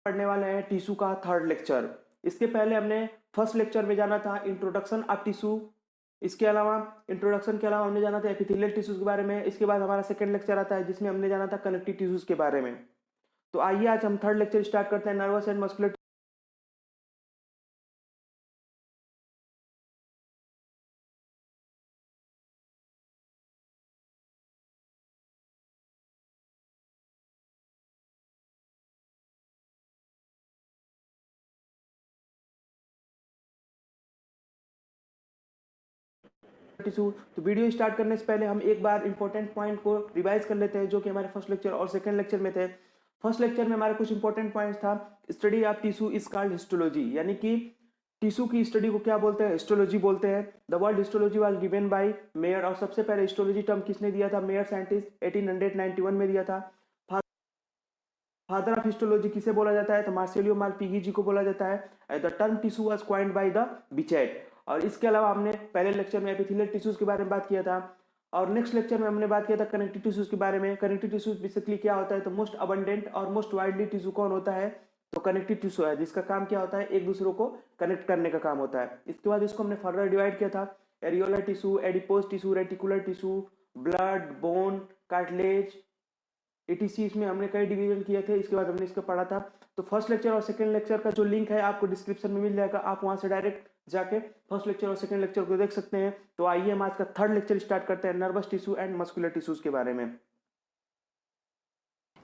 पढ़ने वाले हैं टिश्यू का थर्ड लेक्चर। इसके पहले हमने फर्स्ट लेक्चर में जाना था इंट्रोडक्शन ऑफ टिश्यू। इसके अलावा इंट्रोडक्शन के अलावा हमने जाना था एपिथेलियल टिश्यूज के बारे में। इसके बाद हमारा सेकंड लेक्चर आता है जिसमें हमने जाना था कनेक्टिव टिश्यूज के बारे में। तो आइए आज हम थर्ड लेक्चर स्टार्ट करते हैं, नर्वस एंड मस्कुलर। टिश्यू। तो वीडियो स्टार्ट करने से पहले हम एक बार इंपॉर्टेंट पॉइंट को रिवाइज कर लेते हैं जो कि हमारे फर्स्ट लेक्चर और सेकंड लेक्चर में थे। फर्स्ट लेक्चर में हमारे कुछ इंपॉर्टेंट पॉइंट्स था, study of tissue is called histology, यानी कि टिश्यू की स्टडी को क्या बोलते हैं, हिस्टोलॉजी बोलते हैं। The word histology was given by mayor, और सबसे पहले हिस्टोलॉजी टर्म किसने दिया था, मेयर साइंटिस्ट 1891 में दिया था। फादर ऑफ हिस्टोलॉजी किसे बोला जाता है, तो मार्सेलियो मालपीगी जी को बोला जाता है। The term tissue was coined by the Bichat. और इसके अलावा हमने पहले लेक्चर में एपिथेलियल टिश्यूज के बारे में बात किया था, और नेक्स्ट लेक्चर में हमने बात किया था कनेक्टिव टिश्यूज के बारे में। कनेक्टिव टिश्यूज बेसिकली क्या होता है, तो मोस्ट अबंडेंट और मोस्ट वाइडली टिश्यू कौन होता है, तो कनेक्टिव टिश्यू है, जिसका काम क्या होता है, एक दूसरे को कनेक्ट करने का काम होता है। इसके बाद इसको हमने फर्दर डिवाइड किया था, areolar tissue, adipose tissue, reticular tissue, blood, bone, cartilage, etc. इसमें हमने कई डिवीजन किए थे, इसके बाद हमने इसको पढ़ा था। तो फर्स्ट लेक्चर और सेकंड लेक्चर का जो लिंक है आपको डिस्क्रिप्शन में मिल जाएगा, आप वहां से डायरेक्ट जाके फर्स्ट लेक्चर और सेकंड लेक्चर को देख सकते हैं। तो आइए हम आज का थर्ड लेक्चर स्टार्ट करते हैं, nervous tissue and muscular tissues के बारे में।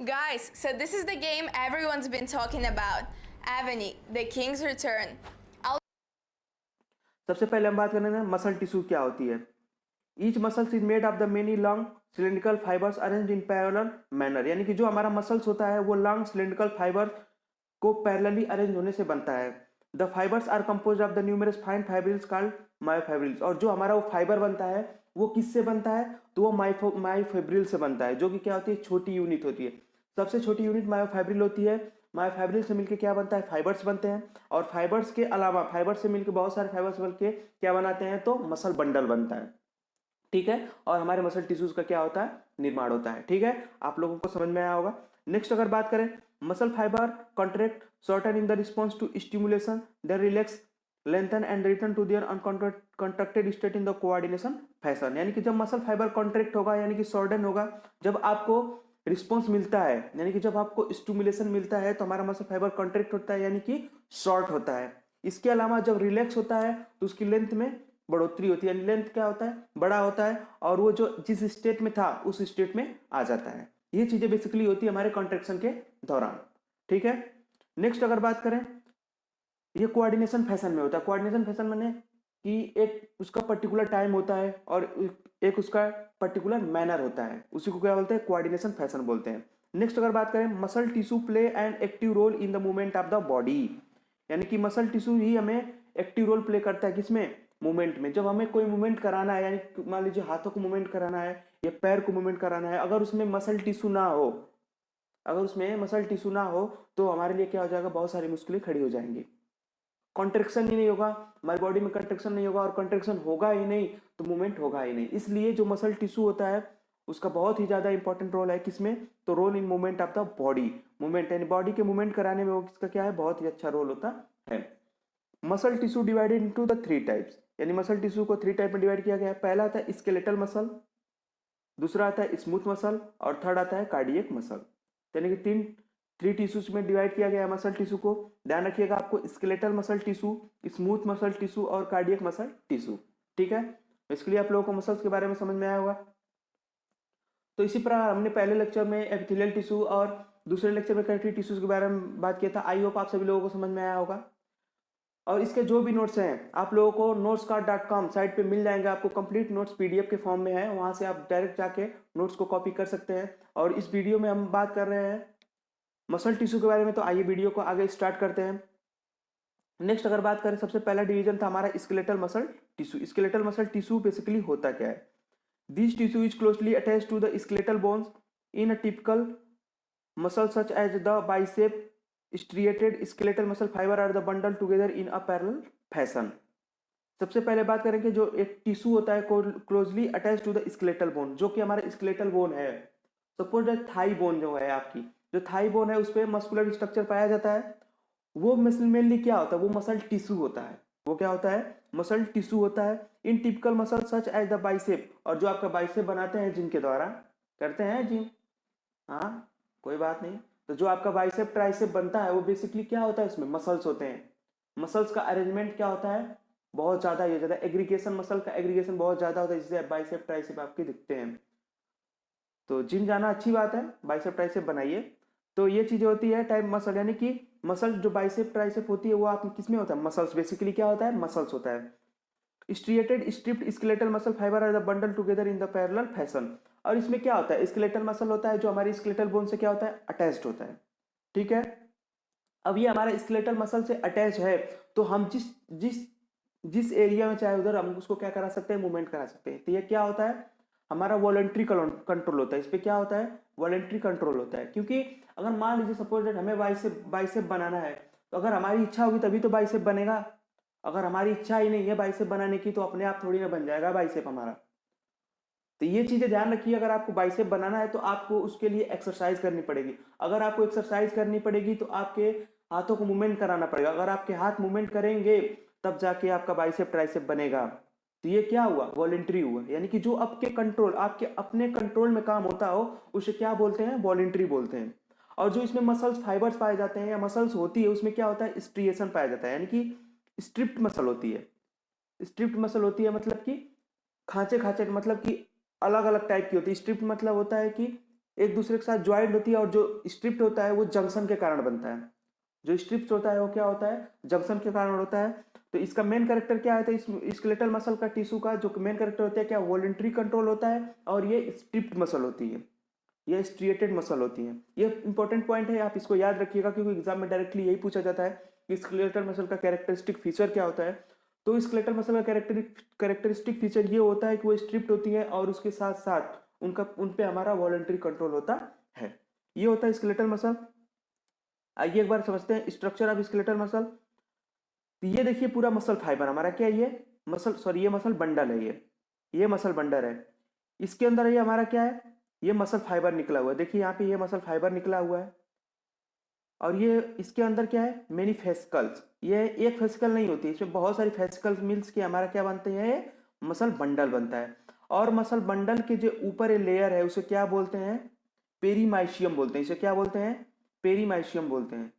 Guys, so this is the game everyone's been talking about, Avani, The King's Return. सबसे पहले हम बात करेंगे मसल टिश्यू क्या होती है। Each muscles is made of the many long cylindrical fibres arranged in parallel manner, यानी कि जो हमारा मसल्स होता है वो लॉन्ग सिलिंड्रिकल फाइबर को पैरेलली अरेंज होने से बनता है। The fibres are composed of the numerous fine fibrils called myofibrils, और जो हमारा वो फाइबर बनता है वो किससे बनता है, तो वो मायोफाइब्रिल से बनता है, जो कि क्या होती है, छोटी यूनिट होती है। सबसे छोटी यूनिट मायोफाइब्रिल होती है। मायोफाइब्रिल से मिलकर क्या बनता है, फाइबर्स बनते हैं, और फाइबर्स के अलावा फाइबर्स से मिलकर बहुत सारे फाइबर्स मिलकर क्या बनाते हैं, तो मसल बंडल बनता है। ठीक है, और हमारे मसल टिश्यूज का क्या होता है, निर्माण होता है। ठीक है, आप लोगों को समझ में आया होगा। नेक्स्ट अगर बात करें, muscle fibre contract shorten in the response to stimulation, then relax, lengthen and return to their uncontracted state in the coordination fashion, यानी कि जब मसल फाइबर कॉन्ट्रैक्ट होगा यानी कि शॉर्टन होगा, जब आपको रिस्पॉन्स मिलता है, यानी कि जब आपको स्टिमुलेशन मिलता है तो हमारा मसल फाइबर कॉन्ट्रैक्ट होता है यानी कि शॉर्ट होता है। इसके अलावा जब रिलैक्स होता है तो उसकी लेंथ में बढ़ोतरी होती है, यानी लेंथ क्या होता है, बड़ा होता है, और वो जो जिस स्टेट में था उस स्टेट में आ जाता है। ये चीजें बेसिकली होती है हमारे कॉन्ट्रैक्शन के दौरान। ठीक है, नेक्स्ट अगर बात करें, ये कोऑर्डिनेशन फैशन में होता है। कोऑर्डिनेशन फैशन माने कि एक उसका पर्टिकुलर टाइम होता है और एक उसका पर्टिकुलर मैनर होता है, उसी को क्या बोलते हैं, कोऑर्डिनेशन फैशन बोलते हैं। नेक्स्ट अगर बात करें, muscle tissue play an active role in the movement of the body, यानी कि मसल टिश्यू ही हमें एक्टिव रोल प्ले करता है, किसमें, मूवमेंट में। जब हमें कोई मूवमेंट कराना है, यानी मान लीजिए हाथों को मूवमेंट कराना है या पैर को मूवमेंट कराना है, अगर उसमें मसल टिश्यू ना हो, अगर उसमें मसल टिश्यू ना हो तो हमारे लिए क्या हो जाएगा, बहुत सारी मुश्किलें खड़ी हो जाएंगी। कॉन्ट्रेक्शन ही नहीं होगा, हमारी बॉडी में कॉन्ट्रेक्शन नहीं होगा, और कॉन्ट्रेक्शन होगा ही नहीं तो मूवमेंट होगा ही नहीं। इसलिए जो मसल टिश्यू होता है उसका बहुत ही ज्यादा इंपॉर्टेंट रोल है, किसमें, तो role in movement of the body. Movement यानी बॉडी के मूवमेंट कराने में वो किसका क्या है, बहुत ही अच्छा रोल होता है। Muscle tissue divided into the three types, यानी मसल टिश्यू को थ्री टाइप में डिवाइड किया गया है। पहला आता है स्केलेटल मसल, दूसरा आता है स्मूथ मसल, और थर्ड आता है कार्डियक मसल। यानी कि थ्री टिश्यूज में डिवाइड किया गया है मसल टिश्यू को। ध्यान रखिएगा, आपको skeletal muscle tissue, smooth muscle tissue और कार्डियक मसल टिश्यू। ठीक है, इसके लिए आप लोगों को मसल्स के बारे में समझ में आया होगा। तो इसी प्रकार हमने पहले लेक्चर में एपिथेलियल टिश्यू और दूसरे लेक्चर में कनेक्टिव टिश्यूज के बारे में बात किया था। आई होप आप सभी लोगों को समझ में आया होगा। और इसके जो भी नोट्स हैं आप लोगों को notescard.com साइट पे मिल जाएंगे, आपको कंप्लीट नोट्स पीडीएफ के फॉर्म में है, वहां से आप डायरेक्ट जाके नोट्स को कॉपी कर सकते हैं। और इस वीडियो में हम बात कर रहे हैं मसल टिश्यू के बारे में, तो आइए वीडियो को आगे स्टार्ट करते हैं। नेक्स्ट अगर बात करें, सबसे पहला डिवीजन था हमारा skeletal muscle tissue. Skeletal muscle tissue basically होता क्या है, this tissue is closely attached to the skeletal bones in a typical muscle such as the bicep striated skeletal muscle fiber are the bundled together in a parallel fashion। सबसे पहले बात करेंगे जो एक tissue होता है closely attach to the skeletal bone, जो कि हमारा स्केलेटल बोन है। सपोज थाई बोन जो है आपकी, जो थाई बोन है उस पर मस्कुलर स्ट्रक्चर पाया जाता है। वो मसल मेनली क्या होता है, वो मसल टिश्यू होता है। वो क्या होता है, मसल टिश्यू होता है। In typical muscle such as the bicep, और जो आपका बाइसेप बनाते हैं जिम के द्वारा, करते हैं जिम, हाँ कोई बात नहीं। तो जो आपका बाइसेप ट्राइसेप बनता है वो बेसिकली क्या होता है, इसमें मसल्स होते हैं। मसल्स का अरेंजमेंट क्या होता है, बहुत ज्यादा ये ज्यादा एग्रीगेशन, मसल का एग्रीगेशन बहुत ज्यादा होता है, जिससे बाइसेप ट्राइसेप आपके दिखते हैं। तो जिम जाना अच्छी बात है, बाइसेप ट्राइसेप बनाइए। तो ये चीजें होती है टाइप मसल, यानी कि मसल जो बाइसेप ट्राइसेप होती है वो आप किस में होता है, मसल्स। बेसिकली क्या होता है, मसल्स होता है। Striated striped skeletal muscle fibre are the bundle together in the parallel fashion. और इसमें क्या होता है, स्केलेटल मसल होता है जो हमारी स्केलेटल बोन से क्या होता है, अटैच्ड होता है। ठीक है, अब ये हमारा स्केलेटल मसल से अटैच है, तो हम जिस जिस जिस एरिया में चाहे उधर हम उसको क्या करा सकते हैं, मूवमेंट करा सकते हैं। तो ये क्या होता है, हमारा वॉलंटरी कंट्रोल होता है। इस पे क्या होता है, वॉलंटरी कंट्रोल होता है। क्योंकि अगर मान लीजिए सपोज दैट हमें बाइसेप बनाना है, तो अगर हमारी इच्छा होगी तभी तो बाइसेप बनेगा। अगर हमारी इच्छा ही नहीं है बाइसेप बनाने की, तो अपने आप थोड़ी ना बन जाएगा बाइसेप हमारा। तो ये चीजें ध्यान रखिए, अगर आपको बाइसेप बनाना है तो आपको उसके लिए एक्सरसाइज करनी पड़ेगी। अगर आपको एक्सरसाइज करनी पड़ेगी तो आपके हाथों को मूवमेंट कराना पड़ेगा। अगर आपके हाथ मूवमेंट करेंगे तब जाके आपका बाइसेप ट्राइसेप बनेगा। तो ये क्या हुआ, वॉलेंट्री हुआ। यानी कि जो आपके कंट्रोल, आपके अपने कंट्रोल में काम होता हो उसे क्या बोलते हैं, वॉलेंट्री बोलते हैं। और जो इसमें मसल्स फाइबर्स पाए जाते हैं या मसल्स होती है, उसमें क्या होता है, स्ट्रिएशन पाया जाता है। यानी कि स्ट्रिप्ड मसल होती है। स्ट्रिप्ड मसल होती है मतलब कि खांचे खांचे, मतलब कि अलग अलग टाइप की होती है। स्ट्रिप्ड मतलब होता है कि एक दूसरे के साथ ज्वाइंट होती है, और जो स्ट्रिप्ड होता है वो जंक्शन के कारण बनता है। जो स्ट्रिप्ड होता है वो क्या होता है, जंक्शन के कारण होता है। तो इसका मेन कैरेक्टर क्या है, तो इस स्केलेटल मसल का टिश्यू का जो मेन कैरेक्टर होता है क्या, वॉलंटरी कंट्रोल होता है। और ये स्ट्रिप्ड मसल होती है, ये स्ट्रिएटेड मसल होती है। ये इंपॉर्टेंट पॉइंट है, आप इसको याद रखिएगा, क्योंकि एग्जाम में डायरेक्टली यही पूछा जाता है कि स्केलेटल मसल का कैरेक्टरिस्टिक फीचर क्या होता है। तो स्केलेटल मसल का कैरेक्टरिस्टिक फीचर ये होता है कि वो स्ट्रिप्ड होती है, और उसके साथ साथ उन पे हमारा वॉलंटरी कंट्रोल होता है। ये होता है स्केलेटल मसल। आइए एक बार समझते हैं स्ट्रक्चर ऑफ स्केलेटल मसल। तो ये देखिए पूरा मसल फाइबर हमारा क्या है, ये मसल, सॉरी ये मसल बंडल है, ये मसल बंडल है। इसके अंदर ये हमारा क्या है, ये मसल फाइबर निकला हुआ है। देखिए यहाँ पे ये मसल फाइबर निकला हुआ है, और ये इसके अंदर क्या है, मेनी फेसिकल्स। ये एक फेसिकल नहीं होती, इसमें बहुत सारी फेसिकल्स मिल्स के हमारा क्या बनते हैं, मसल बंडल बनता है। और मसल बंडल के जो ऊपर ये लेयर है उसे क्या बोलते हैं, पेरीमाइशियम बोलते हैं। इसे क्या बोलते हैं, पेरीमाइशियम बोलते हैं।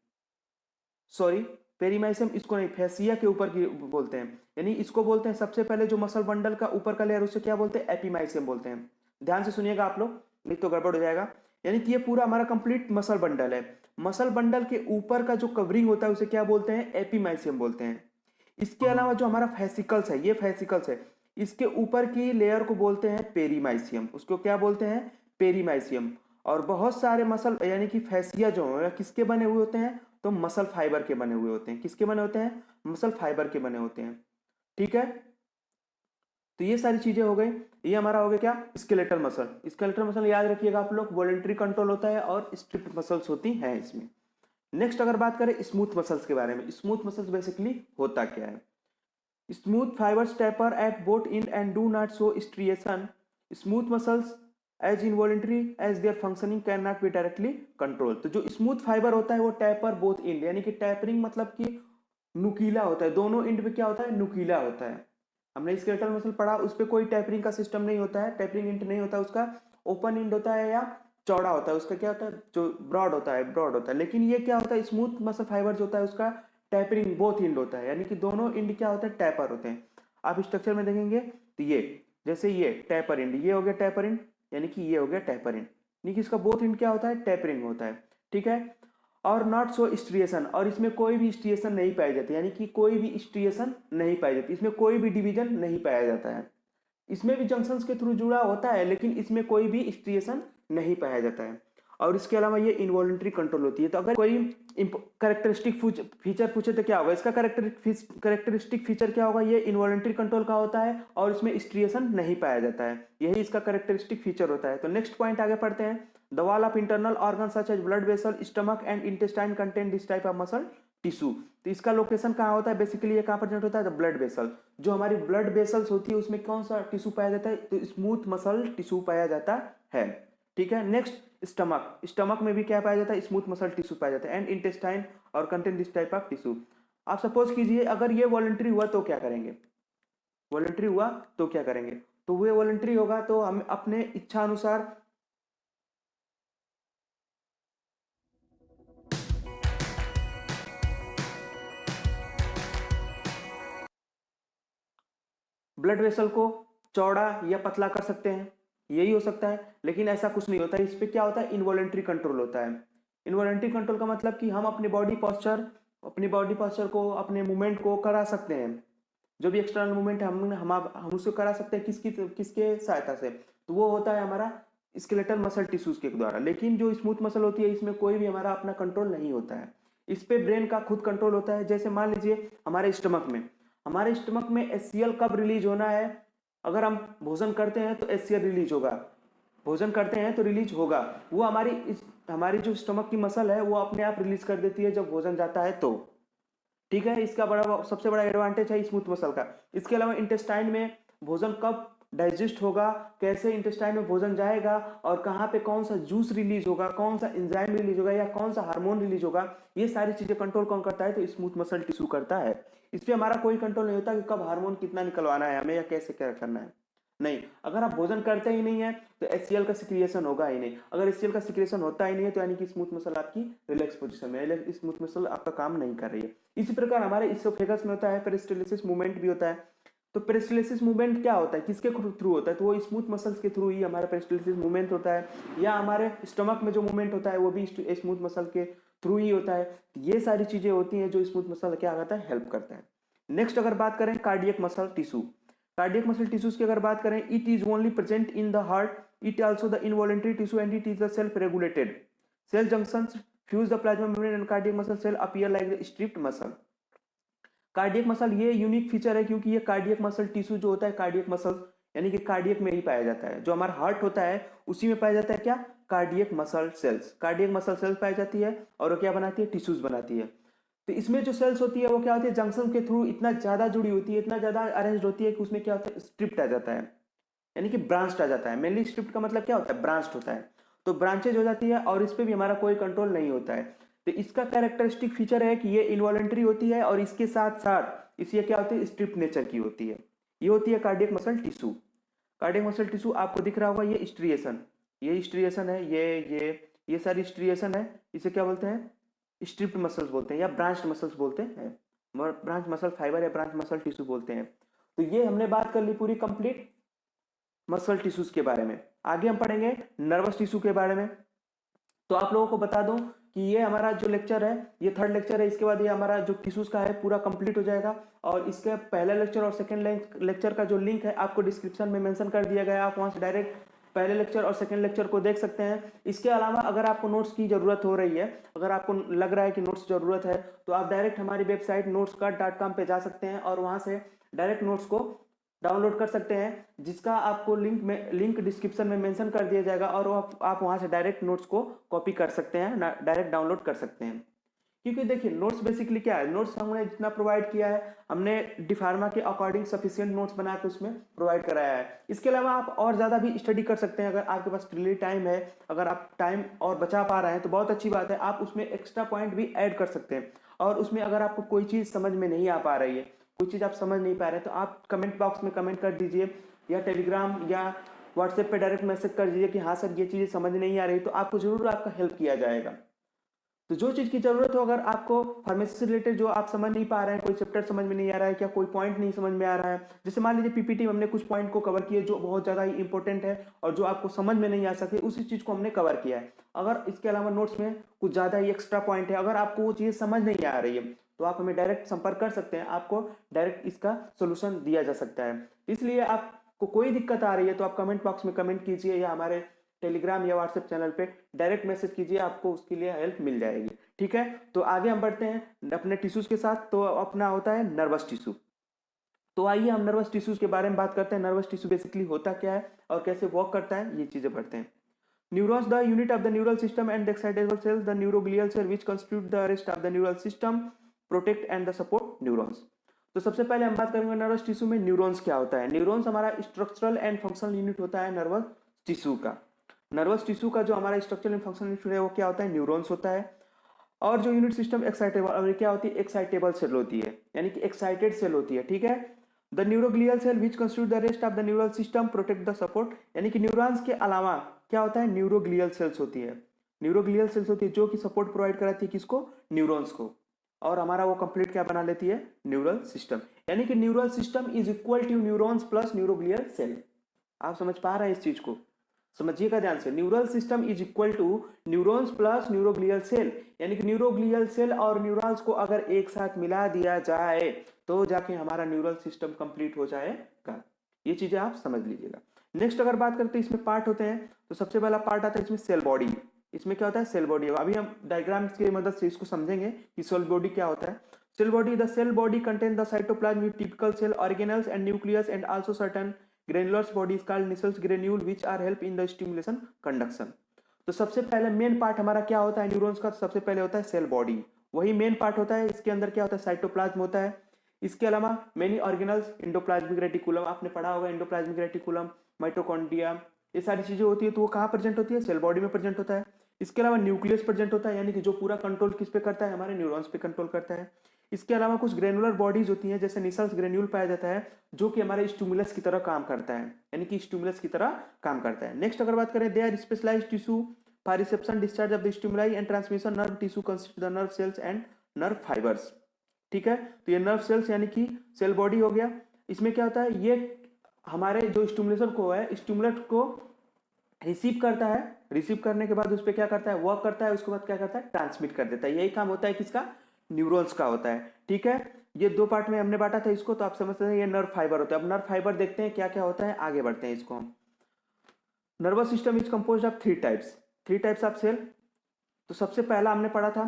सॉरी, पेरीमाइशियम इसको नहीं, फेसिया के ऊपर की बोलते हैं। यानी इसको बोलते हैं सबसे पहले जो मसल बंडल का ऊपर का लेयर उसे क्या बोलते हैं, एपीमाइशियम बोलते हैं। ध्यान से सुनिएगा आप लोग, नहीं तो गड़बड़ हो जाएगा। यानी कि ये पूरा हमारा कंप्लीट मसल बंडल है। मसल बंडल के ऊपर का जो कवरिंग होता है उसे क्या बोलते हैं, एपीमाइशियम बोलते हैं। इसके अलावा जो हमारा फेसिकल्स है, ये फेसिकल्स है, इसके ऊपर की लेयर को बोलते हैं पेरीमाइशियम। उसको क्या बोलते हैं, पेरीमाइशियम। और बहुत सारे मसल यानी कि फैसिया जो है किसके बने हुए होते हैं, तो मसल फाइबर के बने हुए होते हैं। किसके बने होते हैं, मसल फाइबर के बने होते हैं। ठीक है, तो ये सारी चीजें हो गई। ये हमारा हो गया क्या, स्केलेटल मसल। स्केलेटल मसल याद रखिएगा आप लोग, वॉलंटरी कंट्रोल होता है और स्ट्रिप्ड मसल्स होती हैं इसमें। नेक्स्ट अगर बात करें स्मूथ मसल्स के बारे में, स्मूथ मसल्स बेसिकली होता क्या है। Smooth fibers taper at both end and do not show striation. Smooth muscles as involuntary as their functioning cannot be directly controlled. तो जो स्मूथ फाइबर होता है वो टैपर बोथ एंड, यानी कि टैपरिंग मतलब कि नुकीला होता है, दोनों एंड पे क्या होता है, नुकीला होता है। हमने स्केलेटल मसल पढ़ा, उस पर कोई टैपरिंग का सिस्टम नहीं होता है, टैपरिंग एंड नहीं होता, उसका ओपन एंड होता है या चौड़ा होता है, उसका क्या होता है, जो ब्रॉड होता है, ब्रॉड होता है। लेकिन ये क्या होता है, स्मूथ मसल फाइबर जो होता है उसका टैपरिंग बोथ एंड होता है, यानी कि दोनों एंड क्या होते हैं, टैपर होते हैं। आप स्ट्रक्चर में देखेंगे तो ये जैसे ये टैपर एंड, ये हो गया टैपर एंड, यानी कि ये हो गया टैपर एंड, यानी कि इसका बोथ एंड क्या होता है, टैपरिंग होता है। ठीक है, और नॉट सो स्ट्रिएशन, और इसमें कोई भी स्ट्रिएशन नहीं पाई जाती, यानी कि कोई भी स्ट्रिएशन नहीं पाई जाती, इसमें कोई भी डिवीजन नहीं पाया जाता है। इसमें भी जंक्शंस के थ्रू जुड़ा होता है, लेकिन इसमें कोई भी स्ट्रिएशन नहीं पाया जाता है। और इसके अलावा ये इनवॉलंटरी कंट्रोल होती है। तो अगर कोई कैरेक्टरिस्टिक फीचर पूछे तो क्या होगा, इसका कैरेक्टरिस्टिक फीचर क्या होगा, ये इनवॉलंटरी कंट्रोल का होता है और इसमें स्ट्रिएशन नहीं पाया जाता है, यही इसका कैरेक्टरिस्टिक फीचर होता है। तो नेक्स्ट पॉइंट आगे पढ़ते हैं। The wall of internal organ such as blood vessel, stomach and intestine contain this type of muscle tissue. तो इसका लोकेशन कहाँ होता है, बेसिकली ये कहाँ प्रेजेंट होता है, द ब्लड वेसल। जो हमारी ब्लड वेसल्स होती है उसमें कौन सा टिश्यू पाया जाता है, तो स्मूथ मसल टिश्यू पाया जाता है। ठीक है। नेक्स्ट स्टमक, स्टमक में भी क्या पाया जाता है, स्मूथ मसल टिश्यू पाया जाता है, एंड इंटेस्टाइन और contain this type of tissue. आप सपोज कीजिए अगर ये वॉलंटरी हुआ तो क्या करेंगे, वॉलंटरी हुआ तो क्या करेंगे, तो वो वॉलंटरी होगा तो हम अपने इच्छा अनुसार ब्लड वेसल को चौड़ा या पतला कर सकते हैं, यही हो सकता है। लेकिन ऐसा कुछ नहीं होता है, इस पे क्या होता है, इनवॉलेंट्री कंट्रोल होता है। इनवॉलेंट्री कंट्रोल का मतलब कि हम अपनी बॉडी पोस्चर को, अपने मूवमेंट को करा सकते हैं। जो भी एक्सटर्नल मूवमेंट है हम उसको करा सकते हैं, किसके सहायता से, तो वो होता है हमारा स्केलेटल मसल टिश्यूज के द्वारा। लेकिन जो स्मूथ मसल होती है इसमें कोई भी हमारा अपना कंट्रोल नहीं होता है, इस पे ब्रेन का खुद कंट्रोल होता है। जैसे मान लीजिए हमारे स्टमक में एचसीएल कब रिलीज होना है, अगर हम भोजन करते हैं तो एचसीएल रिलीज होगा, भोजन करते हैं तो रिलीज होगा। वो हमारी जो स्टमक की मसल है वो अपने आप रिलीज कर देती है जब भोजन जाता है तो। ठीक है, इसका सबसे बड़ा एडवांटेज है स्मूथ मसल का। इसके अलावा इंटेस्टाइन में भोजन कब डाइजेस्ट होगा, कैसे इंटेस्टाइन में भोजन जाएगा, और कहाँ पे कौन सा जूस रिलीज होगा, कौन सा एंजाइम रिलीज होगा, या कौन सा हार्मोन रिलीज होगा, ये सारी चीजें कंट्रोल कौन करता है, तो स्मूथ मसल टिश्यू करता है। इस पे हमारा कोई कंट्रोल नहीं होता कि कब हार्मोन कितना निकलवाना है हमें या कैसे क्या करना है, नहीं। अगर आप भोजन करते ही नहीं है तो एचसीएल का सिक्रिएशन होगा ही नहीं। अगर एचसीएल का सिक्रिएशन होता ही नहीं है तो यानी कि स्मूथ मसल आपकी रिलैक्स पोजीशन में है, स्मूथ मसल आपका काम नहीं कर रही है। इसी प्रकार हमारे इसोफेगस में होता है पेरिस्टाल्सिस मूवमेंट भी होता है। तो पेरिस्टाल्सिस मूवमेंट क्या होता है, किसके थ्रू होता है, तो वो स्मूथ मसल्स के थ्रू ही हमारा पेरिस्टाल्सिस मूवमेंट होता है। या हमारे स्टमक में जो मूवमेंट होता है वो भी स्मूथ मसल के थ्रू ही होता है। ये सारी चीजें होती हैं जो स्मूथ मसल क्या करता है, हेल्प करता है। नेक्स्ट अगर बात करें cardiac muscle tissue, cardiac muscle tissues की अगर बात करें, it is only present in the heart, it also the involuntary tissue and it is the self regulated cell junctions fuse the plasma membrane and cardiac muscle cell appear like the striped muscle. Cardiac muscle ये unique feature है क्योंकि ये cardiac muscle tissue जो होता है, cardiac muscle यानी कि cardiac में ही पाया जाता है। जो हमारा हार्ट होता है उसी में पाया जाता है क्या, cardiac muscle cells. Cardiac muscle cells पाई जाती है और वो क्या बनाती है, टिश्यूज बनाती है। तो इसमें जो सेल्स होती है वो क्या होती है, जंक्शन के थ्रू इतना ज्यादा जुड़ी होती है, इतना ज्यादा अरेंज होती है कि उसमें क्या होता है, स्ट्रिप्ट आ जाता है, यानी कि ब्रांच्ड आ जाता है। मेनली स्ट्रिप्ट का मतलब क्या होता है, ब्रांच्ड होता है। तो ब्रांचेज हो जाती है और इस पे भी हमारा कोई कंट्रोल नहीं होता है। तो इसका कैरेक्टरिस्टिक फीचर है कि ये इनवॉलेंट्री होती है और इसके साथ साथ इसे क्या होती है, स्ट्रिप्ट नेचर की होती है। ये होती है cardiac muscle tissue. Cardiac muscle tissue आपको दिख रहा होगा, ये स्ट्रिएशन, ये स्ट्रिएशन है, ये सारी स्ट्रिएशन है। इसे क्या बोलते हैं, स्ट्रिप्ड मसल्स बोलते हैं या ब्रांच्ड मसल्स बोलते हैं, ब्रांच मसल फाइबर या ब्रांच मसल टिश्यू बोलते हैं। तो ये हमने बात कर ली पूरी कंप्लीट मसल टिश्यूज के बारे में। आगे हम पढ़ेंगे नर्वस टिश्यू के बारे में। तो आप लोगों को बता दूं कि ये हमारा जो लेक्चर है ये थर्ड लेक्चर है, इसके बाद ये हमारा जो टिश्यूज का है पूरा कंप्लीट हो जाएगा। और इसके पहला लेक्चर और सेकंड लेक्चर का जो लिंक है आपको डिस्क्रिप्शन में मेंशन कर दिया गया है, आप वहां से डायरेक्ट पहले लेक्चर और सेकंड लेक्चर को देख सकते हैं। इसके अलावा अगर आपको नोट्स की जरूरत हो रही है, अगर आपको लग रहा है कि नोट्स जरूरत है, तो आप डायरेक्ट हमारी वेबसाइट notescard.com पे जा सकते हैं और वहां से डायरेक्ट नोट्स को डाउनलोड कर सकते हैं, जिसका आपको लिंक डिस्क्रिप्शन में मेंशन कर दिया जाएगा और आप वहां से डायरेक्ट नोट्स को कॉपी कर सकते हैं, डायरेक्ट डाउनलोड कर सकते हैं। क्योंकि देखिए नोट्स बेसिकली क्या है, नोट्स हमने जितना प्रोवाइड किया है हमने डिफार्मा के अकॉर्डिंग सफिशिएंट नोट्स बना के उसमें प्रोवाइड कराया है। इसके अलावा आप और ज़्यादा भी स्टडी कर सकते हैं, अगर आपके पास फ्री टाइम है, अगर आप टाइम और बचा पा रहे हैं तो बहुत अच्छी बात है, आप उसमें एक्स्ट्रा पॉइंट भी ऐड कर सकते हैं। और उसमें अगर आपको कोई चीज़ समझ में नहीं आ पा रही है, कोई चीज़ आप समझ नहीं पा रहे तो आप कमेंट बॉक्स में कमेंट कर दीजिए, या टेलीग्राम या व्हाट्सएप पे डायरेक्ट मैसेज कर दीजिए कि हाँ सर ये चीज़ें समझ नहीं आ रही, तो आपको जरूर आपका हेल्प किया जाएगा। तो जो चीज़ की ज़रूरत हो, अगर आपको फार्मेसी से रिलेटेड जो आप समझ नहीं पा रहे हैं, कोई चैप्टर समझ में नहीं आ रहा है, क्या कोई पॉइंट नहीं समझ में आ रहा है, जैसे मान लीजिए पीपीटी में हमने कुछ पॉइंट को कवर किए जो बहुत ज़्यादा ही इंपॉर्टेंट है और जो आपको समझ में नहीं आ सके, उसी चीज़ को हमने कवर किया है। अगर इसके अलावा नोट्स में कुछ ज़्यादा ही एक्स्ट्रा पॉइंट है, अगर आपको वो चीज़ समझ नहीं आ रही है तो आप हमें डायरेक्ट संपर्क कर सकते हैं, आपको डायरेक्ट इसका सोल्यूशन दिया जा सकता है। इसलिए आपको कोई दिक्कत आ रही है तो आप कमेंट बॉक्स में कमेंट कीजिए या हमारे टेलीग्राम या व्हाट्सएप चैनल पे डायरेक्ट मैसेज कीजिए, आपको उसके लिए हेल्प मिल जाएगी। ठीक है, तो आगे हम बढ़ते हैं अपने टिश्यूज के साथ। तो अपना होता है नर्वस टिश्यू। तो आइए हम नर्वस टिश्यूज के बारे में बात करते हैं। नर्वस टिश्यू बेसिकली होता क्या है और कैसे वर्क करता है, ये चीजें पढ़ते हैं। Neurons the unit of the neural system and the excitable cells the neuroglial cell which constitute the rest of the neural system protect and the support neurons. तो सबसे पहले हम बात करेंगे नर्वस टिश्यू में न्यूरॉन्स क्या होता है। न्यूरॉन्स हमारा स्ट्रक्चरल एंड फंक्शनल यूनिट होता है नर्वस टिश्यू का। नर्वस टिश्यू का जो हमारा स्ट्रक्चर एंड फंक्शन यूनिट है वो क्या होता है, न्यूरॉन्स होता है। और जो यूनिट सिस्टम एक्साइटेबल, और ये क्या होती है, एक्साइटेबल सेल होती है, यानी कि एक्साइटेड सेल होती है, ठीक है। The neuroglial cell which constitute the rest of the neural system protect the support, यानी कि न्यूरॉन्स के अलावा क्या होता है, न्यूरोग्लियल सेल्स होती है। न्यूरोग्लियल सेल्स होती है जो कि सपोर्ट प्रोवाइड कराती है किसको, न्यूरॉन्स को, और हमारा वो कंप्लीट क्या बना लेती है, न्यूरल सिस्टम। यानी कि neural system is equal to neurons plus neuroglial cell. आप समझ पा रहे हैं इस चीज को, समझिएगा ध्यान से। Neural system is equal to neurons plus neuroglial cell, यानी कि न्यूरोग्लियल सेल और न्यूरॉन्स को अगर एक साथ मिला दिया जाए तो जाके हमारा न्यूरल सिस्टम कंप्लीट हो जाएगा। ये चीजें आप समझ लीजिएगा। नेक्स्ट अगर बात करते हैं इसमें पार्ट होते हैं, तो सबसे पहला पार्ट आता है इसमें सेल बॉडी। इसमें क्या होता है, सेल बॉडी। अभी हम डायग्राम्स की मदद से इसको समझेंगे कि सेल बॉडी क्या होता है। Cell body, the cell body contain the cytoplasm with typical cell organelles and nucleus and also certain granular body is called Nissl's granule which are help in the stimulation conduction. तो सबसे पहले main part हमारा क्या होता है neurons का, सबसे पहले होता है सेल बॉडी, वही मेन पार्ट होता है। इसके अंदर क्या होता है, साइटोप्लाज्म होता है। इसके अलावा मेनी ऑर्गेनल्स, एंडोप्लाज्मिक रेटिकुलम, आपने पढ़ा होगा एंडोप्लाज्मिक रेटिकुलम, माइटोकॉन्ड्रिया, ये सारी चीजें होती है, तो वो कहाँ प्रेजेंट होती है, सेल बॉडी में प्रेजेंट होता है। इसके अलावा न्यूक्लियस प्रेजेंट होता है, यानी कि जो पूरा कंट्रोल किस पे करता है, हमारे न्यूरॉन्स पे कंट्रोल करता है। इसके अलावा कुछ ग्रेनुलर बॉडीज होती हैं, जैसे निसल्स ग्रेन्यूल पाया जाता है, जो कि हमारे स्टिमुलस की तरह काम करता है, यानी कि स्टिमुलस की तरह काम करता है। नेक्स्ट अगर बात करें, they are specialised tissue for reception discharge of the stimuli and transmission. Nerve tissue consist the nerve cells and nerve fibres, ठीक है। तो ये नर्व सेल्स यानी कि सेल बॉडी हो गया। इसमें क्या होता है, ये हमारे जो स्टिमुलेशन को है, स्टिमुलेट को रिसीव करता है, रिसीव करने के बाद उस पर क्या करता है, वर्क करता है, उसके बाद क्या करता है, ट्रांसमिट कर देता है। यही काम होता है किसका, न्यूरॉन्स का होता है, ठीक है। ये दो पार्ट में हमने बांटा था इसको, तो आप समझते हैं ये नर्व फाइबर होता है। अब नर्व फाइबर देखते हैं क्या क्या होता है, आगे बढ़ते हैं इसको हम। Nervous system is composed of three types of cell. तो सबसे पहला हमने पढ़ा था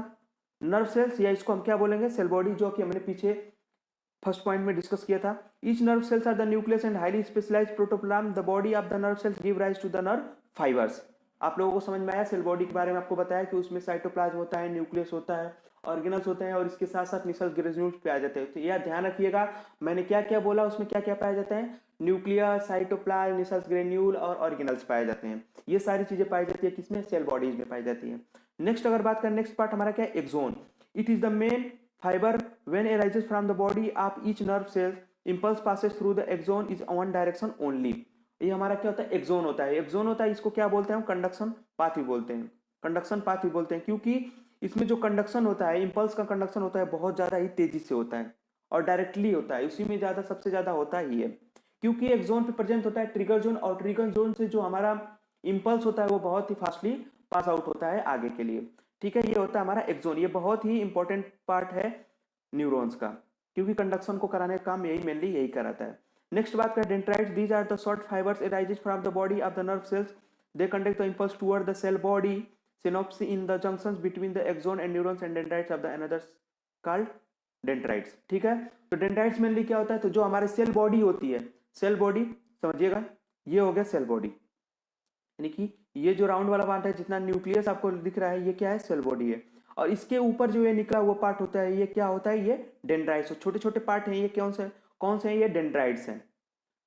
नर्व सेल्स, या इसको हम क्या बोलेंगे, सेल बॉडी, जो कि हमने पीछे फर्स्ट पॉइंट में डिस्कस किया था। Each nerve cells are the nucleus and highly specialised protoplasm. The body of the nerve cells give rise to the nerve fibres. आप लोगों को समझ में आया, सेल बॉडी के बारे में आपको बताया कि उसमें साइटोप्लाज्म होता है, न्यूक्लियस होता है, ऑर्गेनल्स होते हैं, और इसके साथ साथ निसल्स ग्रेन्यूल्स पाए जाते हैं। तो यह ध्यान रखिएगा, मैंने क्या क्या बोला, उसमें क्या क्या पाए जाते हैं, न्यूक्लियस, साइटोप्लाज्म, निसल्स ग्रेन्यूल और ऑर्गेनल्स पाए जाते हैं। ये सारी चीजें पाई जाती है किसमें, सेल बॉडीज में पाई जाती है। नेक्स्ट अगर बात करें, नेक्स्ट पार्ट हमारा क्या है, axon. It is the main fibre when arises from the body of each nerve cell. Impulse passes through the axon is one direction only. ये हमारा क्या होता है, एक्सोन होता है। एक्सोन होता है, इसको क्या बोलते हैं हम, कंडक्शन पाथ भी बोलते हैं, कंडक्शन पाथ भी बोलते हैं, क्योंकि इसमें जो कंडक्शन होता है, इंपल्स का कंडक्शन होता है, बहुत ज्यादा ही तेजी से होता है और डायरेक्टली होता है, उसी में ज्यादा सबसे ज्यादा होता ही है, क्योंकि एक जोन पे प्रेजेंट होता है ट्रिगर जोन, और ट्रिगर जोन से जो हमारा इंपल्स होता है वो बहुत ही फास्टली पास आउट होता है आगे के लिए, ठीक है। ये होता है हमारा एक्सोन। ये बहुत ही इंपॉर्टेंट पार्ट है न्यूरॉन्स का, क्योंकि कंडक्शन को कराने का काम यही मेनली यही कराता है। नेक्स्ट बात करें, dendrites. These are the short fibres arises from the body of the nerve cells. They conduct the impulse toward the cell body synapse in the junctions between the axon and neurons and dendrites of the another called dendrites, ठीक है। तो dendrites mainly क्या होता है, तो जो हमारे cell body होती है, सेल बॉडी समझिएगा, ये हो गया सेल बॉडी, यानी कि ये जो राउंड वाला पार्ट है, जितना न्यूक्लियस आपको दिख रहा है, ये क्या है, सेल बॉडी है। और इसके ऊपर जो ये निकला हुआ पार्ट होता है, ये क्या होता है, ये डेंड्राइट्स। छोटे छोटे पार्ट हैं, ये कौन से हैं, ये डेंड्राइट्स हैं,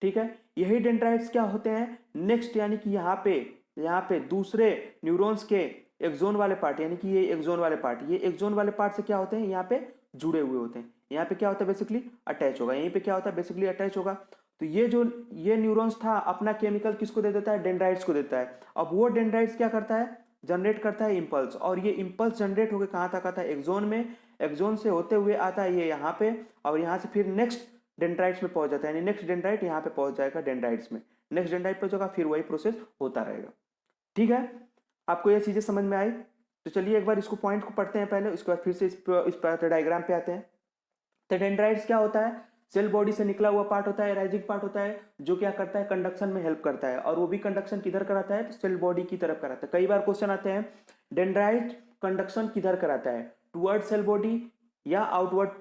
ठीक है। यही डेंड्राइट्स क्या होते हैं, नेक्स्ट, यानी कि यहाँ पे दूसरे न्यूरॉन्स के एक्सोन वाले पार्ट, यानी कि ये एक्सोन वाले पार्ट, ये एक्सोन वाले पार्ट से क्या होते हैं, यहाँ पे जुड़े हुए होते हैं। यहाँ पे क्या होता है, बेसिकली अटैच होगा, यहीं पे क्या होता है, बेसिकली अटैच होगा। तो ये न्यूरॉन्स था, अपना केमिकल किसको दे देता है, डेंड्राइट्स को देता है। अब वो डेंड्राइट्स क्या करता है, जनरेट करता है इंपल्स, और ये इंपल्स जनरेट होकर कहाँ तक आता है, एक्सोन में। एक्सोन से होते हुए आता है ये यहाँ पे, और यहाँ से फिर नेक्स्ट डेंड्राइट्स में पहुंच जाता है, यानी नेक्स्ट डेंड्राइट यहाँ पे पहुंच जाएगा डेंड्राइट्स में, नेक्स्ट डेंड्राइट पहुंचेगा, फिर वही प्रोसेस होता रहेगा, ठीक है। आपको ये चीजें समझ में आई, तो चलिए एक बार इसको पॉइंट को पढ़ते हैं पहले, उसके बाद फिर से इस डायग्राम पे आते हैं। तो डेंड्राइट्स क्या होता है, सेल बॉडी से निकला हुआ पार्ट होता है, राइजिंग पार्ट होता है, जो क्या करता है, कंडक्शन में हेल्प करता है, और वो भी कंडक्शन किधर कराता है, तो सेल बॉडी की तरफ कराता है। कई बार क्वेश्चन आते हैं, डेंड्राइट कंडक्शन किधर कराता है, टुवर्ड सेल बॉडी या outward.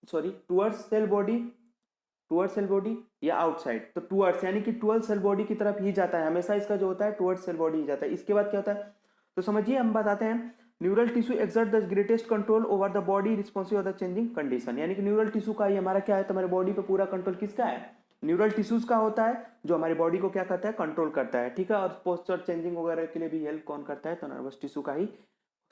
Sorry towards cell body या आउटसाइड, तो टुवर्ड्स यानी कि टुवर्ड्स सेल बॉडी की तरफ ही जाता है, हमेशा इसका जो होता है टुवर्ड्स सेल बॉडी ही जाता है। इसके बाद क्या होता है, तो समझिए हम बताते हैं, neural tissue exert the greatest control over the body responsive of the changing condition, यानी कि न्यूरल टिश्यू का ही हमारा क्या है, तो हमारे बॉडी पे पूरा कंट्रोल किसका है, न्यूरल टिश्यूज का होता है, जो हमारी बॉडी को क्या करता है, कंट्रोल करता है, ठीक है। और पोस्चर चेंजिंग वगैरह के लिए भी हेल्प कौन करता है, तो नर्वस टिश्यू का ही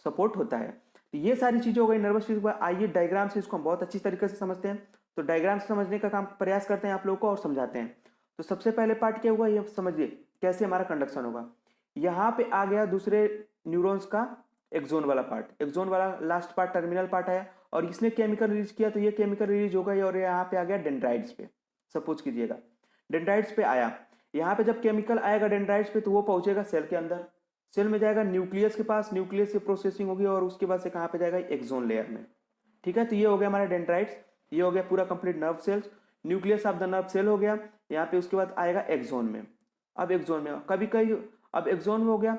सपोर्ट होता है। तो ये सारी चीजें हो गई नर्वस टिश्यू पर। आइए डायग्राम से इसको हम बहुत अच्छी तरीके से समझते हैं। तो डायग्राम से समझने का काम प्रयास करते हैं आप लोगों को और समझाते हैं। तो सबसे पहले पार्ट क्या हुआ, ये समझिए कैसे हमारा कंडक्शन होगा। यहाँ पे आ गया दूसरे न्यूरॉन्स का एक्सोन वाला पार्ट, एक्सोन वाला लास्ट पार्ट टर्मिनल पार्ट आया और इसने केमिकल रिलीज किया, तो ये केमिकल रिलीज होगा और यहाँ पे आ गया डेंड्राइट्स पे। सपोज कीजिएगा डेंड्राइट्स पे आया, यहाँ पे जब केमिकल आएगा डेंड्राइट्स पे तो वो पहुंचेगा सेल के अंदर, सेल में जाएगा न्यूक्लियस के पास, न्यूक्लियस से प्रोसेसिंग होगी और उसके बाद से कहाँ पे जाएगा, एक्सोन लेयर में, ठीक है। तो ये हो गया हमारा डेंड्राइट्स, ये हो गया पूरा complete nerve cells, nucleus of the nerve cell हो गया यहाँ पे। उसके बाद आएगा एक्सोन में, अब एक्सोन में कभी कहीं, अब एक्सोन में हो गया,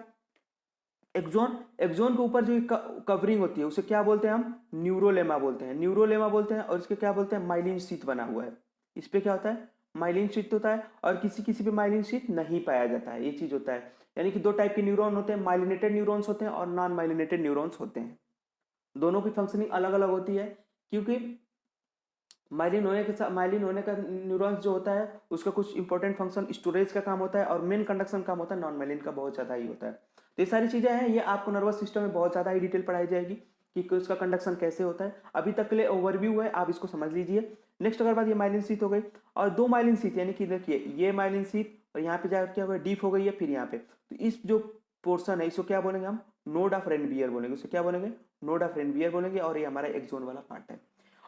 एक्सोन के ऊपर जो कवरिंग होती है उसे क्या बोलते हैं हम, न्यूरोलेमा बोलते हैं, न्यूरोलेमा बोलते हैं। और इसके क्या बोलते हैं, माइलिन शीथ बना हुआ है, इस पे क्या होता है, माइलिन शीथ होता है। और किसी किसी पे माइलिन शीथ नहीं पाया जाता है, ये चीज होता है। यानी कि दो टाइप के न्यूरॉन होते हैं, माइलिनेटेड न्यूरॉन्स होते हैं और नॉन माइलिनेटेड न्यूरॉन्स होते हैं। दोनों की फंक्शनिंग अलग अलग होती है, क्योंकि माइलिन होने का न्यूरॉन्स जो होता है उसका कुछ इंपॉर्टेंट फंक्शन स्टोरेज का काम होता है और मेन कंडक्शन काम होता है, नॉन माइलिन का बहुत ज्यादा ही होता है। तो ये सारी चीजें हैं, ये आपको नर्वस सिस्टम में बहुत ज्यादा ही डिटेल पढ़ाई जाएगी कि उसका कंडक्शन कैसे होता है। अभी तक के लिए ओवरव्यू है, आप इसको समझ लीजिए। नेक्स्ट अगर बात, ये माइलिन शीथ हो गई और दो माइलिन शीथ, यानी कि देखिए ये माइलिन शीथ और यहाँ पे जाकर क्या होगा, डीप हो गई है, फिर यहाँ पे, तो इस जो पोर्शन है इसको क्या बोलेंगे हम, नोड ऑफ रेनबियर बोलेंगे, उसे क्या बोलेंगे, नोड ऑफ रेनबियर बोलेंगे। और ये हमारा एक्सोन वाला पार्ट है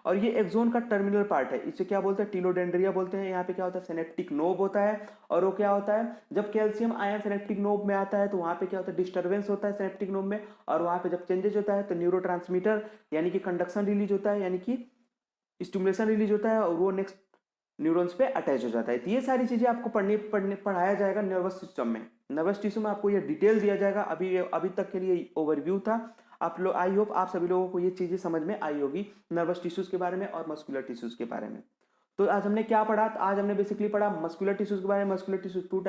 और ये एक्सोन का टर्मिनल पार्ट है, इसे क्या बोलते हैं, टीलोडेंड्रिया बोलते हैं। यहाँ पे क्या होता है, सिनेप्टिक नोब होता है और वो क्या होता है, जब कैल्शियम आयन सिनेप्टिक नोब में आता है तो वहाँ पे क्या होता है, डिस्टर्बेंस होता है सिनेप्टिक नोब में, और वहाँ पे जब चेंजेस होता है तो न्यूरोट्रांसमीटर यानी कि कंडक्शन रिलीज होता है, यानी कि स्टिमुलेशन रिलीज होता है और वो नेक्स्ट न्यूरॉन्स पे अटैच हो जाता है। तो ये सारी चीजें आपको पढ़ाया जाएगा नर्वस सिस्टम में, नर्वस टिश्यू में आपको ये डिटेल दिया जाएगा। अभी तक के लिए ओवरव्यू था। आप लोग, आई होप आप सभी लोगों को ये चीजें समझ में आई होगी नर्वस टिश्यूज के बारे में और मस्कुलर टिश्यूज के बारे में। तो आज हमने क्या पढ़ा, आज हमने बेसिकली पढ़ा मस्कुलर टिश्यूज के बारे में। मस्कुलर टिश्यूज थ्री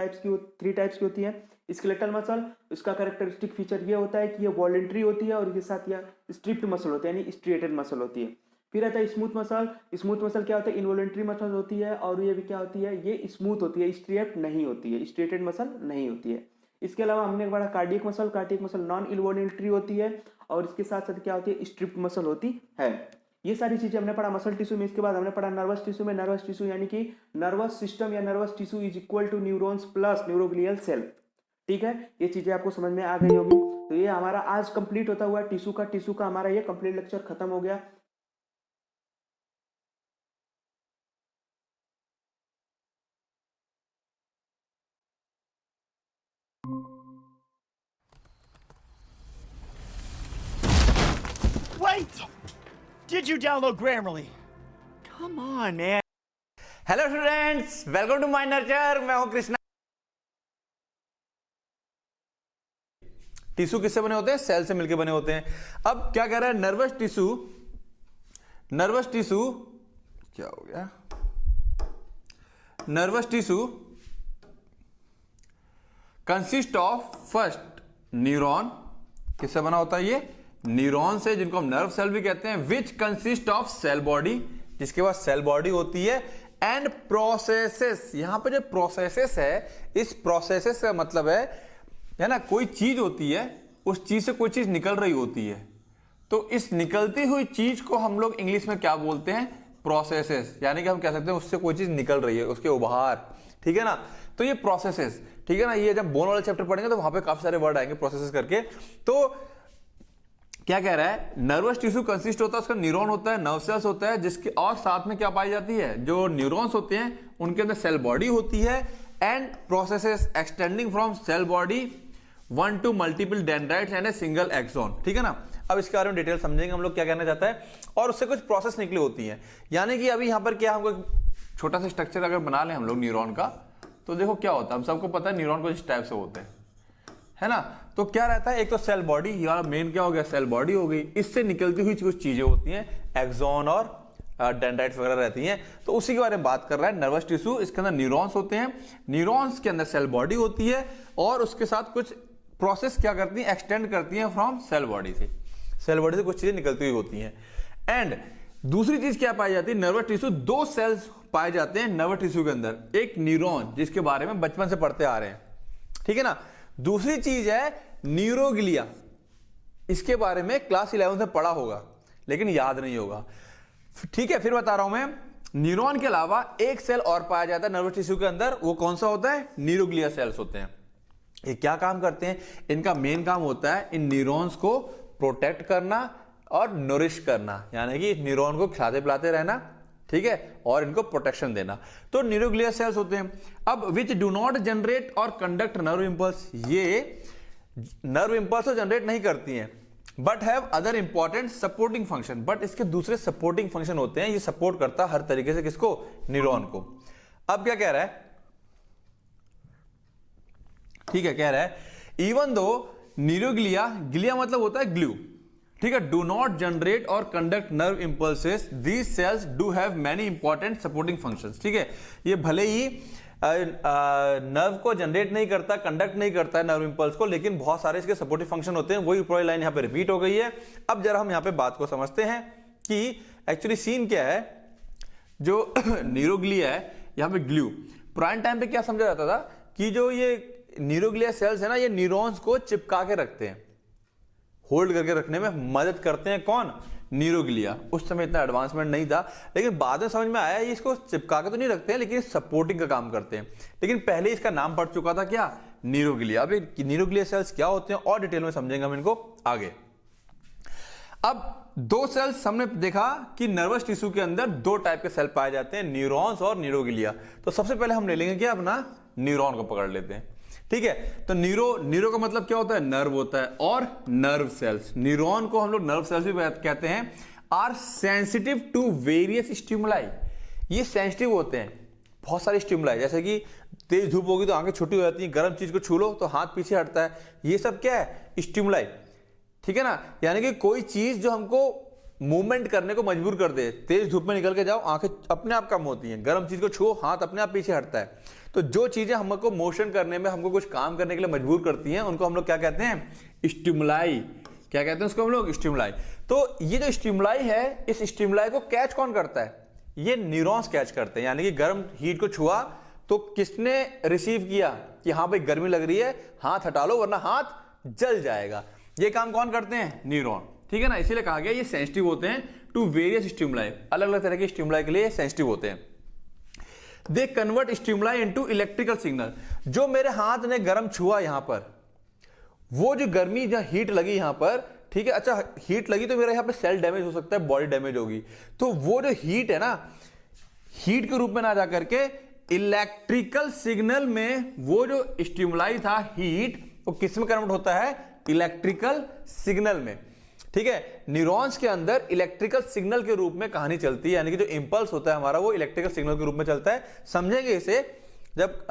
टाइप्स की होती है। स्केलेटल मसल, इसका कैरेक्टरिस्टिक फीचर ये होता है कि ये वॉलेंट्री होती है और इसके साथ यह स्ट्रिप्ड मसल होती है, यानी स्ट्रिएटेड मसल होती है। फिर आता है स्मूथ मसल। स्मूथ मसल क्या होता है, इनवॉलेंट्री मसल होती है और ये भी क्या होती है, ये स्मूथ होती है, स्ट्रिएट नहीं होती है, स्ट्रिएटेड मसल नहीं होती है। इसके अलावा हमने पढ़ा cardiac muscle. Cardiac muscle non involuntary होती है और इसके साथ साथ क्या होती है, स्ट्रिप्ड मसल होती है। ये सारी चीजें हमने पढ़ा मसल टिश्यू में। इसके बाद हमने पढ़ा नर्वस टिश्यू में। नर्वस टिश्यू यानी कि नर्वस सिस्टम या nervous tissue is equal to neurons plus neuroglial cell, ठीक है। ये चीजें आपको समझ में आ गई होगी। तो ये हमारा आज कंप्लीट होता हुआ टिश्यू का हमारा ये कंप्लीट लेक्चर खत्म हो गया। Wait! Did you download Grammarly? Come on, man. Hello students, welcome to my nurture. मैं हूं कृष्णा। टिश्यू किससे बने होते हैं, सेल से मिलकर बने होते हैं। अब क्या कह रहा है, नर्वस टिश्यू क्या हो गया, nervous tissue consist of first neuron, किससे बना होता है ये, न्यूरॉन से, जिनको हम नर्व सेल भी कहते हैं, which consist of cell body, जिसके पास सेल बॉडी होती है, एंड प्रोसेसेस। यहां पे जो प्रोसेसेस है, इस प्रोसेसेस का मतलब है ना, कोई चीज होती है, उस चीज से कोई चीज निकल रही होती है, तो इस निकलती हुई चीज को हम लोग इंग्लिश में क्या बोलते हैं, प्रोसेसेस। यानी कि हम कह सकते हैं उससे कोई चीज निकल रही है, उसके उभार, ठीक है ना। तो ये प्रोसेसेस, ठीक है ना। ये जब बोन वाला चैप्टर पढ़ेंगे तो वहां पे काफी सारे वर्ड आएंगे प्रोसेसेस करके। तो क्या कह रहा है, नर्वस टिश्यू कंसिस्ट होता है, उसका न्यूरॉन होता है, नर्व सेल्स होता है, जिसके और साथ में क्या पाई जाती है, जो न्यूरॉन्स होते हैं उनके अंदर सेल बॉडी होती है, and processes extending from cell body one to multiple dendrites and a single axon, ठीक है ना। अब इसके बारे में डिटेल समझेंगे हम लोग क्या कहना चाहता है, और उससे कुछ प्रोसेस निकली होती है। यानी कि अभी यहां पर क्या, हमको छोटा सा स्ट्रक्चर अगर बना लें हम लोग न्यूरॉन का, तो देखो क्या होता है, हम सबको पता है न्यूरॉन को इस टाइप से होते हैं, है ना। तो क्या रहता है, एक तो सेल बॉडी, या मेन क्या हो गया, सेल बॉडी हो गई, इससे निकलती हुई कुछ चीजें होती हैं, एक्सोन और डेंड्राइट्स वगैरह रहती हैं, तो उसी के बारे में बात कर रहा है। नर्वस टिश्यू, इसके अंदर न्यूरॉन्स होते हैं, न्यूरॉन्स के अंदर सेल बॉडी होती है और उसके साथ कुछ प्रोसेस क्या करती हैं, एक्सटेंड करती हैं फ्रॉम सेल बॉडी से, सेल बॉडी से कुछ चीजें निकलती हुई होती हैं। एंड दूसरी चीज क्या पाई जाती है, नर्वस टिश्यू, दो सेल्स पाए जाते हैं नर्वस टिश्यू के अंदर, एक न्यूरॉन जिसके बारे में बचपन से पढ़ते आ रहे हैं, ठीक है ना। दूसरी चीज है न्यूरोग्लिया, इसके बारे में क्लास 11 में पढ़ा होगा लेकिन याद नहीं होगा, ठीक है। फिर बता रहा हूं मैं, न्यूरॉन के अलावा एक सेल और पाया जाता है नर्वस टिश्यू के अंदर, वो कौन सा होता है, न्यूरोग्लिया सेल्स होते हैं। ये क्या काम करते हैं, इनका मेन काम होता है इन न्यूरॉन्स को प्रोटेक्ट करना और नरिश करना, यानी कि न्यूरॉन को खिलाते पिलाते रहना, ठीक है, और इनको प्रोटेक्शन देना। तो न्यूरोग्लिया सेल्स होते हैं। अब विच डू नॉट जनरेट और कंडक्ट नर्व इंपल्स, ये नर्व इंपल्स तो जनरेट नहीं करती हैं but have other important supporting function, but इसके दूसरे सपोर्टिंग फंक्शन होते हैं, ये सपोर्ट करता हर तरीके से किसको, न्यूरॉन को। अब क्या कह रहा है, ठीक है, कह रहा है इवन दो न्यूरोग्लिया, ग्लिया मतलब होता है ग्लू, ठीक है, डू नॉट जनरेट और conduct nerve impulses, these cells do have many important supporting functions, ठीक है। ये भले ही नर्व को जनरेट नहीं करता, कंडक्ट नहीं करता है नर्व इंपल्स को, लेकिन बहुत सारे इसके सपोर्टिव फंक्शन होते हैं। वही पूरी लाइन यहां पे रिपीट हो गई है। अब जरा हम यहां पे बात को समझते हैं कि एक्चुअली सीन क्या है। जो न्यूरोग्लिया है, यहां पे ग्लू, पुराने टाइम पे क्या समझा जाता था कि जो ये न्यूरोग्लिया सेल्स है ना, ये न्यूरॉन्स को चिपका के रखते हैं, होल्ड करके रखने में मदद करते हैं, कौन, न्यूरोग्लिया। उस समय इतना एडवांसमेंट नहीं था, लेकिन बाद में समझ में आया ये इसको चिपका के तो नहीं रखते हैं, लेकिन सपोर्टिंग का काम करते हैं। लेकिन पहले इसका नाम पड़ चुका था क्या, न्यूरोग्लिया। अब न्यूरोग्लिया सेल्स क्या होते हैं और डिटेल में समझेंगे हम इनको आगे। अब दो सेल्स हमने देखा कि नर्वस टिश्यू के अंदर दो टाइप के सेल पाए जाते हैं, न्यूरॉन्स और न्यूरोग्लिया। तो सबसे पहले हम ले लेंगे क्या, अपना न्यूरॉन को पकड़ लेते हैं, ठीक है। तो न्यूरो का मतलब क्या होता है, नर्व होता है, और नर्व सेल्स, न्यूरॉन को हम लोग नर्व सेल्स भी कहते हैं, are sensitive to various stimuli. ये सेंसिटिव होते हैं बहुत सारे स्टिमुलाई, जैसे कि तेज धूप होगी तो आंखें छोटी हो जाती हैं, गर्म चीज को छू लो तो हाथ पीछे हटता है, ये सब क्या है, स्टिमुलाई, ठीक है ना। यानी कि कोई चीज जो हमको मूवमेंट करने को मजबूर कर दे, तेज धूप में निकल के जाओ, आंखें अपने आप कम होती हैं, गर्म चीज को छुओ, हाथ अपने आप पीछे हटता है। तो जो चीजें हमको मोशन करने में, हमको कुछ काम करने के लिए मजबूर करती हैं, उनको हम लोग क्या कहते हैं, स्टिमुलाई। क्या कहते हैं उसको हम लोग, स्टिमुलाई। तो ये जो स्टिमुलाई है, इस स्टिमुलाई को कैच कौन करता है, ये न्यूरॉन्स कैच करते हैं। यानी कि गर्म हीट को छुआ तो किसने रिसीव किया कि हाँ भाई गर्मी लग रही है, हाथ हटा लो वरना हाथ जल जाएगा। ये काम कौन करते हैं, न्यूरॉन, ठीक है ना। इसीलिए कहा गया ये सेंसिटिव होते हैं टू वेरियस स्टिमुलाई, अलग अलग तरह के स्टिमुलाई के लिए सेंसिटिव होते हैं। They convert stimuli into electrical signal. जो मेरे हाथ ने गर्म छुआ यहां पर, वो जो गर्मी, जहां हीट लगी यहां पर, ठीक है, अच्छा हीट लगी तो मेरा यहां पे सेल डैमेज हो सकता है, बॉडी डैमेज होगी। तो वो जो हीट है ना, हीट के रूप में ना जा करके इलेक्ट्रिकल सिग्नल में, वो जो स्टिमुलाई था हीट, वो किस में कन्वर्ट होता है, इलेक्ट्रिकल सिग्नल में, ठीक है। न्यूरॉन्स के अंदर इलेक्ट्रिकल सिग्नल के रूप में कहानी चलती है, यानी कि जो इंपल्स होता है हमारा, वो इलेक्ट्रिकल सिग्नल के रूप में चलता है। समझेंगे इसे जब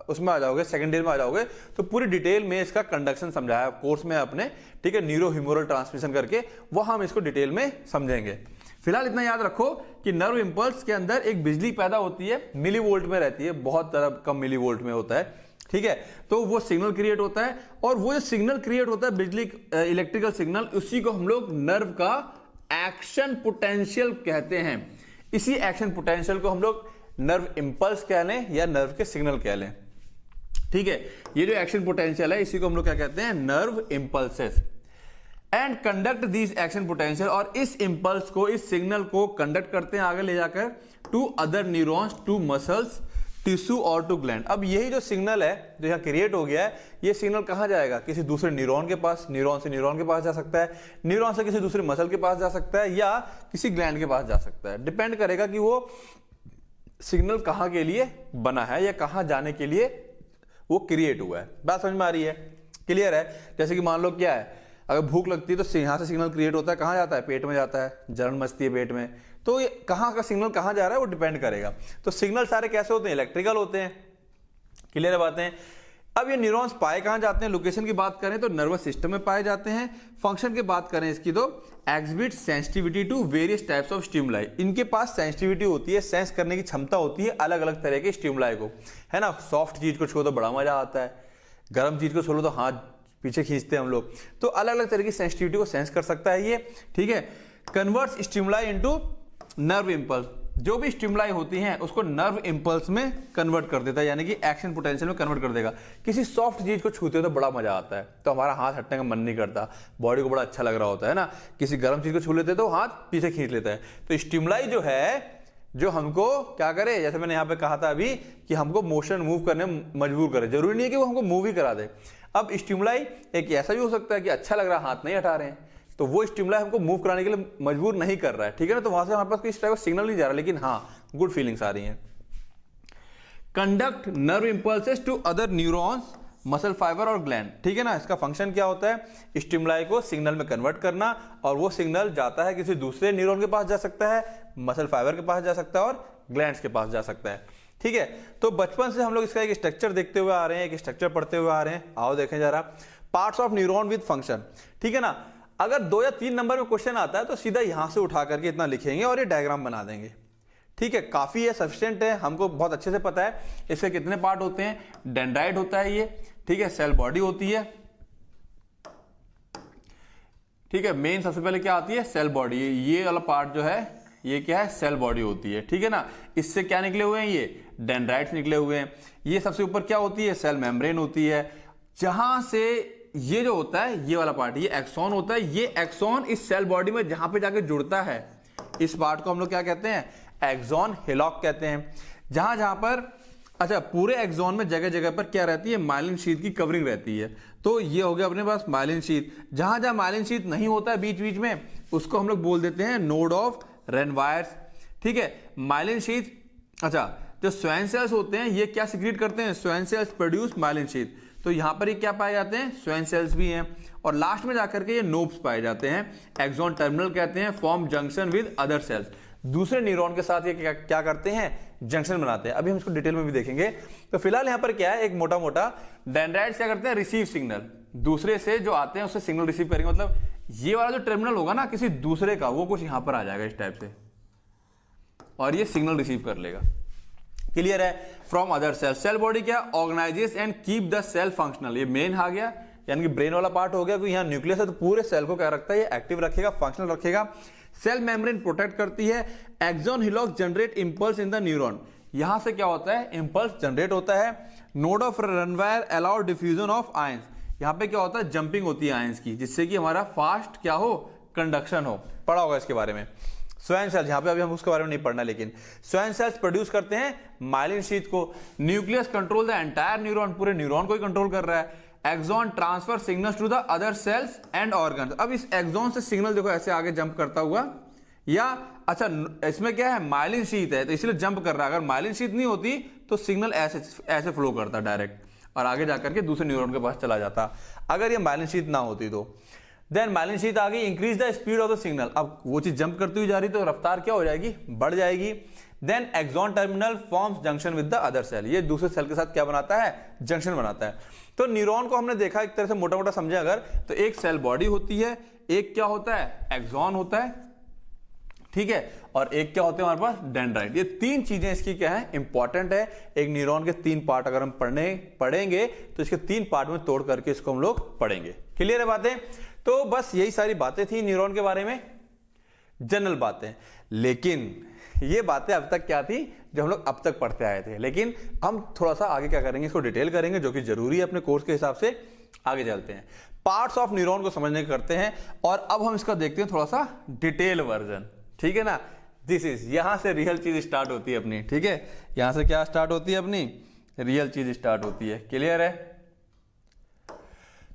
उसमें आ जाओगे, सेकंड ईयर में आ जाओगे, तो पूरी डिटेल में इसका कंडक्शन समझाया कोर्स में अपने, ठीक है, न्यूरो ह्यूमरल ट्रांसमिशन करके, वो हम इसको डिटेल में समझेंगे। फिलहाल इतना याद रखो कि नर्व इंपल्स के अंदर एक बिजली पैदा होती है, मिली वोल्ट में रहती है, बहुत कम मिली वोल्ट में होता है, ठीक है। तो वो सिग्नल क्रिएट होता है, और वो जो सिग्नल क्रिएट होता है बिजली, इलेक्ट्रिकल सिग्नल, उसी को हम लोग नर्व का एक्शन पोटेंशियल कहते हैं। इसी एक्शन पोटेंशियल को हम लोग नर्व इंपल्स कह लें या नर्व के सिग्नल कह लें, ठीक है। ये जो एक्शन पोटेंशियल है, इसी को हम लोग क्या कहते हैं, nerve impulses. And conduct this action potential, और इस इंपल्स को, इस सिग्नल को कंडक्ट करते हैं आगे ले जाकर to other neurons, to muscles, tissue और टू ग्लैंड। अब यही जो सिग्नल है जो यहाँ क्रिएट हो गया है, ये सिग्नल कहाँ जाएगा, किसी दूसरे न्यूरॉन के पास, न्यूरॉन से न्यूरॉन के पास जा सकता है, न्यूरॉन से किसी दूसरे मसल के पास जा सकता है, या किसी ग्लैंड के पास जा सकता है। डिपेंड करेगा कि वो सिग्नल कहाँ के लिए बना है या कहाँ जाने के लिए वो क्रिएट हुआ है। बात समझ में आ रही है, क्लियर है। जैसे कि मान लो क्या है, अगर भूख लगती है तो यहाँ से सिग्नल क्रिएट होता है, कहाँ जाता है, पेट में जाता है, जलन मचती है पेट में, तो ये कहाँ का सिग्नल कहाँ जा रहा है वो डिपेंड करेगा। तो सिग्नल सारे कैसे होते हैं, इलेक्ट्रिकल होते हैं, क्लियर बातें। अब ये न्यूरॉन्स पाए कहां जाते हैं, लोकेशन की बात करें तो नर्वस सिस्टम में पाए जाते हैं। फंक्शन की बात करें इसकी तो exhibit sensitivity to various types of stimuli, इनके पास सेंसिटिविटी होती है, सेंस करने की क्षमता होती है अलग अलग तरह के स्टिमुलाई को, है ना। सॉफ्ट चीज को छुओ तो बड़ा मजा आता है, गर्म चीज को छू लो तो हाथ पीछे खींचते हैं हम लोग, तो अलग अलग तरह की सेंसिटिविटी को सेंस कर सकता है ये, ठीक है। Converts stimuli into nerve impulse, जो भी स्टिमुलाई होती हैं उसको नर्व इंपल्स में कन्वर्ट कर देता है, यानी कि एक्शन पोटेंशियल में कन्वर्ट कर देगा। किसी सॉफ्ट चीज को छूते हो तो बड़ा मजा आता है, तो हमारा हाथ हटने का मन नहीं करता, बॉडी को बड़ा अच्छा लग रहा होता है ना। किसी गर्म चीज को छू लेते तो हाथ पीछे खींच लेता है। तो स्टिमुलाई जो है जो हमको क्या करे, जैसे मैंने यहाँ पे कहा था अभी कि हमको मोशन मूव करने में मजबूर करे, जरूरी नहीं है कि वो हमको मूव ही करा दे। अब स्टिमुलाई एक ऐसा भी हो सकता है कि अच्छा लग रहा है, हाथ नहीं हटा रहे हैं, तो वो स्टिमुलाई हमको मूव कराने के लिए मजबूर नहीं कर रहा है, ठीक है ना। तो वहां से हमारे पास कोई इस टाइप का सिग्नल नहीं जा रहा, लेकिन हाँ गुड फीलिंग्स आ रही हैं। Conduct nerve impulses to other neurons, muscle fibre और ग्लैंड, ठीक है ना। इसका फंक्शन क्या होता है, स्टिमुलाई को सिग्नल में कन्वर्ट करना, और वो सिग्नल जाता है किसी दूसरे न्यूरॉन के पास जा सकता है, मसल फाइबर के पास जा सकता है और ग्लैंड्स के पास जा सकता है, ठीक है। तो बचपन से हम लोग इसका एक स्ट्रक्चर देखते हुए आ रहे हैं, एक स्ट्रक्चर पढ़ते हुए आ रहे हैं। आओ देखें जरा, parts of neuron with function, ठीक है ना। अगर 2 या 3 नंबर में क्वेश्चन आता है तो सीधा यहां से उठा करके इतना लिखेंगे और ये डायग्राम बना देंगे, ठीक है। काफी है, सफिशिएंट है, हमको बहुत अच्छे से पता है इसके कितने पार्ट होते हैं। डेंड्राइट होता है ये, ठीक है, सेल बॉडी होती है, ठीक है। मेन सबसे पहले क्या आती है, सेल बॉडी, ये वाला पार्ट जो है ये क्या है, सेल बॉडी होती है, ठीक है ना। इससे क्या निकले हुए हैं, ये डेंड्राइट्स निकले हुए हैं। ये सबसे ऊपर क्या होती है, सेल मेम्ब्रेन होती है, जहां से ये जो होता है ये वाला पार्ट, ये एक्सॉन होता है। ये एक्सॉन इस सेल बॉडी में जहां पे जाके जुड़ता है, इस पार्ट को हम लोग क्या कहते हैं, एक्सॉन हिलॉक कहते हैं। जहां जहां पर, अच्छा, पूरे एक्सॉन में जगह जगह पर क्या रहती है, माइलिन शीथ की कवरिंग रहती है। तो ये हो गया अपने पास माइलिन शीथ। जहां जहां माइलिन शीथ नहीं होता है बीच बीच में, उसको हम लोग बोल देते हैं नोड ऑफ रेनवायर्स, ठीक है। माइलिन शीथ, अच्छा, जो स्वैन सेल्स होते हैं ये क्या सिक्रीट करते हैं, swan sales produce myelin sheath. तो यहां पर ये क्या पाए जाते हैं, स्वैन सेल्स भी हैं। और लास्ट में जाकर के ये नोब्स पाए जाते हैं, एक्सॉन टर्मिनल कहते हैं, form junction with other sales, दूसरे न्यूरॉन के साथ ये क्या करते हैं, जंक्शन बनाते हैं। अभी हम इसको डिटेल में भी देखेंगे। तो फिलहाल यहां पर क्या है, एक मोटा मोटा डेंड्राइट्स क्या करते हैं, रिसीव सिग्नल, दूसरे से जो आते हैं उससे सिग्नल रिसीव करेंगे। मतलब ये वाला जो टर्मिनल होगा ना किसी दूसरे का, वो कुछ यहां पर आ जाएगा इस टाइप से, और ये सिग्नल रिसीव कर लेगा। क्लियर है। From other cell, cell body क्या, organises and keep the cell functional, ये मेन आ गया, यानी कि ब्रेन वाला पार्ट हो गया, क्योंकि यहाँ न्यूक्लियस है तो पूरे सेल को क्या रखता है, ये एक्टिव रखेगा, फंक्शनल रखेगा। सेल मेम्ब्रेन प्रोटेक्ट करती है। Axon hillock generate impulse in the neuron, यहां से क्या होता है, इंपल्स जनरेट होता है। Node of Ranvier allow diffusion of ions, यहां पे क्या होता है, जंपिंग होती है आयंस की, जिससे कि हमारा फास्ट क्या हो, कंडक्शन हो। पढ़ा होगा इसके बारे में। स्वैन सेल्स, यहां पे अभी हम उसके बारे में नहीं पढ़ना, लेकिन स्वैन सेल्स प्रोड्यूस करते हैं माइलिन शीथ को। Nucleus control the entire neuron, पूरे न्यूरॉन को ही कंट्रोल कर रहा है। Axon transfer signals to the other cells and organs, अब इस एक्सॉन से सिग्नल देखो ऐसे आगे जंप करता हुआ, या अच्छा इसमें क्या है, माइलिन शीथ है तो इसलिए जंप कर रहा है। अगर माइलिन शीथ नहीं होती तो सिग्नल ऐसे फ्लो करता डायरेक्ट और आगे जाकर के दूसरे न्यूरॉन के पास चला जाता, अगर ये माइलिन शीथ ना होती तो। देन माइलिन शीथ आ गई, increase the speed of the signal, अब वो चीज जंप करती हुई जा रही तो रफ्तार क्या हो जाएगी, बढ़ जाएगी। Then axon terminal forms junction with the other cell, ये दूसरे सेल के साथ क्या बनाता है, जंक्शन बनाता है। तो न्यूरॉन को हमने देखा एक तरह से मोटा मोटा समझे अगर, तो एक सेल बॉडी होती है, एक क्या होता है, एक्सॉन होता है, ठीक है, और एक क्या होते हैं हमारे पास, डेंड्राइट। ये 3 चीजें इसकी क्या है, इंपॉर्टेंट है। एक न्यूरॉन के 3 पार्ट अगर हम पढ़ेंगे तो इसके 3 पार्ट में तोड़ करके इसको हम लोग पढ़ेंगे। क्लियर है बातें। तो बस यही सारी बातें थी न्यूरॉन के बारे में, जनरल बातें। लेकिन ये बातें अब तक क्या थी, जो हम लोग अब तक पढ़ते आए थे, लेकिन हम थोड़ा सा आगे क्या करेंगे, इसको डिटेल करेंगे, जो कि जरूरी है अपने कोर्स के हिसाब से। आगे चलते हैं, पार्ट्स ऑफ न्यूरॉन को समझने करते हैं, और अब हम इसका देखते हैं थोड़ा सा डिटेल वर्जन, ठीक है ना। दिस इज, यहां से रियल चीज स्टार्ट होती है अपनी, ठीक है, यहां से क्या स्टार्ट होती है अपनी, रियल चीज स्टार्ट होती है। क्लियर है।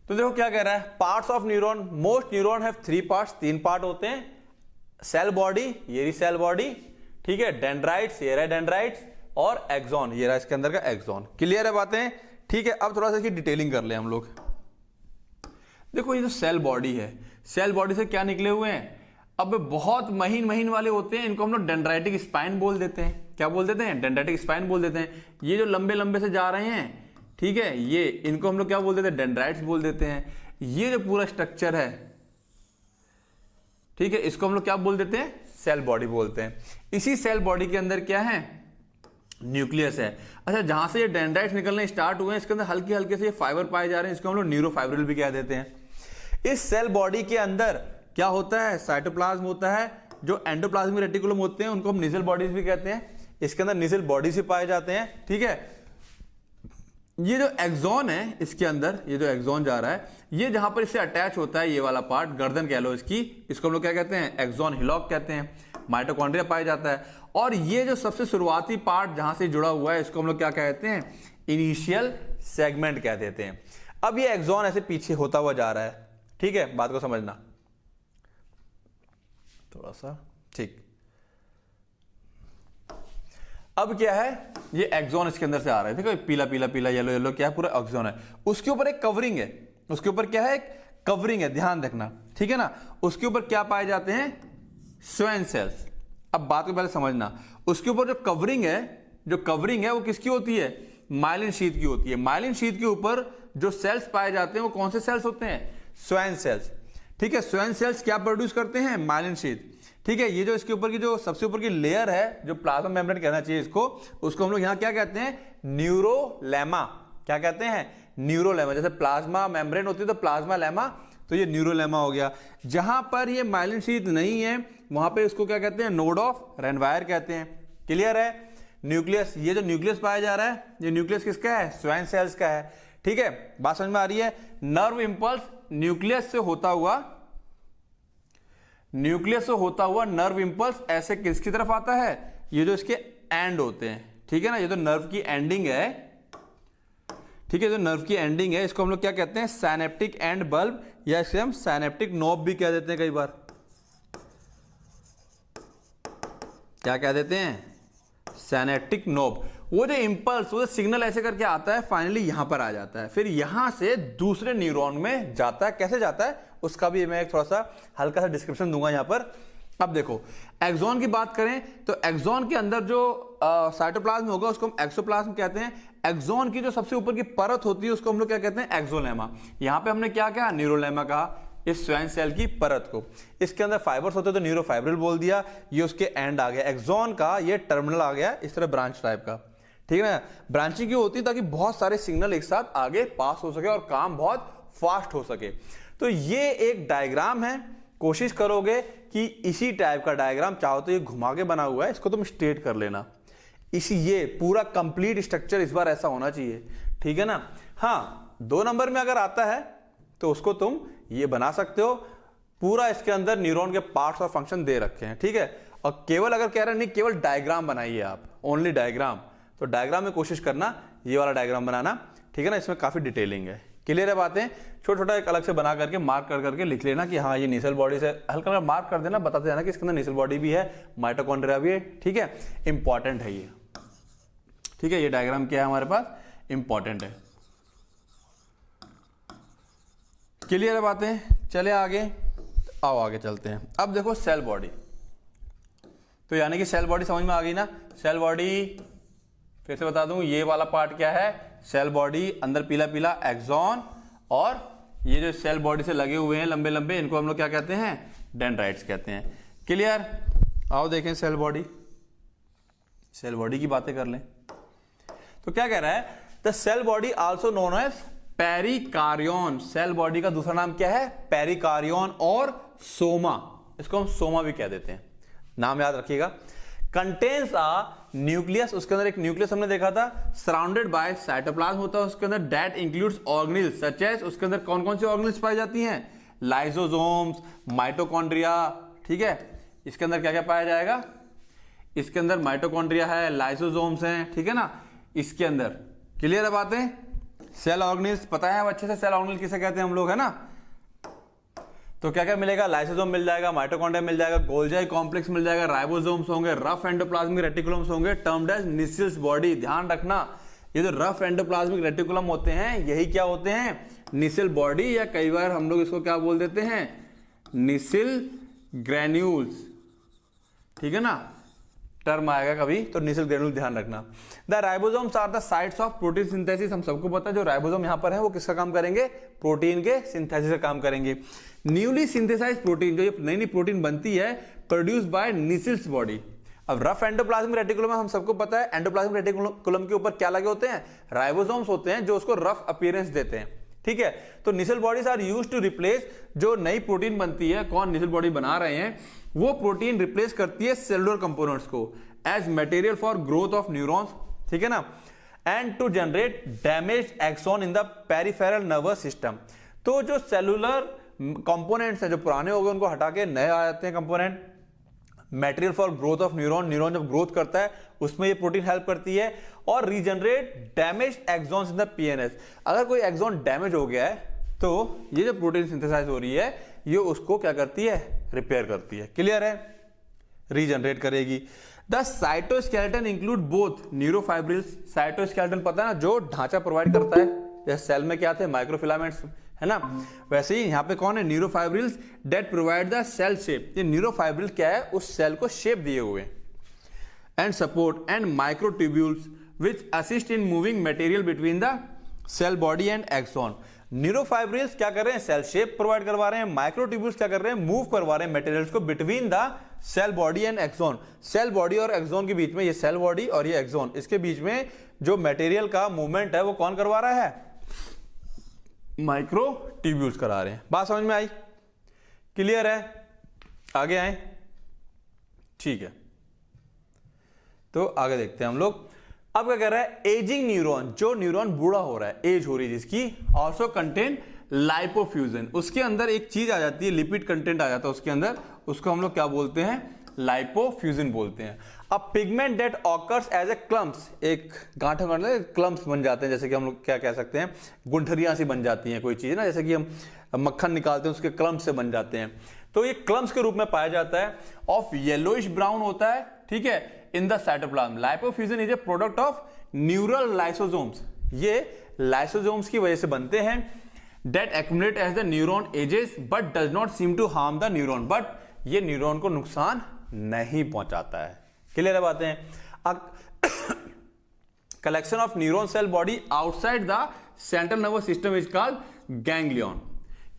तो देखो क्या कह रहा है, parts of neuron, most neuron have 3 parts, 3 part होते हैं। सेल बॉडी, ये रही सेल बॉडी, ठीक है, डेंड्राइट्स, ये रहा डेंड्राइट्स, और एक्सॉन, ये रहा इसके अंदर का एक्सॉन। क्लियर है बातें, ठीक है। अब थोड़ा सा इसकी डिटेलिंग कर ले हम लोग। देखो ये जो सेल बॉडी है, सेल बॉडी से क्या निकले हुए हैं, अब बहुत महीन महीन वाले होते हैं, इनको हम लोग डेंड्राइटिक स्पाइन बोल देते हैं। क्या बोल देते हैं, डेंड्राइटिक स्पाइन बोल देते हैं। ये जो लंबे लंबे से जा रहे हैं ठीक है, ये इनको हम लोग क्या बोल देते हैं, डेंड्राइट्स बोल देते हैं। ये जो पूरा स्ट्रक्चर है, ठीक है, इसको हम लोग क्या बोल देते हैं, सेल बॉडी बोलते हैं। इसी सेल बॉडी के अंदर क्या है, न्यूक्लियस है। अच्छा, जहां से ये डेंड्राइट्स निकलने स्टार्ट हुए हैं, इसके अंदर हल्के हल्के से ये फाइबर पाए जा रहे हैं, इसको हम लोग न्यूरोफाइब्रिल भी कह देते हैं। इस सेल बॉडी के अंदर क्या होता है, साइटोप्लाज्म होता है, जो एंडोप्लाज्मिक रेटिकुलम होते हैं उनको हम निजल बॉडीज भी कहते हैं। इसके अंदर निजल बॉडीज भी पाए जाते हैं, ठीक है। ये जो एक्सॉन है इसके अंदर, ये जो एक्सॉन जा रहा है, ये जहां पर इससे अटैच होता है, ये वाला पार्ट गर्दन कह लो इसकी, इसको हम लोग क्या कहते हैं, एक्सॉन हिलॉक कहते हैं। माइटोकॉन्ड्रिया पाया जाता है। और ये जो सबसे शुरुआती पार्ट जहां से जुड़ा हुआ है, इसको हम लोग क्या कहते हैं, इनिशियल सेगमेंट कह देते हैं। अब ये एक्सॉन ऐसे पीछे होता हुआ जा रहा है, ठीक है, बात को समझना थोड़ा सा, ठीक। अब क्या है, ये एक्सॉन इसके अंदर से आ रहा है, देखो पीला पीला पीला येलो येलो, क्या है, पूरा एक्सॉन है। उसके ऊपर एक कवरिंग है, उसके ऊपर क्या है, एक कवरिंग है, ध्यान रखना, ठीक है ना। उसके ऊपर क्या पाए जाते हैं, स्वेन सेल्स। अब बात को पहले समझना, उसके ऊपर जो कवरिंग है वो किसकी होती है, माइलिन शीथ की होती है। माइलिन शीथ के ऊपर जो सेल्स पाए जाते हैं वो कौन से सेल्स होते हैं, स्वेन सेल्स, ठीक है। स्वेन सेल्स क्या प्रोड्यूस करते हैं, माइलिन शीथ, ठीक है। ये जो इसके ऊपर की जो सबसे ऊपर की लेयर है, जो प्लाज्मा मेम्ब्रेन कहना चाहिए इसको, उसको हम लोग यहां क्या कहते हैं, न्यूरोलेमा। क्या कहते हैं, न्यूरोलेमा। जैसे प्लाज्मा मेम्ब्रेन होती है तो प्लाज्मा लेमा, तो ये न्यूरोलेमा हो गया। जहां पर ये माइलिन शीथ नहीं है वहां पे इसको क्या कहते हैं, नोड ऑफ रेनवायर कहते हैं। क्लियर है। न्यूक्लियस, ये जो न्यूक्लियस पाया जा रहा है, ये न्यूक्लियस किसका है, स्वेन सेल्स का है, ठीक है, बात समझ में आ रही है। नर्व इंपल्स न्यूक्लियस से होता हुआ नर्व इंपल्स ऐसे किसकी तरफ आता है, ये जो इसके एंड होते हैं, ठीक है ना। ये जो नर्व की एंडिंग है, ठीक है, जो नर्व की एंडिंग है, इसको हम लोग क्या कहते हैं, साइनेप्टिक एंड बल्ब, या इसे हम साइनेप्टिक नोब भी कह देते हैं कई बार। क्या कह देते हैं, साइनेप्टिक नोब। वो जो इंपल्स, वो जो सिग्नल ऐसे करके आता है, फाइनली यहां पर आ जाता है, फिर यहां से दूसरे न्यूरॉन में जाता है। कैसे जाता है उसका भी मैं थोड़ा सा हल्का सा डिस्क्रिप्शन दूंगा यहां पर। अब देखो, एक्सॉन की बात करें तो एक्सॉन के अंदर जो साइटोप्लाज्म होगा उसको हम एक्सोप्लाज्म कहते हैं। एक्सॉन की जो सबसे ऊपर की परत होती है उसको हम लोग क्या कहते हैं, एक्सोलेमा। यहां पे हमने क्या कहा, न्यूरोलेमा कहा, इस स्वेन सेल की परत को। इसके अंदर फाइबर्स होते तो न्यूरोफाइब्रिल बोल दिया, ये उसके एंड आ गया। एक्सॉन का ये टर्मिनल आ गया, इस तरह ब्रांच टाइप का, ठीक है ना। ब्रांचिंग क्यों होती है, ताकि बहुत सारे सिग्नल एक साथ आगे पास हो सके और काम बहुत फास्ट हो सके। तो ये एक डायग्राम है, कोशिश करोगे कि इसी टाइप का डायग्राम, चाहो तो ये घुमा के बना हुआ है, इसको तुम स्ट्रेट कर लेना। इसी ये पूरा कंप्लीट स्ट्रक्चर इस बार ऐसा होना चाहिए, ठीक है ना। हाँ, 2 नंबर में अगर आता है तो उसको तुम ये बना सकते हो, पूरा इसके अंदर न्यूरॉन के पार्ट्स और फंक्शन दे रखे हैं, ठीक है। और केवल अगर कह रहे हैं नहीं, केवल डायग्राम बनाइए आप, ओनली डायग्राम, तो डायग्राम में कोशिश करना ये वाला डायग्राम बनाना, ठीक है ना। इसमें काफी डिटेलिंग है। क्लियर है बातें। छोटा छोटा एक अलग से बना करके मार्क कर करके लिख लेना कि हाँ ये नेसल बॉडी से, हल्का हल्का मार्क कर देना, बताते जाना कि इसके अंदर नेसल बॉडी भी है, माइटोकॉन्ड्रिया भी है, ठीक है। इंपॉर्टेंट है ये, ठीक है। ये डायग्राम क्या है हमारे पास, इंपॉर्टेंट है। क्लियर है बातें। चले आगे, आओ आगे चलते हैं। अब देखो सेल बॉडी, तो यानी कि सेल बॉडी समझ में आ गई ना। सेल बॉडी फिर से बता दूं, ये वाला पार्ट क्या है, सेल बॉडी, अंदर पीला पीला एक्सॉन, और ये जो सेल बॉडी से लगे हुए हैं लंबे लंबे, इनको हम लोग क्या कहते हैं, डेंड्राइट्स कहते हैं। क्लियर। आओ देखें सेल बॉडी, सेल बॉडी की बातें कर लें। तो क्या कह रहा है, the cell body also known as perikaryon. Cell body का दूसरा नाम क्या है, पेरिकार्योन और सोमा, इसको हम सोमा भी कह देते हैं, नाम याद रखिएगा। कंटेन्स अ न्यूक्लियस, उसके अंदर एक न्यूक्लियस हमने देखा था, सराउंडेड बाय साइटोप्लाज्म होता है उसके अंदर, that includes organelles such as, उसके अंदर कौन कौन से ऑर्गेनेल्स पाई जाती हैं, लाइसोसोम्स, माइटोकॉन्ड्रिया, ठीक है। इसके अंदर क्या क्या पाया जाएगा, इसके अंदर माइटोकॉन्ड्रिया है, लाइसोसोम्स हैं, ठीक है ना, इसके अंदर। क्लियर है बातें। सेल ऑर्गेनेल्स पता है अच्छे से, सेल ऑर्गेनेल किसे कहते हैं हम लोग, है ना। तो क्या क्या मिलेगा, लाइसोसोम मिल जाएगा, माइटोकॉन्ड्रिया मिल जाएगा, गोल्जी कॉम्प्लेक्स मिल जाएगा, राइबोसोम्स होंगे, रफ एंडोप्लाज्मिक रेटिकुलम्स होंगे, टर्म्ड एज निसिल्स बॉडी। ध्यान रखना, ये जो रफ एंडोप्लाज्मिक रेटिकुलम होते हैं यही क्या होते हैं, निसिल बॉडी, या कई बार हम लोग इसको क्या बोल देते हैं, निसिल ग्रैन्यूल्स, ठीक है ना। टर्म आएगा कभी तो निसल ग्रेनुल ध्यान रखना। The ribosomes are the sites of protein synthesis. हम सबको पता है जो राइबोसोम यहां पर है वो किसका काम करेंगे, प्रोटीन के सिंथेसिस का काम करेंगे। न्यूली सिंथेसाइज्ड प्रोटीन, जो नई नई प्रोटीन बनती है प्रोड्यूस बाय निसल्स बॉडी। अब रफ एंडोप्लाज्मिक रेटिकुलम में हम सबको पता है एंडोप्लाज्मिक रेटिकुलम के ऊपर क्या लगे होते हैं, राइबोसोम्स होते हैं जो उसको रफ अपीयरेंस देते हैं, ठीक है। तो Nissl bodies are used to replace, जो नई प्रोटीन बनती है, कौन निसल बॉडी बना रहे हैं, वो प्रोटीन रिप्लेस करती है सेलुलर कंपोनेंट्स को as material for growth of neurons, ठीक है ना, and to generate damage axon in the peripheral nervous system. तो जो सेलुलर कंपोनेंट्स हैं जो पुराने हो गए उनको हटा के नए आ जाते हैं component. Material for growth of neuron, neuron जब ग्रोथ करता है उसमें ये प्रोटीन हेल्प करती है। और regenerate damage axons in the PNS. अगर कोई एक्सॉन डैमेज हो गया है तो ये जो प्रोटीन सिंथेसाइज हो रही है ये उसको क्या करती है, रिपेयर करती है। क्लियर है, रीजनरेट करेगी। The cytoskeleton include both neurofibrils. Cytoskeleton पता है ना, जो ढांचा प्रोवाइड करता है, जैसे सेल में क्या थे, माइक्रोफिलामेंट्स, है ना, वैसे ही यहां पे कौन है, neurofibrils that provide the cell shape. ये न्यूरोफाइब्रिल क्या है, उस सेल को शेप दिए हुए। And support and microtubules which assist in moving material between the cell body and axon. Neurofibrils क्या कर रहे हैं, सेल शेप प्रोवाइड करवा रहे हैं। माइक्रोट्यूब्यूल्स क्या कर रहे हैं, मूव करवा रहे हैं मटेरियल्स को between the cell body and axon. Cell body और एक्सॉन के बीच में, ये सेल बॉडी और ये एक्सॉन, इसके बीच में जो मटेरियल का मूवमेंट है वो कौन करवा रहा है, माइक्रोट्यूब्यूल्स करा रहे हैं। बात समझ में आई, क्लियर है, आगे आए, ठीक है। तो आगे देखते हैं हम लोग। अब क्या कर रहा है, एजिंग न्यूरॉन, जो न्यूरॉन बूढ़ा हो रहा है, एज हो रही है जिसकी, ऑल्सो कंटेन लाइपोफ्यूजन। उसके अंदर एक चीज आ जाती है, लिपिड कंटेंट आ जाता है उसके अंदर, उसको हम लोग क्या बोलते हैं, लाइपोफ्यूजन बोलते हैं। अब pigment that occurs as a clumps, एक गांठों क्लम्प्स बन जाते हैं, जैसे कि हम लोग क्या कह सकते हैं, गुंठरियां सी बन जाती हैं कोई चीज ना, जैसे कि हम मक्खन निकालते हैं उसके क्लम्प्स से बन जाते हैं। तो ये क्लम्प्स के रूप में पाया जाता है, ऑफ येलोइश ब्राउन होता है, ठीक है, in the cytoplasm. Lipofuscin is a product of neural lysosomes. ये लाइसोसोम्स की वजह से बनते हैं। That accumulate as the neuron ages but does not seem to harm the neuron. But ये न्यूरॉन को नुकसान नहीं पहुंचाता है। क्लियर है बातें। Collection of neuron cell body outside the central nervous system is called ganglion.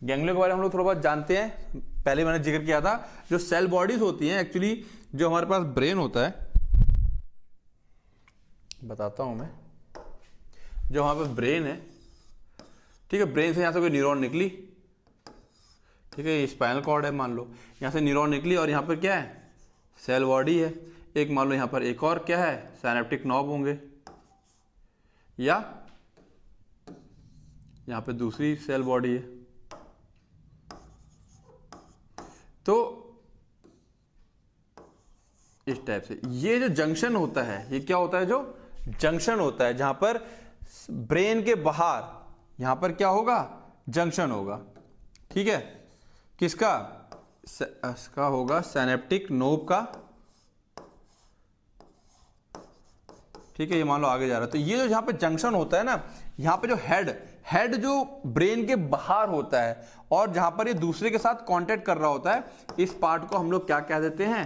Ganglion के बारे में हम लोग थोड़ा बहुत जानते हैं, पहले मैंने जिक्र किया था। जो सेल बॉडीज होती हैं, एक्चुअली जो हमारे पास ब्रेन होता है, बताता हूं मैं, जो वहां पर ब्रेन है, ठीक है, ब्रेन से यहां से कोई न्यूरॉन निकली, ठीक है, ये स्पाइनल कॉर्ड है मान लो, यहां से न्यूरॉन निकली और यहां पर क्या है, सेल बॉडी है। एक मान लो यहां पर एक और क्या है, साइनेप्टिक नॉब होंगे, या यहां पे दूसरी सेल बॉडी है। तो इस टाइप से ये जो जंक्शन होता है, ये क्या होता है, जो जंक्शन होता है, जहां पर ब्रेन के बाहर यहां पर क्या होगा, जंक्शन होगा, ठीक है, किसका, इसका होगा साइनेप्टिक नोब का, ठीक है, ये मान लो आगे जा रहा है। तो ये जो यहां पे जंक्शन होता है ना, यहां पे जो हेड जो ब्रेन के बाहर होता है और जहां पर ये दूसरे के साथ कांटेक्ट कर रहा होता है, इस पार्ट को हम लोग क्या कह देते हैं,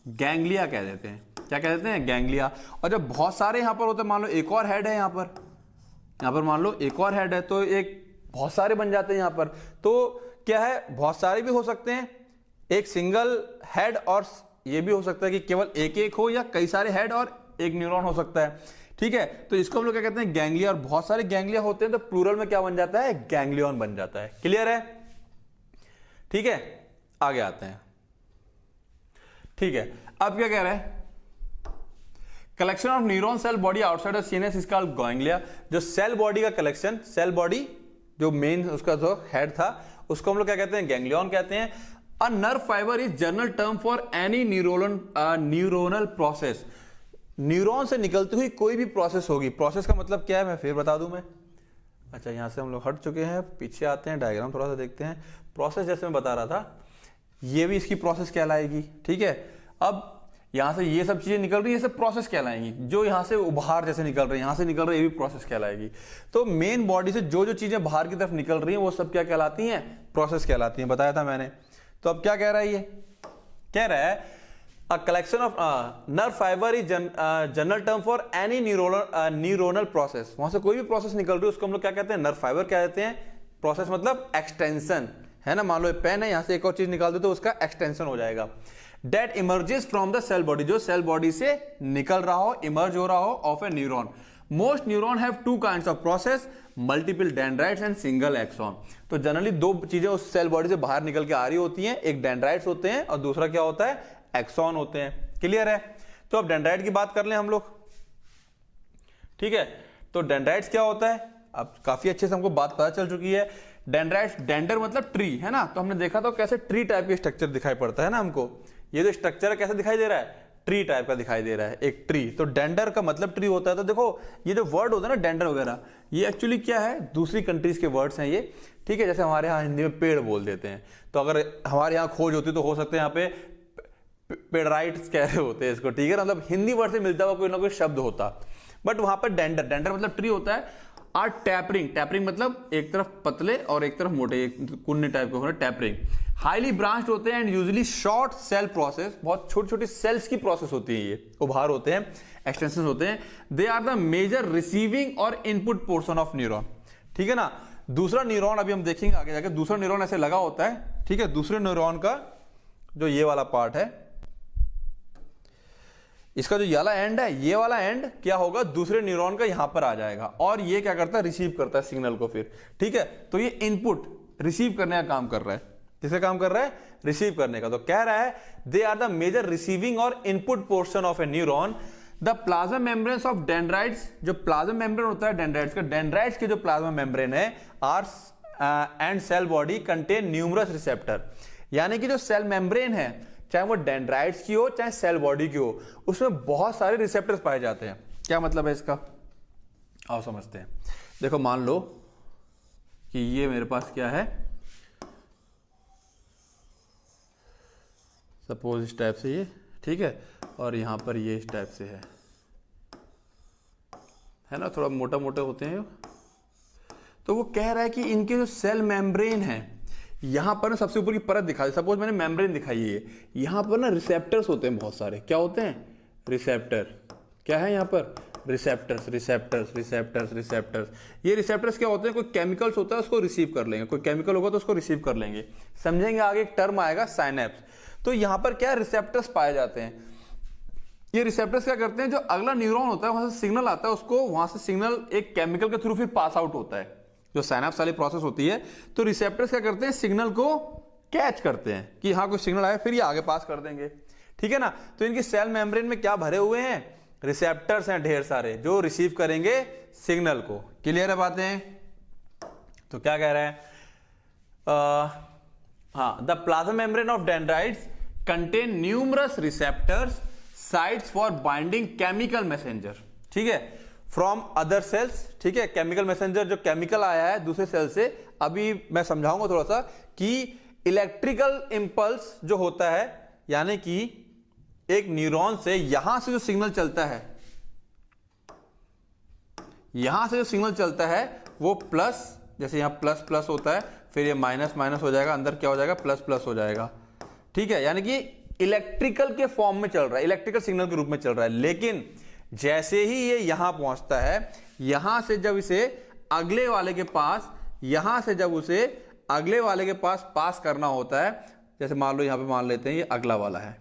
गैंग्लिया कह देते हैं। क्या कह देते हैं, गैंग्लिया। और जब बहुत सारे यहां पर होते हैं, मान लो एक और हेड है यहां पर मान लो एक और हेड है, तो एक बहुत सारे बन जाते हैं यहां पर। तो क्या है, बहुत सारे भी हो सकते हैं, एक सिंगल हेड, और ये भी हो सकता है कि केवल एक एक हो, या कई सारे हेड और एक न्यूरॉन हो सकता है, ठीक है। तो इसको हम लोग क्या कहते हैं, गैंग्लिया। और बहुत सारे गैंग्लिया होते हैं तो प्लूरल में क्या बन जाता है, गैंग्लियन बन जाता है। क्लियर है, ठीक है, आगे आते हैं, ठीक है। अब क्या कह रहे हैं, collection of neuron cell body outside of CNS is called ganglia. जो सेल बॉडी का कलेक्शन, सेल बॉडी जो मेन उसका जो हेड था, उसको हम लोग क्या कहते हैं, गैंग्लियन कहते हैं। A nerve fibre is general term for any neuronal process. Neuron से निकलती हुई कोई भी प्रोसेस होगी। प्रोसेस का मतलब क्या है, मैं फिर बता दूं मैं। अच्छा, यहां से हम लोग हट चुके हैं, पीछे आते हैं, डायग्राम थोड़ा सा देखते हैं। प्रोसेस जैसे मैं बता रहा था, ये भी इसकी प्रोसेस कहलाएगी, ठीक है। अब यहां से ये सब चीजें निकल रही है, ये सब प्रोसेस कहलाएंगी। जो यहां से बाहर जैसे निकल रही है, यहां से निकल रही है, ये भी प्रोसेस कहलाएगी। तो मेन बॉडी से जो जो चीजें बाहर की तरफ निकल रही हैं, वो सब क्या कहलाती हैं, प्रोसेस कहलाती हैं, बताया था मैंने। तो अब क्या कह रहा है, ये कह रहा है A collection of nerve fiber is general term for any neuronal process. वहां से कोई भी प्रोसेस निकल रही है उसको हम लोग क्या कहते हैं? नर्व फाइबर क्या कहते हैं? प्रोसेस मतलब एक्सटेंशन, है ना। मान लो पेन है, यहां से एक और चीज निकाल दो तो उसका एक्सटेंशन हो जाएगा। That emerges from the cell body, जो सेल बॉडी से निकल रहा हो, इमर्ज हो रहा हो of a neuron. Most neuron have two kinds of process, multiple dendrites and single axon. तो जनरली दो चीजें उस सेल बॉडी से बाहर निकल के आ रही होती हैं, एक डेंड्राइट्स होते हैं और दूसरा क्या होता है? एक्सॉन होते हैं। क्लियर है? तो अब डेंड्राइट की बात कर लें हम लोग, ठीक है। तो डेंड्राइट्स क्या होता है? अब काफी अच्छे से हमको बात पता चल चुकी है। डेंड्राइट्स, डेंडर मतलब ट्री, है ना। तो हमने देखा तो कैसे ट्री टाइप का स्ट्रक्चर दिखाई पड़ता है ना हमको। ये जो स्ट्रक्चर कैसे दिखाई दे रहा है? ट्री टाइप का दिखाई दे रहा है, एक ट्री। तो डेंडर का मतलब ट्री होता है। तो देखो ये जो वर्ड होता है ना डेंडर वगैरह, ये एक्चुअली क्या है? दूसरी कंट्रीज के वर्ड्स हैं ये, ठीक है। जैसे हमारे यहाँ हिंदी में पेड़ बोल देते हैं, तो अगर हमारे यहाँ खोज होती तो हो सकता है यहाँ पे पेड़राइट्स कह रहे होते हैं इसको, ठीक है। मतलब हिंदी वर्ड से मिलता हुआ कोई ना कोई शब्द होता, बट वहां पर डेंडर, डेंडर मतलब ट्री होता है। और टैपरिंग, टैपरिंग मतलब एक तरफ पतले और एक तरफ मोटे, एक कुन्ने टाइप के होते हैं, टैपरिंग। हाईली ब्रांच्ड होते हैं and usually short cell process, बहुत छोटी छोटी सेल्स की प्रोसेस होती है, ये उभार होते हैं, एक्सटेंशन होते हैं। They are the major receiving और इनपुट पोर्शन ऑफ न्यूरॉन, ठीक है ना। दूसरा न्यूरॉन अभी हम देखेंगे आगे जाके, दूसरा न्यूरॉन ऐसे लगा होता है, ठीक है। दूसरे न्यूरॉन का जो ये वाला पार्ट है, इसका जो ये वाला एंड है, ये वाला एंड क्या होगा? दूसरे न्यूरॉन का यहां पर आ जाएगा और ये क्या करता है? रिसीव करता है सिग्नल को फिर, ठीक है। तो ये इनपुट रिसीव करने का काम कर रहा है। किसका काम कर रहा है? रिसीव करने का। तो कह रहा है they are the major receiving और input portion of a neuron. The plasma membranes of dendrites, जो प्लाज्मा मेम्ब्रेन होता है डेंड्राइट्स का, डेंड्राइट्स के जो प्लाज्मा मेम्ब्रेन है are and cell body contain numerous receptor. यानी कि जो सेल मेम्ब्रेन है, चाहे वो डेंड्राइट्स की हो चाहे सेल बॉडी की हो, उसमें बहुत सारे रिसेप्टर्स पाए जाते हैं। क्या मतलब है इसका? आओ समझते हैं। देखो मान लो कि ये मेरे पास क्या है, सपोज इस टाइप से ये, ठीक है, और यहां पर ये इस टाइप से है ना, थोड़ा मोटा मोटे होते हैं। तो वो कह रहा है कि इनके जो सेल मेम्ब्रेन है, यहां पर ना सबसे ऊपर की परत दिखा दी, सपोज मैंने मेम्ब्रेन दिखाई है, यहां पर ना रिसेप्टर्स होते हैं बहुत सारे। क्या होते हैं? रिसेप्टर। क्या है यहां पर? Receptors, receptors, receptors, receptors. ये रिसेप्टर्स क्या होते हैं? कोई केमिकल्स होता है उसको रिसीव कर लेंगे, कोई केमिकल होगा तो उसको रिसीव कर लेंगे। समझेंगे आगे, एक टर्म आएगा साइनेप्स। तो यहां पर क्या रिसेप्टर्स पाए जाते हैं। ये रिसेप्टर्स क्या करते हैं? जो अगला न्यूरॉन होता है वहां से सिग्नल आता है, उसको वहां से सिग्नल एक केमिकल के थ्रू फिर पास आउट होता है, जो साइनेप्स वाली प्रोसेस होती है। तो रिसेप्टर्स क्या करते हैं? सिग्नल को कैच करते हैं कि हाँ कोई सिग्नल आया, फिर ये आगे पास कर देंगे, ठीक है ना। तो इनकी सेल मेम्ब्रेन में क्या भरे हुए हैं? रिसेप्टर्स हैं ढेर सारे, जो रिसीव करेंगे सिग्नल को। क्लियर है बातें? तो क्या कह रहे हैं? The plasma membrane of dendrites contain numerous receptors sites for binding chemical messenger, ठीक है, फ्रॉम अदर सेल्स, ठीक है। केमिकल मैसेंजर जो केमिकल आया है दूसरे सेल से, अभी मैं समझाऊंगा थोड़ा सा कि इलेक्ट्रिकल इंपल्स जो होता है, यानी कि एक न्यूरॉन से यहां से जो सिग्नल चलता है, यहां से जो सिग्नल चलता है वो प्लस, जैसे यहां प्लस प्लस होता है, फिर ये माइनस माइनस हो जाएगा, अंदर क्या हो जाएगा? प्लस प्लस हो जाएगा, ठीक है। यानी कि इलेक्ट्रिकल के फॉर्म में चल रहा है, इलेक्ट्रिकल सिग्नल के रूप में चल रहा है। लेकिन जैसे ही ये यहां पहुंचता है, यहां से जब इसे अगले वाले के पास, यहां से जब उसे अगले वाले के पास पास करना होता है, जैसे मान लो यहां पे मान लेते हैं ये अगला वाला है,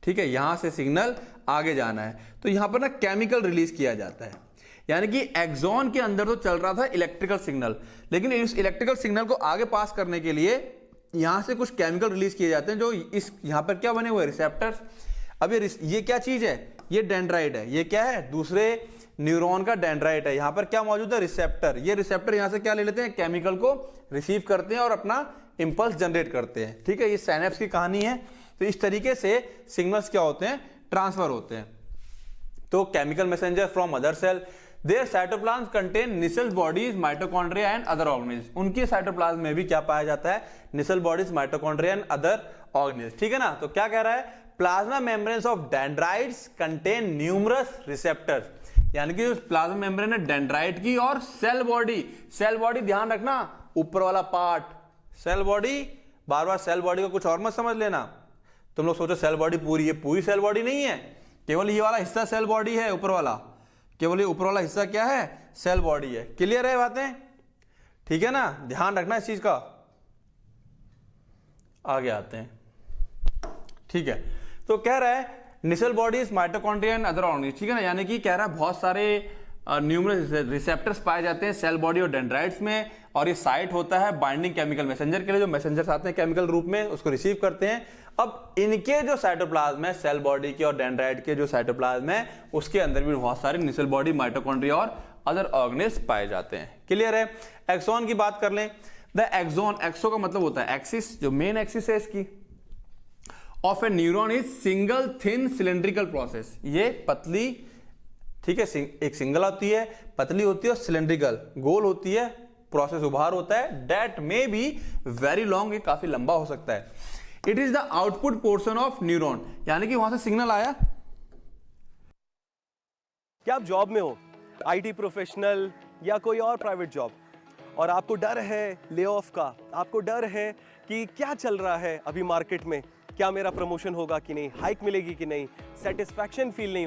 ठीक है, यहां से सिग्नल आगे जाना है, तो यहां पर ना केमिकल रिलीज किया जाता है। यानी कि एक्सॉन के अंदर तो चल रहा था इलेक्ट्रिकल सिग्नल, लेकिन इस इलेक्ट्रिकल सिग्नल को आगे पास करने के लिए यहां से कुछ केमिकल रिलीज किए जाते हैं, जो इस यहां पर क्या बने हुए? रिसेप्टर्स। अब ये क्या चीज है? ये डेंड्राइट है। ये क्या है? दूसरे न्यूरॉन का डेंड्राइट है। यहां पर क्या मौजूद है? रिसेप्टर। ये रिसेप्टर यहां से क्या ले लेते हैं? केमिकल को रिसीव करते हैं और अपना इंपल्स जनरेट करते हैं, ठीक है। ये साइनेप्स की कहानी है। तो इस तरीके से सिग्नल्स क्या होते हैं? ट्रांसफर होते हैं। तो chemical messenger from other cell, their cytoplasm contain Nissl bodies, mitochondria and other organelles. उनके साइटोप्लाज्म में भी क्या पाया जाता है? Nissl bodies, mitochondria and other organelles, ठीक है ना। तो क्या कह रहा है? Plasma membranes of dendrites contain numerous receptors. यानी कि प्लाज्मा मेम्ब्रेन है डेंड्राइट की, और सेल बॉडी, सेल बॉडी ध्यान रखना ऊपर वाला पार्ट, सेल बॉडी, बार बार सेल बॉडी को कुछ और मत समझ लेना। तुम लोग सोचो सेल बॉडी पूरी है, पूरी सेल बॉडी नहीं है, केवल ये वाला हिस्सा सेल बॉडी है, ऊपर वाला, केवल ये ऊपर वाला हिस्सा क्या है, सेल बॉडी है। क्लियर है बातें? ठीक है ना, ध्यान रखना इस चीज का। आगे आते हैं, ठीक है। तो कह रहा है Nissl bodies, mitochondria and other organelles, ठीक है ना, यानी कि कह रहा है बहुत सारे न्यूमरस रिसेप्टर्स पाए जाते हैं सेल बॉडी और डेंड्राइट्स में, और ये साइट होता है बाइंडिंग केमिकल मैसेंजर के लिए, जो मैसेंजर्स आते हैं केमिकल रूप में उसको रिसीव करते हैं। अब इनके जो साइटोप्लाज्म है सेल बॉडी के और डेंड्राइट के जो साइटोप्लाज्म है उसके अंदर भी बहुत सारे निसेल बॉडी, माइटोकॉन्ड्रिया और अदर ऑर्गेनिल्स पाए जाते हैं। क्लियर है? एक्सॉन की बात कर लें। द एक्सॉन, एक्सो का मतलब होता है एक्सिस, जो मेन एक्सिस है इसकी, of a neuron is single thin cylindrical process. ये पतली, ठीक है, एक सिंगल होती है, पतली होती है और सिलेंड्रिकल गोल होती है, प्रोसेस उभार होता है, that may be very long, ये काफी लंबा हो सकता है। It is the output portion of neuron, यानी कि वहां से सिग्नल आया। क्या आप जॉब में हो, आईटी प्रोफेशनल या कोई और प्राइवेट जॉब, और आपको डर है ले ऑफ का, आपको डर है कि क्या चल रहा है अभी मार्केट में, क्या मेरा प्रमोशन होगा कि नहीं, हाइक मिलेगी कि नहीं, सेटिस्फैक्शन फील नहीं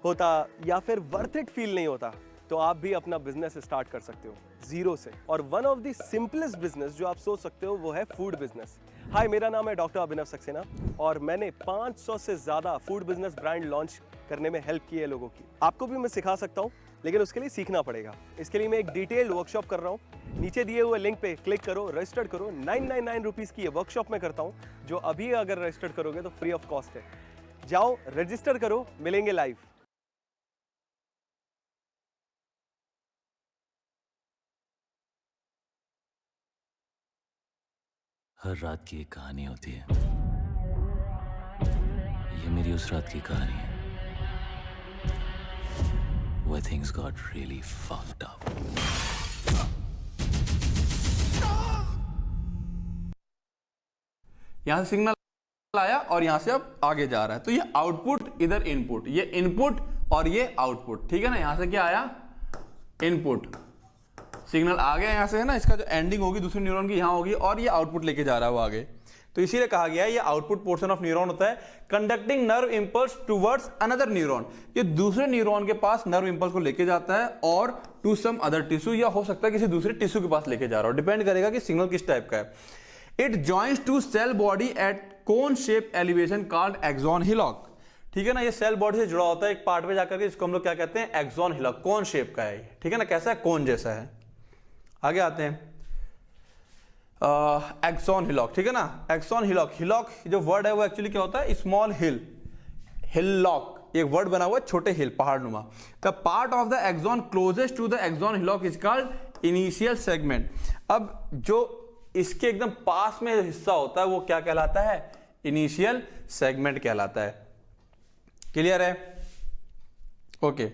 होता या फिर वर्थ इट फील नहीं होता, तो आप भी अपना बिजनेस स्टार्ट कर सकते हो जीरो से। और one of the simplest business जो आप सोच सकते हो वो है फूड बिजनेस। हाय, मेरा नाम है डॉक्टर अभिनव सक्सेना और मैंने 500 से ज़्यादा फूड बिजनेस ब्रांड लॉन्च करने में हेल्प की है लोगों की। आपको भी मैं सिखा सकता हूँ, लेकिन उसके लिए सीखना पड़ेगा। इसके लिए मैं एक डिटेल्ड वर्कशॉप कर रहा हूँ। नीचे दिए हुए लिंक पे क्लिक करो, रजिस्टर करो। 999 रुपीज़ की ये वर्कशॉप मैं करता हूँ, जो अभी अगर रजिस्टर करोगे तो फ्री ऑफ कॉस्ट है। जाओ रजिस्टर करो, मिलेंगे लाइव। हर रात की एक कहानी होती है, ये मेरी उस रात की कहानी है, where things got really fucked up. यहां से सिग्नल आया और यहां से अब आगे जा रहा है, तो ये आउटपुट, इधर इनपुट, ये इनपुट और ये आउटपुट, ठीक है ना। यहां से क्या आया, इनपुट, सिग्नल आ गया यहां से, है ना, इसका जो एंडिंग होगी दूसरे न्यूरॉन की यहां होगी, और ये आउटपुट लेके जा रहा है वो आगे। तो इसीलिए कहा गया है ये आउटपुट पोर्शन ऑफ न्यूरॉन होता है, conducting nerve impulse towards another neuron. ये दूसरे न्यूरॉन के पास नर्व इंपल्स को लेके जाता है, और टू सम अदर टिश्यू, या हो सकता है किसी दूसरे टिश्यू के पास लेके जा रहा हो, डिपेंड करेगा कि सिग्नल किस टाइप का है। It joins to cell body at cone shape elevation called axon hillock, ठीक है ना। ये सेल बॉडी से जुड़ा होता है एक पार्ट में जाकर के, इसको हम लोग क्या कहते हैं, एक्सॉन हिलॉक, कोन शेप का है, ठीक है ना, कैसा है, कोन जैसा है। आगे आते हैं, एक्सॉन हिलॉक, ठीक है ना। एक्सॉन हिलॉक, हिलॉक जो वर्ड है वो एक्चुअली क्या होता है, स्मॉल हिल, हिलॉक एक वर्ड बना हुआ है, छोटे हिल, पहाड़ नुमा। The part of the axon closest to the axon hillock is called initial segment. अब जो इसके एकदम पास में हिस्सा होता है वो क्या कहलाता है, इनिशियल सेगमेंट कहलाता है। क्लियर है? ओके,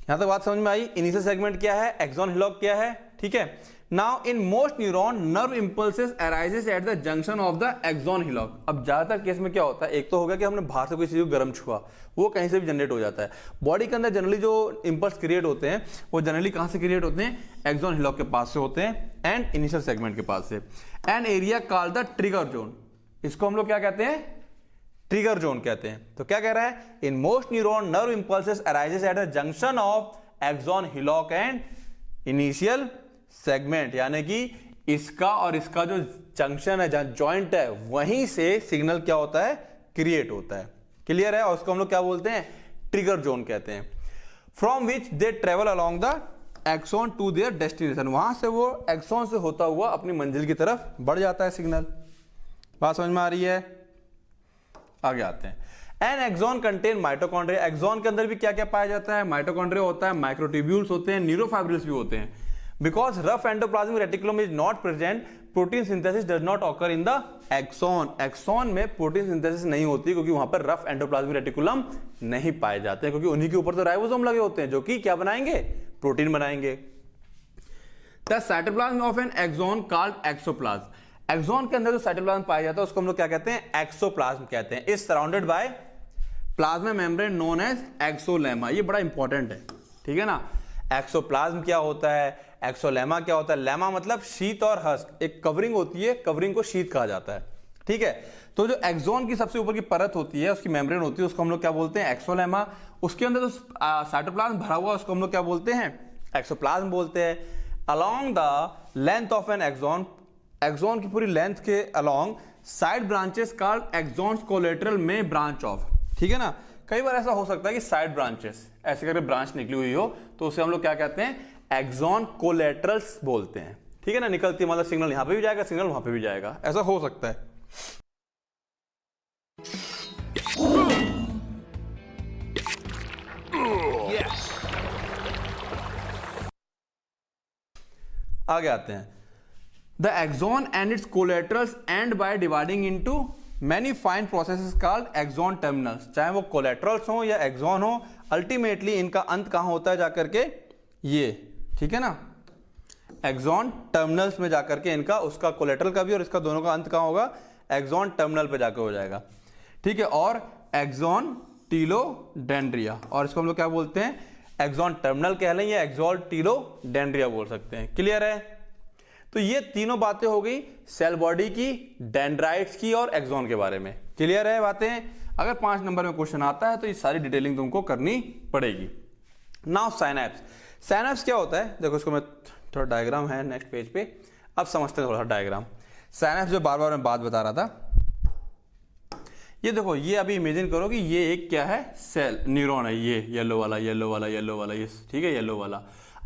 यहां तक बात समझ में आई। इनिशियल सेगमेंट क्या है, एक्सॉन हिलॉक क्या है, ठीक है। Now in most neuron nerve impulses arises at the junction of the axon hillock. अब ज्यादातर केस में क्या होता है, एक तो हो गया कि हमने बाहर से कोई चीज को गर्म छुआ, वो कहीं से भी जनरेट हो जाता है। बॉडी के अंदर जनरली जो इंपल्स क्रिएट होते हैं वो जनरली कहां से क्रिएट होते हैं, एक्सॉन हिलॉक के पास से होते हैं, एंड इनिशियल सेगमेंट के पास से। An area called the trigger zone, इसको हम लोग क्या कहते हैं, ट्रिगर जोन कहते हैं। तो क्या कह रहा है, in most neuron nerve impulses arises at the junction of axon hillock and initial segment, यानी कि इसका और इसका जो जंक्शन है, जहां जॉइंट है, वहीं से सिग्नल क्या होता है, क्रिएट होता है। क्लियर है? और उसको हम लोग क्या बोलते हैं, ट्रिगर जोन कहते हैं। From which they travel along the axon to their destination, वहां से वो एक्सॉन से होता हुआ अपनी मंजिल की तरफ बढ़ जाता है सिग्नल। बात समझ में आ रही है? आगे आते हैं। An axon contain mitochondria, axon के अंदर भी क्या क्या पाया जाता है, माइटोकॉन्ड्रिया होता है, माइक्रोट्यूब्यूल्स होते हैं, न्यूरोफाइब्रिल्स भी होते हैं। Because rough endoplasmic reticulum is not present, protein synthesis does not occur in the axon. Axon में प्रोटीन सिंथेसिस नहीं होती क्योंकि वहां पर रफ एंडोप्लाज्मिक रेटिकुलम नहीं पाए जाते हैं, क्योंकि उन्हीं के ऊपर तो राइबोसोम लगे होते हैं जो कि क्या बनाएंगे, प्रोटीन बनाएंगे। The cytoplasm of an axon called axoplasm, axon के अंदर जो साइटोप्लाज्म पाया जाता है उसको हम लोग क्या कहते हैं, एक्सोप्लाज्म कहते हैं। Is surrounded by plasma membrane known as axolemma. ये बड़ा इंपॉर्टेंट है, ठीक है ना। एक्सोप्लाज्म क्या होता है, एक्सोलेमा क्या होता है, लेमा मतलब शीत और हस्क, एक कवरिंग होती है, कवरिंग को शीत कहा जाता है। ठीक है। तो जो एक्सॉन की सबसे ऊपर की परत होती है, उसकी मेम्ब्रेन होती है, उसको हम लोग क्या बोलते हैं? एक्सोलेमा। उसके अंदर जो साइटोप्लाज्म भरा हुआ उसको हम लोग क्या बोलते हैं? एक्सोप्लाज्म बोलते हैं। Along the length of an axon, axon की पूरी लेंथ के along side branches called axons collateral में ब्रांच ऑफ, ठीक है ना। कई बार ऐसा हो सकता है कि साइड ब्रांचेस ऐसे करके ब्रांच निकली हुई हो, तो उसे हम लोग क्या कहते हैं? एक्सॉन कोलेटरल्स बोलते हैं, ठीक है ना। निकलती मतलब सिग्नल यहां पे भी जाएगा, सिग्नल वहां पे भी जाएगा, ऐसा हो सकता है। आगे आते हैं। The axon and its collaterals and by dividing into many fine processes called axon terminals. चाहे वो कोलेटरल्स हो या एक्सॉन हो, अल्टीमेटली इनका अंत कहां होता है जाकर के? ये, ठीक है ना, एक्सॉन टर्मिनल्स में जाकर के इनका, उसका कोलेटरल का भी और इसका दोनों का अंत कहां होगा? एक्सॉन टर्मिनल पे जाकर हो जाएगा, ठीक है। और एक्सॉन टीलोडेंड्रिया, और इसको हम लोग क्या बोलते हैं? एक्सॉन टर्मिनल कह लें या एक्सॉन टीलोडेंड्रिया बोल सकते हैं। क्लियर है? तो ये तीनों बातें हो गई सेल बॉडी की, डेंड्राइट्स की और एक्सॉन के बारे में। क्लियर है बातें? अगर 5 नंबर में क्वेश्चन आता है तो ये सारी डिटेलिंग तुमको करनी पड़ेगी। Now synapse. साइनैप्स क्या होता है? देखो इसको मैं थोड़ा डायग्राम है नेक्स्ट पेज पे, अब समझते हैं थोड़ा डायग्राम। साइनैप्स जो बार बार मैं बात बता रहा था, ये देखो, ये अभी इमेजिन करो कि ये एक क्या है? सेल, न्यूरॉन है, ये येलो वाला, येलो वाला, येलो वाला, ये ठीक है, येलो वाला।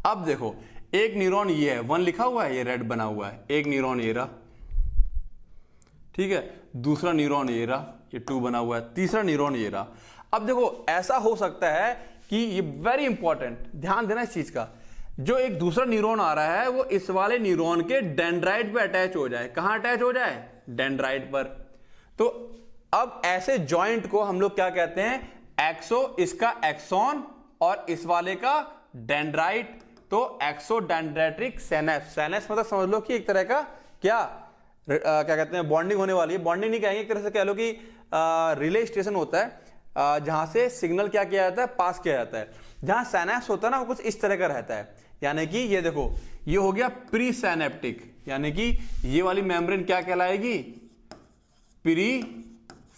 अब देखो एक न्यूरॉन ये है, 1 लिखा हुआ है, ये रेड बना हुआ है। एक न्यूरॉन ये रहा, ठीक है। दूसरा न्यूरॉन ये रहा, ये 2 बना हुआ है। तीसरा न्यूरॉन ये रहा। अब देखो ऐसा हो सकता है कि ये वेरी इंपॉर्टेंट, ध्यान देना इस चीज का, जो एक दूसरा न्यूरॉन आ रहा है वो इस वाले न्यूरॉन के डेंड्राइट पे अटैच हो जाए। कहां अटैच हो जाए? डेंड्राइट पर। तो अब ऐसे जॉइंट को हम लोग क्या कहते हैं? एक्सो, इसका एक्सॉन और इस वाले का डेंड्राइट, तो एक्सोडेंड्रेटिक सिनैप्स। सिनैप्स मतलब समझ लो कि एक तरह का क्या क्या कहते हैं? बॉन्डिंग होने वाली है। बॉन्डिंग नहीं कहेंगे, एक तरह से कह लो कि रिले स्टेशन होता है, जहां से सिग्नल क्या किया जाता है? पास किया जाता है। जहां सिनैप्स होता है ना, वो कुछ इस तरह का रहता है। यानी कि ये देखो, ये हो गया प्री सिनैप्टिक, यानी कि ये वाली मेम्ब्रेन क्या कहलाएगी? Pre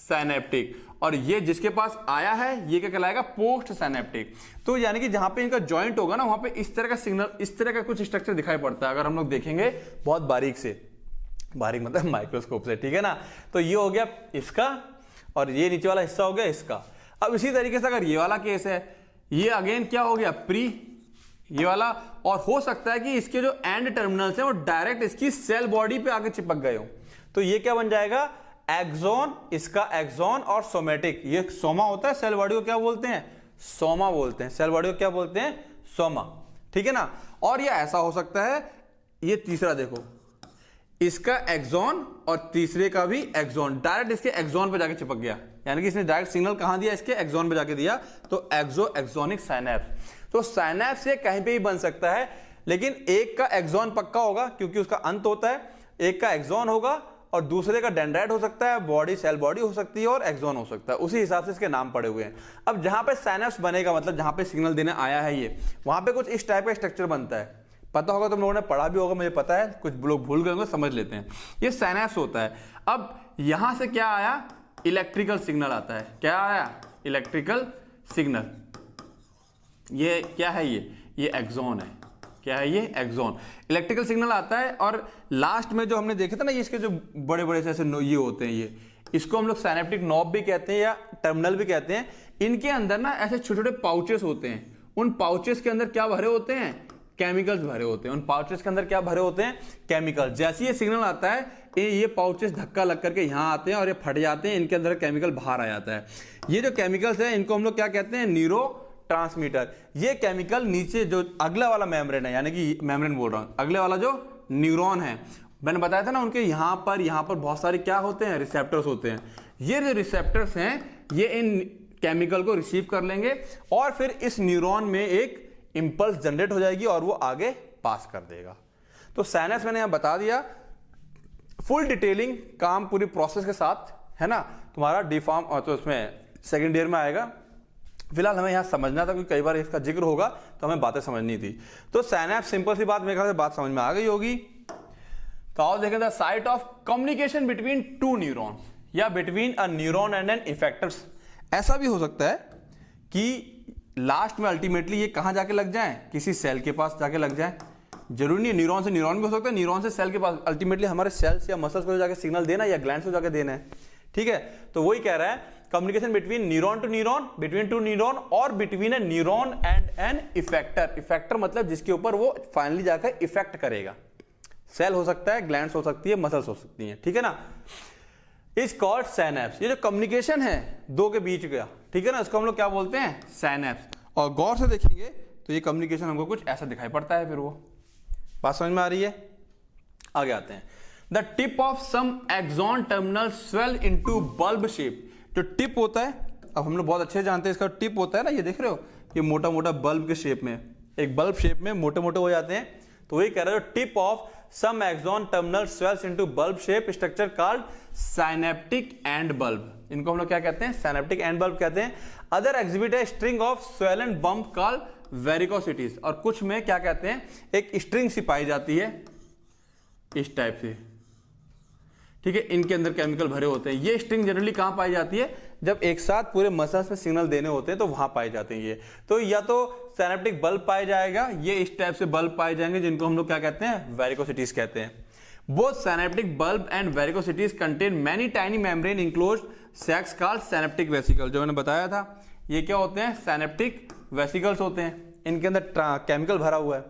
synaptic. और ये जिसके पास आया है ये क्या कहलाएगा? Postsynaptic. तो यानी कि जहां पे इनका जॉइंट होगा ना, वहां पे इस तरह का सिग्नल, इस तरह का कुछ स्ट्रक्चर दिखाई पड़ता है, अगर हम लोग देखेंगे बहुत बारीक से, बारीक मतलब माइक्रोस्कोप से, ठीक है ना। तो ये हो गया इसका, और ये नीचे वाला हिस्सा हो गया इसका। अब इसी तरीके से अगर ये वाला केस है, ये अगेन क्या हो गया? प्री, ये वाला। और हो सकता है कि इसके जो एंड टर्मिनल्स हैं वो डायरेक्ट इसकी सेल बॉडी पे आके चिपक गए हो, तो ये क्या बन जाएगा? एक्सॉन, इसका एक्सॉन और सोमेटिक। ये सोमा होता है, सेल बॉडी को क्या बोलते हैं? सोमा बोलते हैं। सेल बॉडी को क्या बोलते हैं? सोमा, ठीक है ना। और ये ऐसा हो सकता है, ये तीसरा देखो, इसका एक्सॉन और तीसरे का भी एक्सॉन डायरेक्ट इसके एक्सॉन पे जाके चिपक गया, यानी कि इसने डायरेक्ट सिग्नल कहां दिया? इसके एक्सॉन पे जाके दिया, तो एक्सोनिक साइनैप्स। तो साइनैप्स ये कहीं पे भी बन सकता है, लेकिन एक का एक्सॉन पक्का होगा क्योंकि उसका अंत होता है, एक का एक्सॉन होगा और दूसरे का डेंड्राइट हो सकता है, बॉडी, सेल बॉडी हो सकती है और एक्सॉन हो सकता है। उसी हिसाब से इसके नाम पड़े हुए हैं। अब जहां पे साइनैप्स बनेगा, मतलब जहां पे सिग्नल देने आया है ये, वहां पे कुछ इस टाइप का स्ट्रक्चर बनता है। पता होगा, तुम लोगों ने पढ़ा भी होगा, मुझे पता है, कुछ लोग भूल गए होंगे, समझ लेते हैं। ये साइनैप्स होता है। अब यहां से क्या आया? इलेक्ट्रिकल सिग्नल आता है। क्या आया? Electrical signal. ये क्या है? ये एक्सॉन है। क्या है ये? एक्सॉन। इलेक्ट्रिकल सिग्नल आता है, और लास्ट में जो हमने देखे थे ना, ये इसके जो बड़े बड़े से ऐसे ये होते हैं, ये इसको हम लोग साइनेप्टिक नॉब भी कहते हैं या टर्मिनल भी कहते हैं। इनके अंदर ना ऐसे छोटे छोटे पाउचेस होते हैं। उन पाउचेस के अंदर क्या भरे होते हैं? केमिकल्स भरे होते हैं। उन पाउचेस के अंदर क्या भरे होते हैं? केमिकल। जैसे ये सिग्नल आता है, ये पाउचेस धक्का लग करके यहाँ आते हैं और ये फट जाते हैं, इनके अंदर केमिकल बाहर आ जाता है। ये जो केमिकल्स है इनको हम लोग क्या कहते हैं? Neuro transmitter. ये केमिकल नीचे जो अगला वाला मेम्ब्रेन है, यानी कि मेम्ब्रेन बोल रहा हूं, अगले वाला जो न्यूरॉन है, मैंने बताया था ना, उनके यहां पर बहुत सारे क्या होते हैं? रिसेप्टर्स होते हैं। ये जो रिसेप्टर्स हैं ये इन केमिकल को रिसीव कर लेंगे और फिर इस न्यूरॉन में एक इंपल्स जनरेट हो जाएगी और वो आगे पास कर देगा। तो साइनैप्स मैंने यहां बता दिया, फुल डिटेलिंग काम पूरी प्रोसेस के साथ है ना। तुम्हारा डिफॉर्म और तो उसमें सेकेंड ईयर में आएगा। फिलहाल हमें यहां समझना था, क्योंकि कई बार इसका जिक्र होगा तो हमें बातें समझनी थी। तो साइनैप्स, सिंपल सी बात, मेरे ख्याल से बात समझ में आ गई होगी। तो आओ देखें the site of communication between two neurons या between a neuron and an effector. ऐसा भी हो सकता है कि लास्ट में अल्टीमेटली ये कहां जाके लग जाए, किसी सेल के पास जाके लग जाए। जरूरी नहीं है न्यूरॉन से न्यूरॉन भी हो सकता है, न्यूरॉन से सेल के पास, अल्टीमेटली हमारे सेल्स या मसल्स को जाके सिग्नल देना या ग्लैंड्स को जाके देना है। ठीक है, तो वही कह रहा है communication between neuron to neuron, between two neuron और between a neuron and an effector. Effector मतलब जिसके ऊपर वो फाइनली जाकर इफेक्ट करेगा। सेल हो सकता है, ग्लैंड्स हो सकती है, मसल्स हो सकती हैं। ठीक है ना, इज कॉल्ड साइनेप्स। ये जो कम्युनिकेशन है दो के बीच का, ठीक है ना, इसको हम लोग क्या बोलते हैं, साइनेप्स। और गौर से देखेंगे तो ये कम्युनिकेशन हमको कुछ ऐसा दिखाई पड़ता है। फिर वो बात समझ में आ रही है? आगे आते हैं। The tip of some axon terminal swell into bulb shape. जो टिप होता है, अब हम लोग बहुत अच्छे जानते हैं इसका टिप होता है ना, ये देख रहे हो, ये मोटा मोटा बल्ब के शेप में, एक बल्ब शेप में मोटे मोटे हो जाते हैं। तो वही कह रहा है, tip of some axon terminal swells into bulb shape structure called synaptic end bulb. इनको हम लोग क्या कहते हैं, साइनेप्टिक एंड बल्ब कहते हैं। Other exhibit a string of swollen bump called varicosities. और कुछ में क्या कहते हैं, एक स्ट्रिंग सी पाई जाती है इस टाइप से। ठीक है, इनके अंदर केमिकल भरे होते हैं। ये स्ट्रिंग जनरली कहां पाई जाती है, जब एक साथ पूरे मसल्स में सिग्नल देने होते हैं तो वहां पाए जाते हैं ये। तो या तो साइनेप्टिक बल्ब पाया जाएगा, ये इस टाइप से बल्ब पाए जाएंगे जिनको हम लोग क्या कहते हैं, वेरिकोसिटीज कहते हैं। Both synaptic bulb and varicosities contain many tiny membrane enclosed sacs called synaptic vesicle. जो मैंने बताया था, ये क्या होते हैं, साइनेप्टिक वेसिकल्स होते हैं। इनके अंदर केमिकल भरा हुआ है,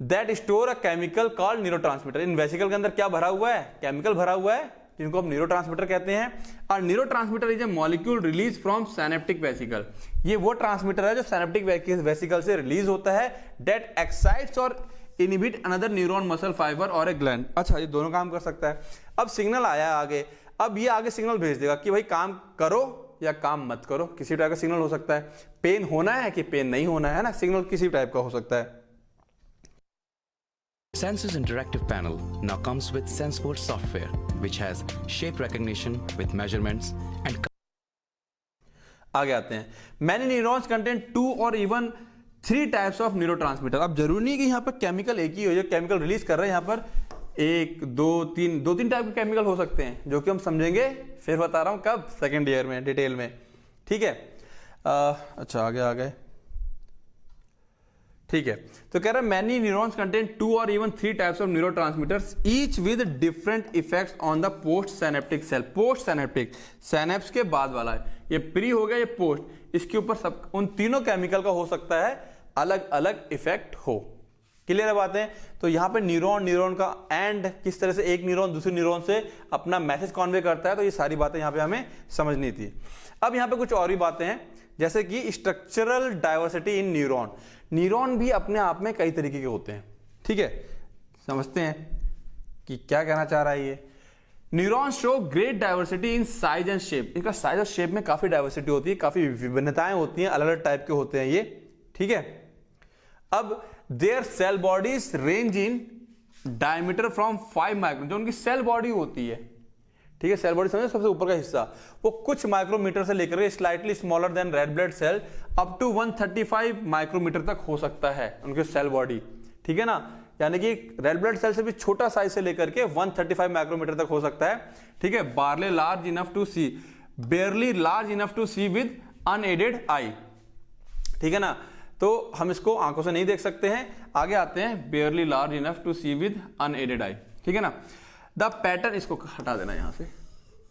that store a chemical called neurotransmitter. In vesicle के अंदर क्या भरा हुआ है, केमिकल भरा हुआ है, जिनको हम न्यूरोट्रांसमीटर कहते हैं। और neurotransmitter is a molecule release from synaptic vesicle. ये वो ट्रांसमीटर है जो साइनेप्टिक वेसिकल से रिलीज होता है, दैट एक्साइट्स और inhibit another neuron, muscle fibre और ए ग्लैंड। अच्छा, ये दोनों काम कर सकता है। अब सिग्नल आया आगे, अब ये आगे सिग्नल भेज देगा कि भाई काम करो या काम मत करो। किसी टाइप का सिग्नल हो सकता है, पेन होना है कि पेन नहीं होना है ना, सिग्नल किसी टाइप का हो सकता है। Sensus Interactive Panel now comes with SensePort software, which has shape recognition with measurements and आगे आते हैं। मैनी न्यूरॉन्स कंटेन 2 और इवन 3 टाइप्स ऑफ न्यूरोट्रांसमीटर। अब जरूरी नहीं कि यहाँ पर केमिकल एक ही हो, जो केमिकल रिलीज कर रहे हैं यहाँ पर 1 2 3 2-3 टाइप के केमिकल हो सकते हैं, जो कि हम समझेंगे फिर बता रहा हूँ कब, सेकेंड ईयर में डिटेल में। ठीक है, अच्छा आगे आ गए। ठीक है, तो कह रहा है मैनी न्यूरॉन्स कंटेन 2 और even 3 types of neurotransmitters each with different effects on the post synaptic cell. Post synaptic, synapse के बाद वाला है, ये प्री हो गया, ये पोस्ट। इसके ऊपर सब उन तीनों केमिकल का हो सकता है अलग अलग इफेक्ट हो। क्लियर है बातें? तो यहाँ पे न्यूरॉन का एंड किस तरह से एक न्यूरॉन दूसरे न्यूरॉन से अपना मैसेज कॉन्वे करता है, तो ये सारी बातें यहाँ पे हमें समझनी थी। अब यहाँ पे कुछ और भी बातें हैं, जैसे कि structural diversity in neuron. Neuron भी अपने आप में कई तरीके के होते हैं। ठीक है, समझते हैं कि क्या कहना चाह रहा है ये। Neuron show great diversity in size and shape. इनका साइज और शेप में काफी डाइवर्सिटी होती है, काफी विभिन्नताएं होती हैं, अलग अलग टाइप के होते हैं ये। ठीक है, अब their cell bodies range in diameter from 5 micron. जो उनकी सेल बॉडी होती है, ठीक है, सेल बॉडी समझे, सबसे ऊपर का हिस्सा, वो कुछ माइक्रोमीटर से लेकर slightly smaller than red blood cell up to 135 micrometer तक हो सकता है उनके सेल बॉडी। ठीक है ना, यानी कि रेड ब्लड सेल से भी छोटा साइज से लेकर के 135 माइक्रोमीटर तक हो सकता है। ठीक है, barely large enough to see, barely large enough to see with unaided eye. ठीक है ना, तो हम इसको आंखों से नहीं देख सकते हैं। आगे आते हैं, barely large enough to see with unaided eye. ठीक है ना, द पैटर्न, इसको हटा देना यहां से,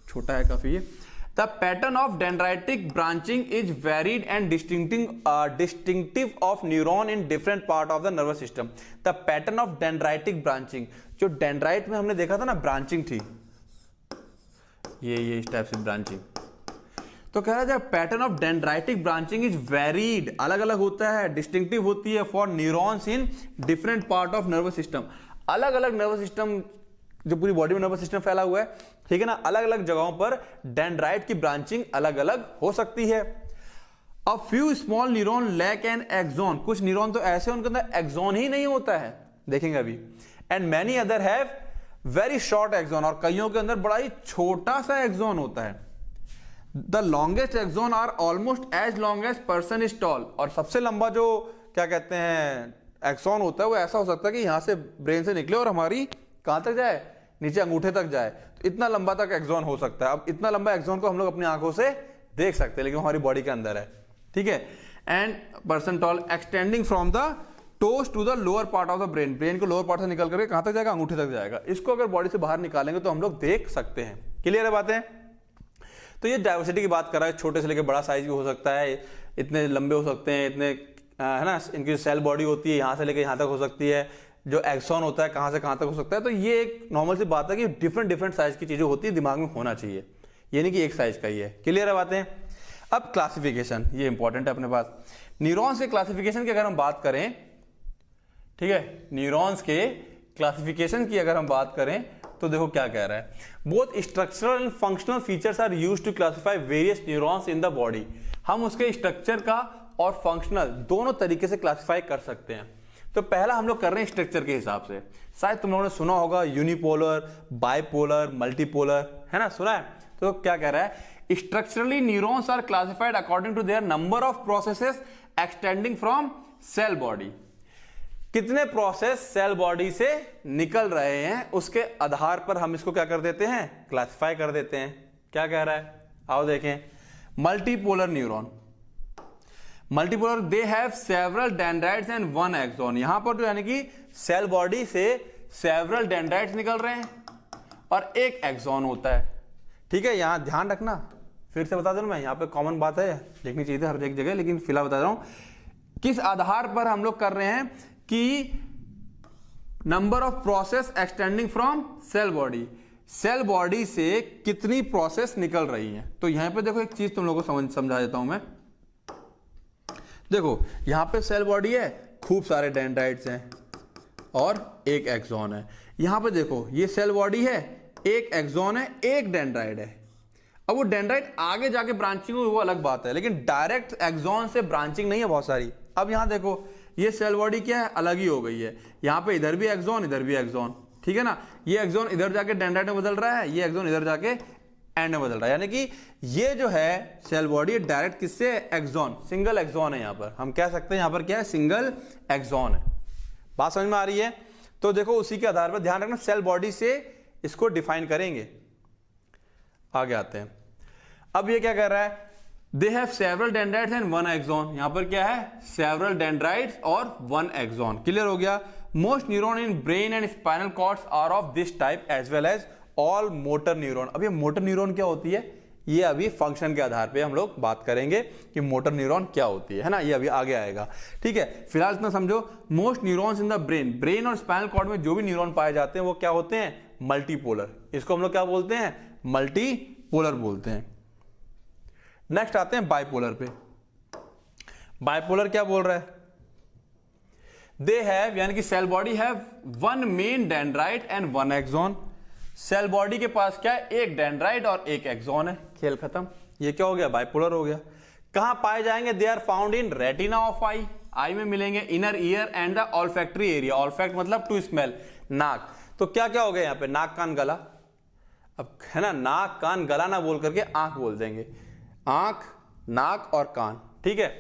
छोटा है काफी ये। The pattern of dendritic branching is varied and distinctive of neuron in different part of the nervous system. The pattern of dendritic branching, जो डेंड्राइट में हमने देखा था ना, ब्रांचिंग थी, ये इस टाइप से ब्रांचिंग। तो कह रहा है pattern of dendritic branching is varied, अलग अलग होता है, डिस्टिंक्टिव होती है for neurons in different part of nervous system. अलग अलग नर्वस सिस्टम, जो पूरी बॉडी में नर्वस सिस्टम फैला हुआ है, ठीक है ना, अलग अलग जगहों पर डेंड्राइट की ब्रांचिंग अलग अलग हो सकती है। A few small neuron lack an axon. कुछ न्यूरॉन तो ऐसे उनके अंदर एक्सॉन ही नहीं होता है, देखेंगे अभी। And many other have very short axon, और कईयों के अंदर बड़ा ही छोटा सा एक्सॉन होता है। The longest axon are almost as long as person is tall. और सबसे लंबा जो क्या कहते हैं एक्सॉन होता है वो ऐसा हो सकता है कि यहाँ से ब्रेन से निकले और हमारी कहाँ तक जाए, नीचे अंगूठे तक जाए, तो इतना लंबा तक एक्सॉन हो सकता है। अब इतना लंबा एक्सॉन को हम लोग अपनी आंखों से देख सकते हैं, लेकिन हमारी बॉडी के अंदर है, ठीक है। And person tall extending from the toes to the lower part of the brain, brain को लोअर पार्ट से निकल करके कहां तक जाएगा, अंगूठे तक जाएगा। इसको अगर बॉडी से बाहर निकालेंगे तो हम लोग देख सकते हैं। क्लियर है बातें? तो ये डाइवर्सिटी की बात कर रहा है, छोटे से लेकर बड़ा साइज भी हो सकता है, इतने लंबे हो सकते हैं, इतने है ना, इनकी जो सेल बॉडी होती है यहाँ से लेकर यहाँ तक हो सकती है, जो एक्सॉन होता है कहाँ से कहाँ तक हो सकता है। तो ये एक नॉर्मल सी बात है कि डिफरेंट साइज की चीजें होती है, दिमाग में होना चाहिए, ये नहीं कि एक साइज का ही है। क्लियर है बातें? अब क्लासिफिकेशन, ये इंपॉर्टेंट है अपने पास। न्यूरॉन्स के क्लासिफिकेशन की अगर हम बात करें, ठीक है, न्यूरॉन्स के क्लासिफिकेशन की अगर हम बात करें तो देखो क्या कह रहा है, both structural and functional features are used to classify various neurons in the body. हम उसके स्ट्रक्चर का और फंक्शनल दोनों तरीके से क्लासिफाई कर सकते हैं। तो पहला हम लोग कर रहे हैं स्ट्रक्चर के हिसाब से। शायद तुम लोगों ने सुना होगा यूनिपोलर, बाइपोलर, मल्टीपोलर, है ना, सुना है? तो क्या कह रहा है, structurally neurons are classified according to their number of processes extending from cell body. कितने प्रोसेस सेल बॉडी से निकल रहे हैं उसके आधार पर हम इसको क्या कर देते हैं, क्लासिफाई कर देते हैं। क्या कह रहा है, आओ देखें। Multipolar neuron, multipolar they have several dendrites and one axon. यहां पर जो यानी कि सेल बॉडी से सेवरल डेंड्राइट्स निकल रहे हैं और एक एक्सॉन होता है, ठीक है। यहां ध्यान रखना, फिर से बता दूं मैं, यहां पे कॉमन बात है, लिखनी चाहिए थी हर एक जगह, लेकिन फिलहाल बता रहा हूं किस आधार पर हम लोग कर रहे हैं कि number of process extending from cell body, cell body से कितनी प्रोसेस निकल रही हैं। तो यहां पे देखो एक चीज तुम लोगों को समझा देता हूं मैं। देखो यहां पे सेल बॉडी है, खूब सारे डेंड्राइट्स हैं और एक एक्सॉन है। यहां पे देखो ये सेल बॉडी है, एक एक्सॉन है, एक डेंड्राइट है। अब वो डेंड्राइट आगे जाके ब्रांचिंग वो अलग बात है, लेकिन डायरेक्ट एक्सॉन से ब्रांचिंग नहीं है बहुत सारी। अब यहां देखो ये सेल बॉडी क्या है, अलग ही हो गई है। यहां पे इधर भी एक्सॉन, इधर भी एक्सॉन, ठीक है ना। ये एक्सॉन इधर जाके डेंड्राइट में बदल रहा है, ये एक्सॉन इधर जाके एंड में बदल रहा है, यानी कि ये जो है सेल बॉडी डायरेक्ट किससे, एक्सॉन, सिंगल एक्सॉन है। यहां पर हम कह सकते हैं यहां पर क्या है, सिंगल एक्सॉन है। बात समझ में आ रही है? तो देखो उसी के आधार पर ध्यान रखना, सेल बॉडी से इसको डिफाइन करेंगे। आगे आते हैं। अब ये क्या कर रहा है, they have several dendrites and one axon. यहां पर क्या है, सेवरल डेंड्राइट्स और वन एक्सॉन। क्लियर हो गया। Most neuron in brain and spinal cords are of this type as well as all motor neuron. अब ये मोटर न्यूरॉन क्या होती है, ये अभी फंक्शन के आधार पे हम लोग बात करेंगे कि मोटर न्यूरॉन क्या होती है ना, ये अभी आगे आएगा, ठीक है। फिलहाल इतना समझो, most neurons in the brain, brain और स्पाइनल कॉर्ड में जो भी न्यूरॉन पाए जाते हैं वो क्या होते हैं, मल्टीपोलर। इसको हम लोग क्या बोलते हैं, मल्टीपोलर बोलते हैं। नेक्स्ट आते हैं बाइपोलर पे। बाइपोलर क्या बोल रहा है, दे हैव, यानी कि cell body have one main dendrite and one axon. Cell body के पास क्या है, एक डेंड्राइट और एक एक्सॉन है, खेल खत्म। ये क्या हो गया, बाइपोलर हो गया। कहां पाए जाएंगे, they are found in retina of eye, eye में मिलेंगे, inner ear and the olfactory area. Olfact मतलब टू स्मेल, नाक। तो क्या क्या हो गया यहां पे, नाक कान गला। अब है ना, नाक कान गला ना बोल करके आंख बोल देंगे, आंख नाक और कान, ठीक है।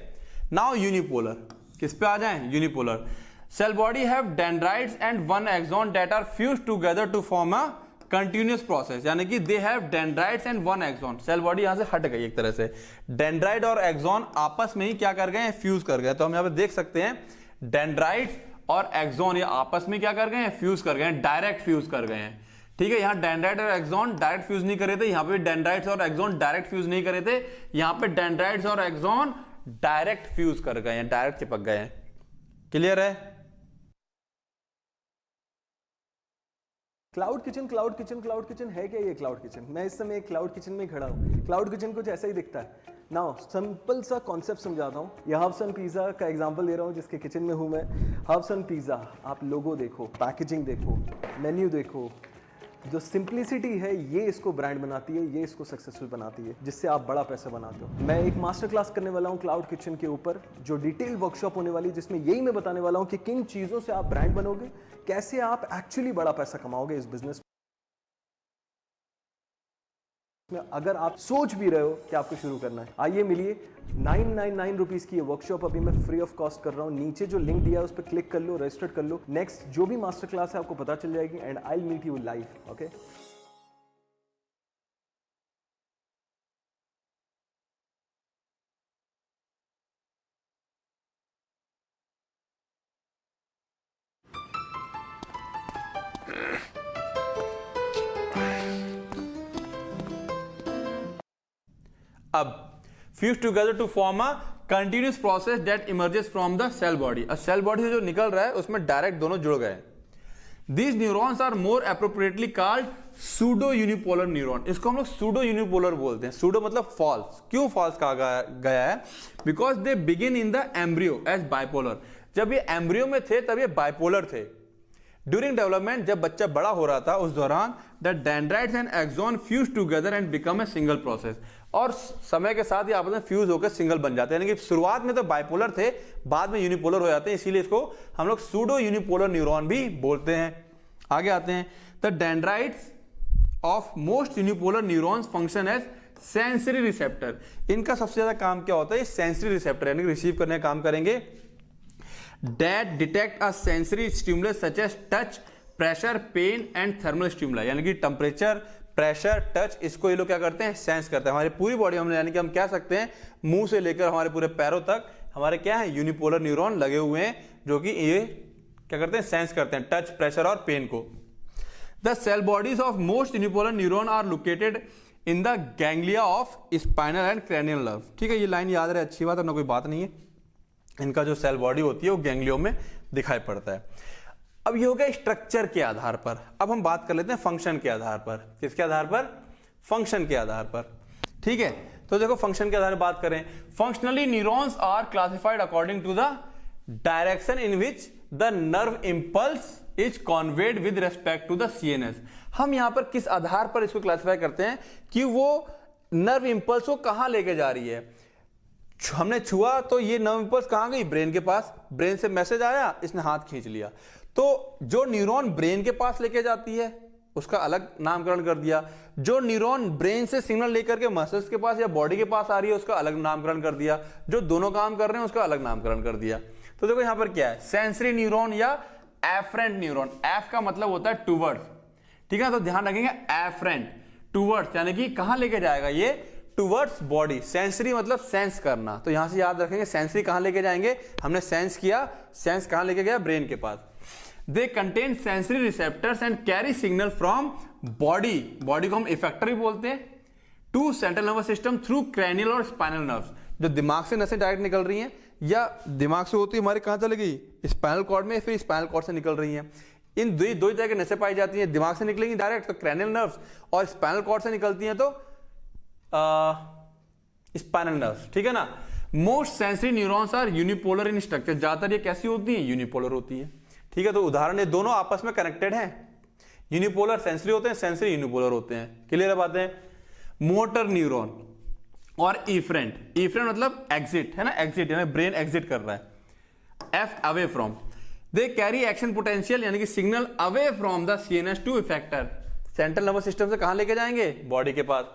नाउ यूनिपोलर, किस पे आ जाएं, unipolar. Cell body have dendrites and one axon that are fused together to form a continuous process, यानी कि they have dendrites and one axon. Cell body यहां से हट गई एक तरह से, डेंड्राइट और एक्सॉन आपस में ही क्या कर गए, फ्यूज कर गए। तो हम यहां पे देख सकते हैं डेंड्राइट्स और एक्सॉन ये आपस में क्या कर गए हैं, फ्यूज कर गए हैं, डायरेक्ट फ्यूज कर गए हैं, ठीक है। यहां डेंड्राइट और एक्सॉन डायरेक्ट फ्यूज नहीं करे थे, यहां पे डेंड्राइट्स और एक्सॉन डायरेक्ट फ्यूज नहीं करे थे, यहां पे डेंड्राइट्स और एक्सॉन डायरेक्ट फ्यूज कर गए हैं, डायरेक्ट चिपक गए हैं। क्लियर है? Cloud kitchen, cloud kitchen, cloud kitchen है क्या ये क्लाउड किचन? मैं इस समय एक क्लाउड किचन में खड़ा हूँ। क्लाउड किचन कुछ ऐसा ही दिखता है। नाउ सिंपल सा कॉन्सेप्ट समझाता हूँ। ये हबसन पिज़्ज़ा का एग्जांपल दे रहा हूँ जिसके किचन में हूँ मैं। हबसन पिज़्ज़ा, आप लोगो देखो, पैकेजिंग देखो, मेन्यू देखो, जो सिंप्लिसिटी है ये इसको ब्रांड बनाती है, ये इसको सक्सेसफुल बनाती है, जिससे आप बड़ा पैसा बनाते हो। मैं एक मास्टर क्लास करने वाला हूँ क्लाउड किचन के ऊपर, जो डिटेल वर्कशॉप होने वाली है, जिसमें यही मैं बताने वाला हूँ कि किन चीज़ों से आप ब्रांड बनोगे, कैसे आप एक्चुअली बड़ा पैसा कमाओगे इस बिजनेस अगर आप सोच भी रहे हो कि आपको शुरू करना है, आइए मिलिए। 999 रुपीज की ये वर्कशॉप अभी मैं फ्री ऑफ कॉस्ट कर रहा हूँ। नीचे जो लिंक दिया है उस पर क्लिक कर लो, रजिस्टर कर लो। नेक्स्ट जो भी मास्टर क्लास है आपको पता चल जाएगी and I will meet you live. Okay, अब fuse together to form a continuous process that emerges from the cell body. अब सेल बॉडी से जो निकल रहा है उसमें डायरेक्ट दोनों जुड़ गए। These neurons are more appropriately called pseudo unipolar neuron. इसको हम लोग pseudo unipolar बोलते हैं। pseudo मतलब false। क्यों false कहा गया है? Because they begin in the embryo as bipolar. जब ये एम्ब्रियो में थे तब ये बाइपोलर थे। ड्यूरिंग डेवलपमेंट जब बच्चा बड़ा हो रहा था उस दौरान the dendrites and axon fuse together and become a single process, और समय के साथ ही आपस में फ्यूज होकर सिंगल बन जाते हैं। यानी कि शुरुआत में तो बाइपोलर थे, बाद में यूनिपोलर हो जाते हैं, इसीलिए इसको हम लोग सूडो यूनिपोलर न्यूरॉन भी बोलते हैं। आगे आते हैं, the dendrites of most unipolar neurons function as sensory receptor. इनका सबसे ज्यादा काम क्या होता है? सेंसरी रिसेप्टर यानी कि रिसीव करने का काम करेंगे। that detect a sensory stimulus such as touch, pressure, pain and thermal stimuli, यानी कि टेम्परेचर, प्रेशर, टच, इसको ये लोग क्या करते हैं? सेंस करते हैं। हमारी पूरी बॉडी में, यानी कि हम कह सकते हैं मुंह से लेकर हमारे पूरे पैरों तक हमारे क्या है? यूनिपोलर न्यूरॉन लगे हुए हैं जो कि ये क्या करते हैं? सेंस करते हैं टच, प्रेशर और पेन को। The cell bodies of most unipolar neuron are located in the ganglia of spinal and cranial nerve. ठीक है, ये लाइन याद रहे, अच्छी बात है ना, कोई बात नहीं है। इनका जो सेल बॉडी होती है वो गैंग्लियो में दिखाई पड़ता है। अब ये हो गया स्ट्रक्चर के आधार पर। अब हम बात कर लेते हैं फंक्शन के आधार पर। किसके आधार पर? फंक्शन के आधार पर। ठीक है, तो देखो फंक्शन के आधार पर बात करें, functionally neurons are classified according to the direction in which the nerve impulse is conveyed with respect to the CNS. हम यहां पर किस आधार पर इसको क्लासिफाई करते हैं कि वो नर्व इंपल्स को कहां लेके जा रही है। हमने छुआ तो ये नर्व इंपल्स कहां गई? ब्रेन के पास। ब्रेन से मैसेज आया, इसने हाथ खींच लिया, तो जो न्यूरॉन ब्रेन के पास लेके जाती है उसका अलग नामकरण कर दिया। जो न्यूरॉन ब्रेन से सिग्नल लेकर के मसल्स के पास या बॉडी के पास आ रही है उसका अलग नामकरण कर दिया। जो दोनों काम कर रहे हैं उसका अलग नामकरण कर दिया। तो देखो यहां पर क्या है? सेंसरी न्यूरॉन या एफरेंट न्यूरॉन। एफ का मतलब होता है टूवर्ड्स। ठीक है, तो ध्यान रखेंगे एफरेंट, टूवर्ड्स, यानी कि कहां लेके जाएगा? ये टूवर्ड्स बॉडी। सेंसरी मतलब सेंस करना, तो यहां से याद रखेंगे सेंसरी कहां लेके जाएंगे? हमने सेंस किया, सेंस कहां लेके गया? ब्रेन के पास। They contain sensory receptors and carry signal from body, body को हम इफेक्टर भी बोलते हैं, to central nervous system through cranial और स्पाइनल नर्व्स। जो दिमाग से नसें डायरेक्ट निकल रही हैं या दिमाग से होती है हमारे कहां चली गई? स्पाइनल कॉर्ड में, फिर स्पाइनल कॉर्ड से निकल रही हैं। इन दो तरह के नसें पाई जाती हैं, दिमाग से निकलेंगी डायरेक्ट तो क्रैनियल नर्व्स, और स्पाइनल कॉर्ड से निकलती हैं तो स्पाइनल नर्व्स। ठीक है ना। Most sensory neurons are unipolar in structure. ज्यादातर ये कैसी होती है? यूनिपोलर होती है। ठीक है, तो उदाहरण ये दोनों आपस में कनेक्टेड हैं। यूनिपोलर सेंसरी होते हैं, सेंसरी यूनिपोलर होते हैं। क्लियर है बातें? मोटर न्यूरॉन और इफरेंट। इफरेंट मतलब एग्जिट, है ना, एग्जिट यानी ब्रेन एग्जिट कर रहा है। F away from, they carry action potential यानी कि signal away from the CNS to effector. Central nervous system से कहां लेके जाएंगे? बॉडी के पास,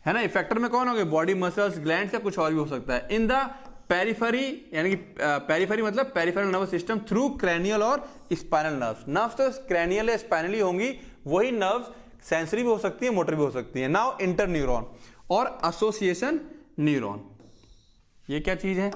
है ना। इफेक्टर में कौन होंगे? बॉडी मसल्स, ग्लैंड्स या कुछ और भी हो सकता है। इन द पेरिफेरी यानी कि पेरिफेरी मतलब peripheral nervous system through cranial और स्पाइनल नर्व्स। नर्व्स तो क्रैनियल या स्पाइनली होंगी, वही नर्व्स सेंसरी भी हो सकती है, मोटर भी हो सकती है। नाउ इंटर न्यूरॉन और एसोसिएशन न्यूरॉन, ये क्या चीज है?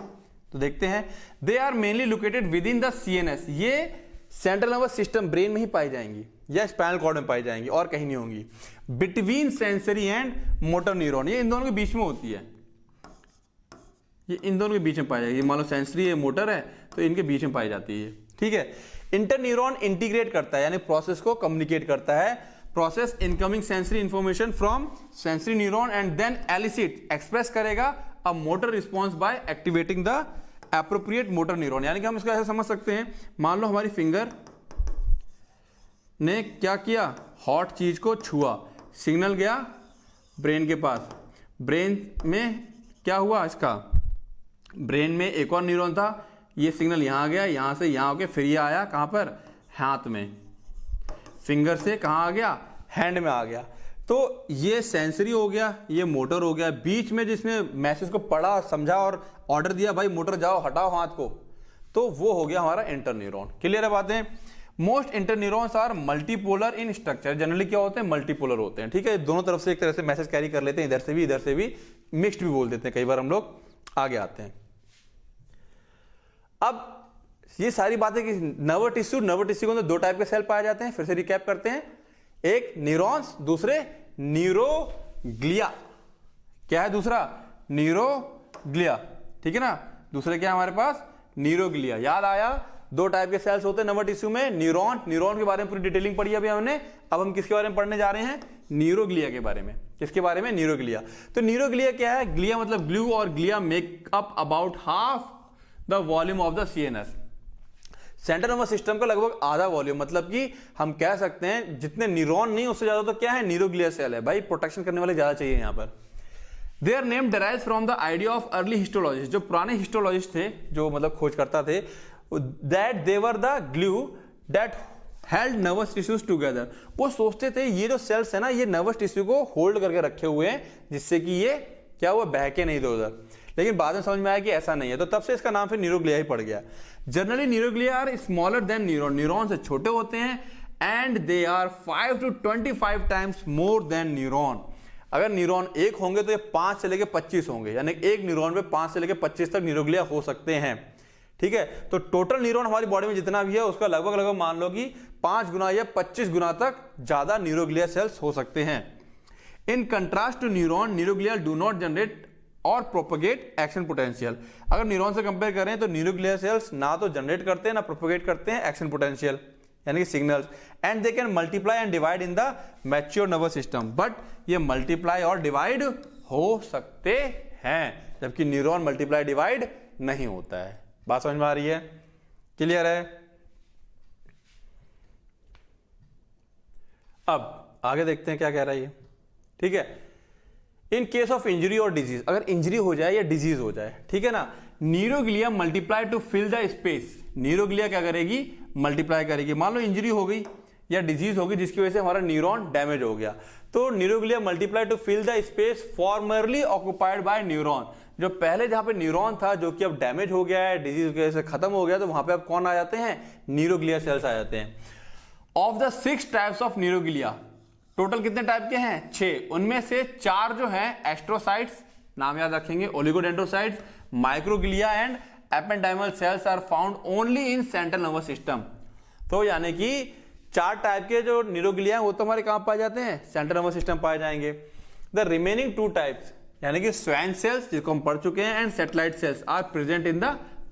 तो देखते हैं। They are mainly located within the CNS. ये सेंट्रल नर्वस सिस्टम ब्रेन में ही पाई जाएंगी या स्पाइनल कॉर्ड में पाई जाएंगी और कहीं नहीं होंगी। Between sensory and motor neuron, ये इन दोनों के बीच में होती है। ये इन दोनों के बीच में पाई जाएगी। मान लो सेंसरी है, मोटर है, तो इनके बीच में पाई जाती है। ठीक है। इंटर न्यूरॉन इंटीग्रेट करता है यानी प्रोसेस को कम्युनिकेट करता है। Process incoming sensory information from sensory neuron and then elicit express करेगा a motor response by activating the appropriate motor neuron. यानी कि हम इसको ऐसे समझ सकते हैं, मान लो हमारी फिंगर ने क्या किया? हॉट चीज को छुआ, सिग्नल गया ब्रेन के पास। ब्रेन में क्या हुआ? इसका ब्रेन में एक और न्यूरॉन था, ये सिग्नल यहां गया, यहां से यहां होके फिर ये आया कहां पर? हाथ में। फिंगर से कहां आ गया? हैंड में आ गया। तो ये सेंसरी हो गया, ये मोटर हो गया, बीच में जिसने मैसेज को पढ़ा, समझा और ऑर्डर दिया भाई मोटर जाओ हटाओ हाथ को, तो वो हो गया हमारा इंटरन्यूरॉन। क्लियर है बातें? Most interneurons are multipolar in structure. Generally क्या होते हैं? मल्टीपोलर होते हैं। ठीक है, दोनों तरफ से एक तरह से मैसेज कैरी कर लेते हैं, इधर से भी, मिक्स्ड भी बोल देते हैं, कई बार हम लोग आगे आते हैं। अब ये सारी बातें कि नर्व टिश्यू के अंदर दो टाइप के सेल पाए जाते हैं, फिर से रिकैप करते हैं, एक न्यूरॉन्स, दूसरे न्यूरोग्लिया। क्या है दूसरा? न्यूरोग्लिया। ठीक है ना, दूसरे क्या है हमारे पास? न्यूरोग्लिया। याद आया? दो टाइप के सेल्स होते हैं नर्व टिश्यू में, न्यूरॉन के बारे में पूरी डिटेलिंग पढ़ी अभी हमने। अब हम किसके बारे में पढ़ने जा रहे हैं? न्यूरोग्लिया के बारे में। किसके बारे में? न्यूरोग्लिया। तो न्यूरोग्लिया क्या है? ग्लिया मतलब ग्लू, और glia make up about half the volume of the CNS. Central nervous system का लगभग आधा वॉल्यूम, मतलब कि हम कह सकते हैं जितने न्यूरॉन नहीं उससे ज्यादा तो क्या है? न्यूरोग्लिया सेल है भाई, प्रोटेक्शन करने वाले ज्यादा चाहिए यहां पर। Their name derives from the idea of early histologists, जो पुराने हिस्टोलॉजिस्ट थे, जो मतलब खोज करता थे, that they were the glue that held nervous tissues together। वो सोचते थे ये जो सेल्स है ना, ये नर्वस टिश्यू को होल्ड करके रखे हुए हैं, जिससे कि ये क्या हुआ? बहके नहीं इधर उधर। लेकिन बाद में समझ में आया कि ऐसा नहीं है, तो तब से इसका नाम फिर न्यूरोग्लिया ही पड़ गया। Generally neuroglia are smaller than neuron, neuron से छोटे होते हैं, and they are 5 to 25 times more than neuron. अगर न्यूरॉन एक होंगे तो ये 5 से लेकर 25 होंगे, यानी एक न्यूरॉन पे 5 से लेकर 25 तक न्यूरोग्लिया हो सकते हैं। ठीक है, तो टोटल न्यूरॉन हमारी बॉडी में जितना भी है उसका लगभग मान लो कि 5 गुना या 25 गुना तक ज्यादा न्यूरोग्लिया सेल्स हो सकते हैं। In contrast to neuron, neuroglia do not generate और प्रोपोगेट एक्शन पोटेंशियल। अगर न्यूरॉन से कंपेयर करें तो न्यूरोग्लिया सेल्स ना तो जनरेट करते हैं ना प्रोपोगेट करते हैं एक्शन पोटेंशियल, यानी कि signals, and they can multiply and divide in the mature nervous system. But ये मल्टीप्लाई और डिवाइड हो सकते हैं, जबकि न्यूरॉन मल्टीप्लाई डिवाइड नहीं होता है। बात समझ में आ रही है? क्लियर है? अब आगे देखते हैं क्या कह रहा है ये। ठीक है, इन केस ऑफ इंजरी और डिजीज, अगर इंजरी हो जाए या डिजीज हो जाए, ठीक है ना, neuroglia multiply to fill the space. Neuroglia क्या करेगी? मल्टीप्लाई करेगी। मान लो इंजरी हो गई या डिजीज होगी जिसकी वजह से हमारा न्यूरॉन डैमेज हो गया, तो neuroglia multiply to fill the space formerly occupied by neuron. जो पहले जहां पे न्यूरॉन था, जो कि अब डैमेज हो गया है, डिजीज की वजह से खत्म हो गया, तो वहां पे अब कौन आ जाते हैं? न्यूरोग्लिया सेल्स आ जाते हैं। Of the 6 types of neuroglia, total कितने टाइप के हैं? 6। उनमें से 4 जो हैं एस्ट्रोसाइट्स, नाम याद रखेंगे, oligodendrocytes, microglia and ependymal cells are found only in central nervous system. तो यानी कि 4 टाइप के जो न्यूरोग्लिया हैं वो तो हमारे कहां पाए जाते हैं? सेंट्रल नर्वस सिस्टम पाए जाएंगे। द रिमेनिंग 2 टाइप्स, यानी कि स्वैन सेल्स जिसको हम पढ़ चुके हैं, and satellite cells are present in the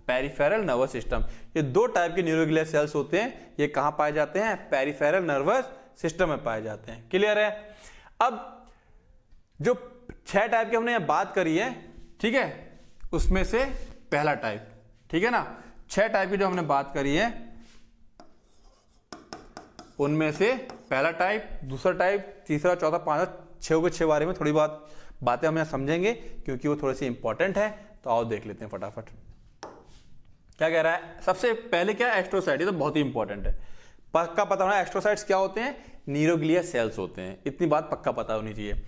peripheral nervous system. ये 2 टाइप के न्यूरोग्लिया सेल्स होते हैं, ये कहां पाए जाते हैं? पेरिफेरल नर्वस सिस्टम में पाए जाते हैं। क्लियर है? अब जो 6 टाइप की हमने बात करी है, ठीक है, उसमें से पहला टाइप, ठीक है ना, 6 टाइप की जो हमने बात करी है उनमें से पहला टाइप, दूसरा टाइप, तीसरा, चौथा, पांचवा, 6 के 6 बारे में थोड़ी बातें हम समझेंगे क्योंकि वो थोड़ी सी इंपॉर्टेंट है। तो आओ देख लेते हैं फटाफट क्या कह रहा है। सबसे पहले क्या है? एस्ट्रोसाइट। ये तो बहुत ही इंपॉर्टेंट है, पक्का पता होना। एस्ट्रोसाइट्स क्या होते हैं? न्यूरोग्लिया सेल्स होते हैं, इतनी बात पक्का पता होनी चाहिए।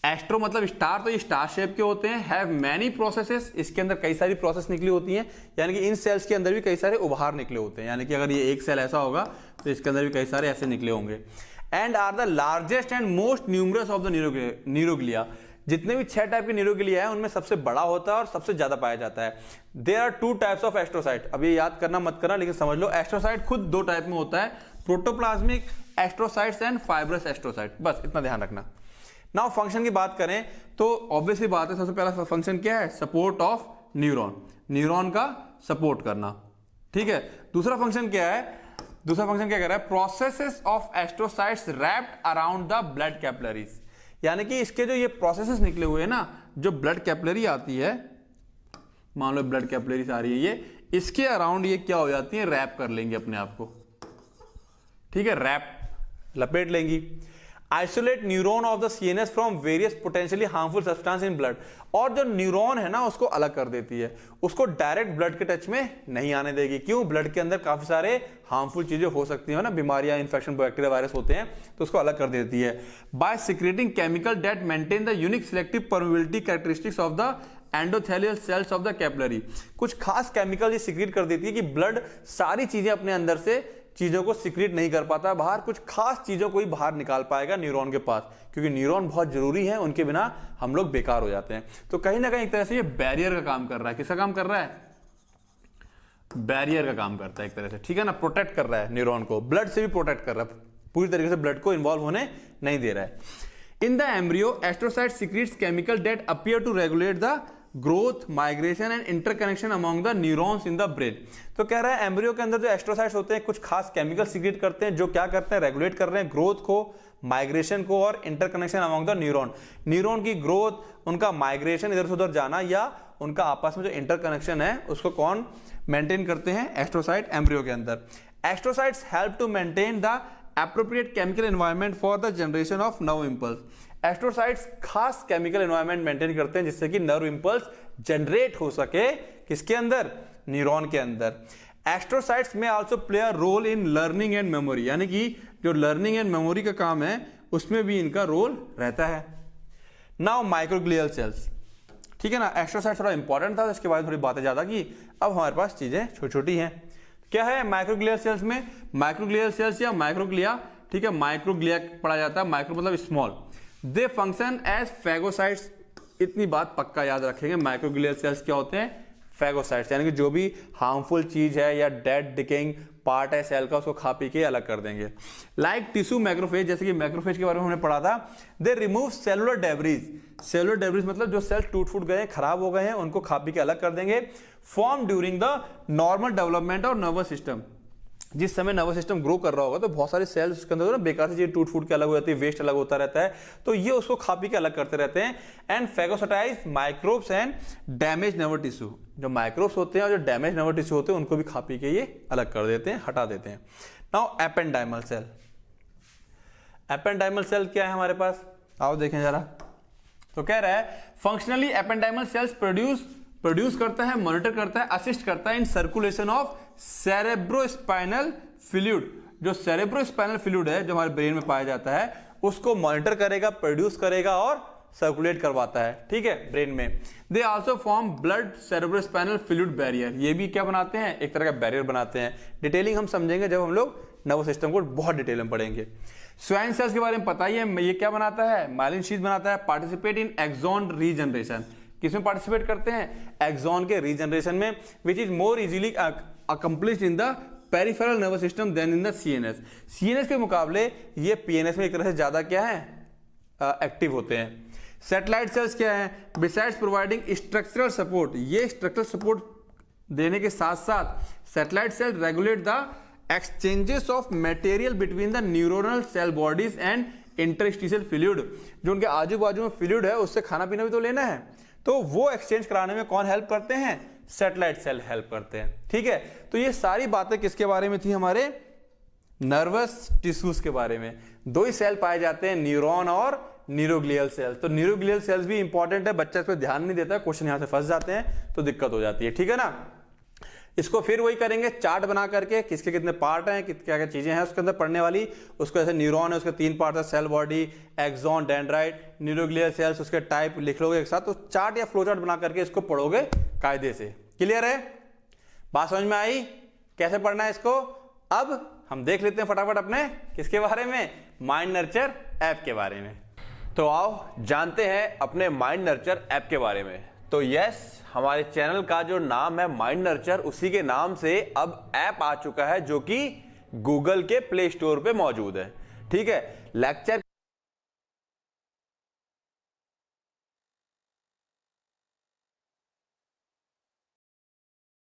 एस्ट्रो मतलब स्टार, तो ये स्टार शेप के होते हैं। हैव मैनी प्रोसेसेस, इसके अंदर कई सारी प्रोसेस निकली होती हैं, यानी कि इन सेल्स के अंदर भी कई सारे उभार निकले होते हैं, यानी कि अगर ये एक सेल ऐसा होगा तो इसके अंदर भी कई सारे ऐसे निकले होंगे। And are the largest and most numerous of the neuroglia. जितने भी 6 टाइप के न्यूरोग्लिया है उनमें सबसे बड़ा होता है और सबसे ज्यादा पाया जाता है। There are 2 types of astrocyte. अब ये याद करना मत करना, लेकिन समझ लो एस्ट्रोसाइट खुद 2 टाइप में होता है, protoplasmic astrocytes and fibrous astrocyte. बस इतना ध्यान रखना। नाउ फंक्शन की बात करें तो ऑब्वियसली बात है, सबसे पहला फंक्शन क्या है? सपोर्ट ऑफ न्यूरॉन, न्यूरॉन का सपोर्ट करना, ठीक है। दूसरा फंक्शन क्या है? दूसरा फंक्शन क्या कर रहा है? Processes of astrocytes wrapped around the blood capillaries, यानी कि इसके जो ये प्रोसेसेस निकले हुए हैं ना, जो ब्लड कैपिलरी आती है, मान लो ब्लड कैपिलरीज आ रही है, ये इसके अराउंड ये क्या हो जाती है? रैप कर लेंगे अपने आप को, ठीक है, रैप, लपेट लेंगी। Isolate neuron of the CNS from various potentially harmful substance in blood, और जो न्यूरॉन है ना उसको अलग कर देती है, उसको डायरेक्ट ब्लड के टच में नहीं आने देगी। क्यों? ब्लड के अंदर काफी सारे हार्मफुल चीजें हो सकती है ना, बीमारियां, इन्फेक्शन, बैक्टीरिया, वायरस होते हैं, तो उसको अलग कर देती है। By secreting chemical that maintain the unique selective permeability characteristics of the endothelial cells of the capillary, कुछ खास केमिकल ये सिक्रेट कर देती है कि ब्लड सारी चीजें अपने अंदर से चीजों को सिक्रेट नहीं कर पाता बाहर, कुछ खास चीजों को ही बाहर निकाल पाएगा न्यूरॉन के पास, क्योंकि न्यूरॉन बहुत जरूरी है, उनके बिना हम लोग बेकार हो जाते हैं। तो कहीं ना कहीं एक तरह से ये बैरियर का काम कर रहा है। किसका काम कर रहा है? बैरियर का काम करता है एक तरह से, ठीक है ना, प्रोटेक्ट कर रहा है न्यूरॉन को, ब्लड से भी प्रोटेक्ट कर रहा है, पूरी तरीके से ब्लड को इन्वॉल्व होने नहीं दे रहा है। In the embryo astrocyte secretes chemical that appear to regulate the growth, migration and interconnection among the neurons in the brain. तो कह रहा है एम्ब्रियो के अंदर जो एस्ट्रोसाइट्स होते हैं कुछ खास केमिकल सीक्रेट करते हैं, जो क्या करते हैं? रेगुलेट कर रहे हैं ग्रोथ को, माइग्रेशन को और interconnection among the neuron. Neuron की ग्रोथ, उनका माइग्रेशन, इधर से उधर जाना, या उनका आपस में जो इंटरकनेक्शन है उसको कौन मेंटेन करते हैं? एस्ट्रोसाइट एम्ब्रियो के अंदर। Astrocytes help to maintain the appropriate chemical environment for the generation of nerve impulse. Astrocytes खास केमिकल एनवायरनमेंट मेंटेन करते हैं जिससे कि नर्व इंपल्स जनरेट हो सके, किसके अंदर? न्यूरॉन के अंदर। एस्ट्रोसाइट्स में also play a role in learning and memory, यानी कि जो लर्निंग एंड मेमोरी का काम है उसमें भी इनका रोल रहता है। नाउ माइक्रोग्लियल सेल्स, ठीक है ना, एस्ट्रोसाइट्स थोड़ा इंपॉर्टेंट था, इसके बारे में थोड़ी बातें ज्यादा की, अब हमारे पास चीजें छोटी छोटी हैं। क्या है माइक्रोग्लियल सेल्स में? माइक्रोग्लियल सेल्स या माइक्रोग्लिया, ठीक है, माइक्रोग्लिया पढ़ा जाता है, माइक्रो मतलब स्मॉल। दे फंक्शन एज फेगोसाइट्स, इतनी बात पक्का याद रखेंगे। माइक्रोग्लियल सेल्स क्या होते हैं? फेगोसाइट्स, यानी कि जो भी हार्मफुल चीज है या डेड डिकेइंग पार्ट है सेल का उसको खा पी के अलग कर देंगे। लाइक टिश्यू मैक्रोफेज, जैसे कि मैक्रोफेज के बारे में हमने पढ़ा था, they remove cellular debris. Cellular debris मतलब जो सेल टूट फूट गए, खराब हो गए हैं, उनको खा पी के अलग कर देंगे। Form during the normal development of nervous system, जिस समय नर्वस सिस्टम ग्रो कर रहा होगा तो बहुत सारे सेल्स उसके अंदर ना बेकार से चीज टूट फूट के अलग हो जाती है, वेस्ट अलग होता रहता है, तो ये उसको खा पी के अलग करते रहते हैं। And phagocytize microbes and damage nerve tissue, जो माइक्रोब्स होते हैं और जो डैमेज नर्व टिश्यू होते हैं उनको भी खा पी के ये अलग कर देते हैं, हटा देते हैं। Now ependymal cell, ependymal cell क्या है हमारे पास? आओ देखें जरा। तो कह रहा है फंक्शनली एपेंडाइमल सेल्स प्रोड्यूस करता है, मॉनिटर करता है, असिस्ट करता है in circulation of cerebrospinal fluid. जो सेरेब्रोस्पाइनल फ्लूइड है जो हमारे ब्रेन में पाया जाता है उसको मॉनिटर करेगा, प्रोड्यूस करेगा और सर्कुलेट करवाता है, ठीक है, ब्रेन में। They also form blood cerebrospinal fluid barrier, ये भी क्या बनाते हैं? एक तरह का बैरियर बनाते हैं। डिटेलिंग हम समझेंगे जब हम लोग नर्वस सिस्टम को बहुत डिटेल में पढ़ेंगे। स्वाइन सेल्स के बारे में पता ही है, ये क्या बनाता है? माइलिन शीथ बनाता है। पार्टिसिपेट इन एक्सॉन रीजनरेशन, किसमें पार्टिसिपेट करते हैं? एक्सॉन के रीजनरेशन में, which is more easily accomplished in the peripheral nervous system than in the CNS. CNS के मुकाबले ये पीएनएस में एक तरह से ज्यादा क्या है? एक्टिव होते हैं। सैटेलाइट सेल्स क्या है? बिसाइड्स प्रोवाइडिंग स्ट्रक्चरल सपोर्ट, ये स्ट्रक्चरल सपोर्ट देने के साथ साथ satellite cell regulate the exchanges of material between the neuronal cell bodies and interstitial fluid. जो उनके आजू बाजू में फ्लूइड है उससे खाना पीना भी तो लेना है, तो वो एक्सचेंज कराने में कौन हेल्प करते हैं? सैटेलाइट सेल हेल्प करते हैं, ठीक है। तो ये सारी बातें किसके बारे में थी? हमारे नर्वस टिश्यूज के बारे में। दो ही सेल पाए जाते हैं, न्यूरॉन और न्यूरोग्लियल सेल्स। तो न्यूरोग्लियल सेल्स भी इंपॉर्टेंट है, बच्चा इस पर ध्यान नहीं देता, क्वेश्चन यहां से फंस जाते हैं तो दिक्कत हो जाती है, ठीक है ना। इसको फिर वही करेंगे, चार्ट बना करके किसके कितने पार्ट हैं, क्या क्या चीजें हैं उसके अंदर पढ़ने वाली। उसको ऐसे न्यूरॉन है, उसके 3 पार्ट है, cell body, axon, dendrite, neuroglial cells, उसके टाइप लिख लोगे एक साथ, तो चार्ट या फ्लो चार्ट बना करके इसको पढ़ोगे कायदे से। क्लियर है? बात समझ में आई कैसे पढ़ना है इसको? अब हम देख लेते हैं फटाफट अपने किसके बारे में? माइंड नर्चर ऐप के बारे में। तो आओ जानते हैं अपने माइंड नर्चर ऐप के बारे में। तो यस, हमारे चैनल का जो नाम है माइंड नर्चर, उसी के नाम से अब ऐप आ चुका है जो कि गूगल के प्ले स्टोर पे मौजूद है, ठीक है। लेक्चर